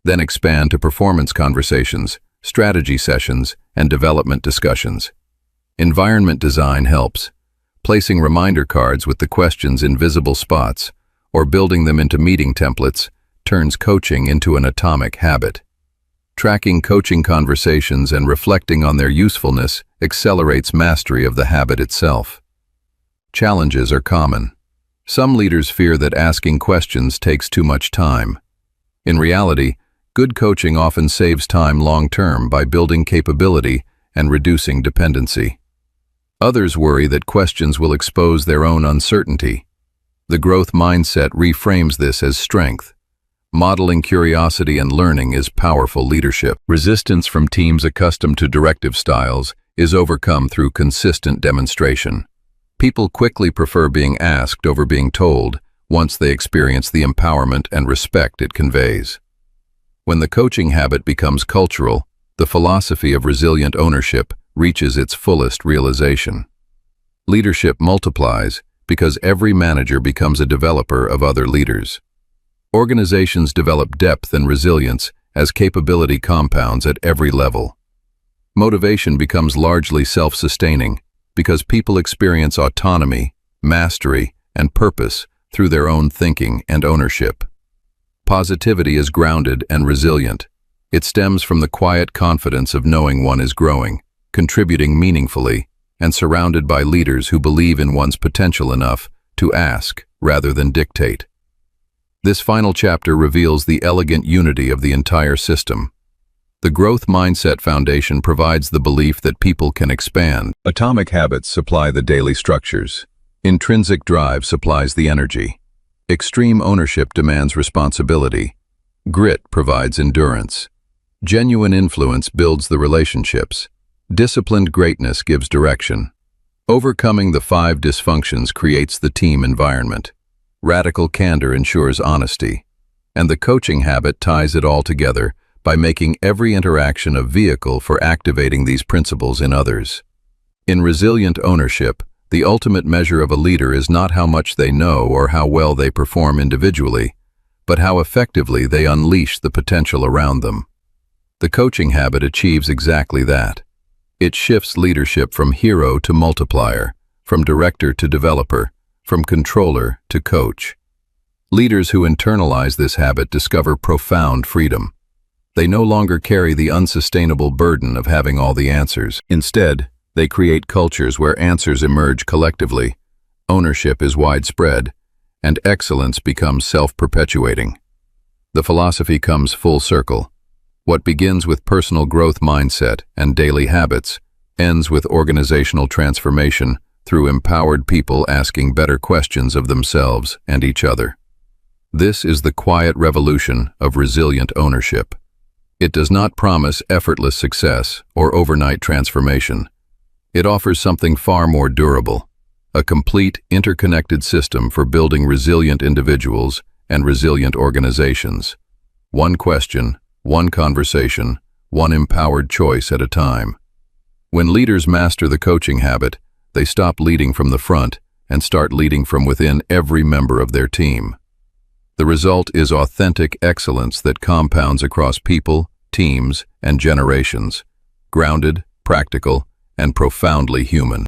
then expand to performance conversations, strategy sessions, and development discussions. Environment design helps. Placing reminder cards with the questions in visible spots, or building them into meeting templates, turns coaching into an atomic habit. Tracking coaching conversations and reflecting on their usefulness accelerates mastery of the habit itself. Challenges are common. Some leaders fear that asking questions takes too much time. In reality, good coaching often saves time long-term by building capability and reducing dependency. Others worry that questions will expose their own uncertainty. The growth mindset reframes this as strength. Modeling curiosity and learning is powerful leadership. Resistance from teams accustomed to directive styles is overcome through consistent demonstration. People quickly prefer being asked over being told once they experience the empowerment and respect it conveys. When the coaching habit becomes cultural, the philosophy of resilient ownership reaches its fullest realization. Leadership multiplies because every manager becomes a developer of other leaders. Organizations develop depth and resilience as capability compounds at every level. Motivation becomes largely self-sustaining because people experience autonomy, mastery, and purpose through their own thinking and ownership. Positivity is grounded and resilient. It stems from the quiet confidence of knowing one is growing, contributing meaningfully, and surrounded by leaders who believe in one's potential enough to ask rather than dictate. This final chapter reveals the elegant unity of the entire system. The growth mindset foundation provides the belief that people can expand. Atomic habits supply the daily structures. Intrinsic drive supplies the energy. Extreme ownership demands responsibility. Grit provides endurance. Genuine influence builds the relationships. Disciplined greatness gives direction. Overcoming the 5 dysfunctions creates the team environment. Radical candor ensures honesty. And the coaching habit ties it all together by making every interaction a vehicle for activating these principles in others. In resilient ownership, the ultimate measure of a leader is not how much they know or how well they perform individually, but how effectively they unleash the potential around them. The coaching habit achieves exactly that. It shifts leadership from hero to multiplier, from director to developer, from controller to coach. Leaders who internalize this habit discover profound freedom. They no longer carry the unsustainable burden of having all the answers. Instead, they create cultures where answers emerge collectively, ownership is widespread, and excellence becomes self-perpetuating. The philosophy comes full circle. What begins with personal growth mindset and daily habits ends with organizational transformation through empowered people asking better questions of themselves and each other. This is the quiet revolution of resilient ownership. It does not promise effortless success or overnight transformation. It offers something far more durable, a complete, interconnected system for building resilient individuals and resilient organizations. One question, one conversation, one empowered choice at a time. When leaders master the coaching habit, they stop leading from the front and start leading from within every member of their team. The result is authentic excellence that compounds across people, teams, and generations, grounded, practical, and profoundly human.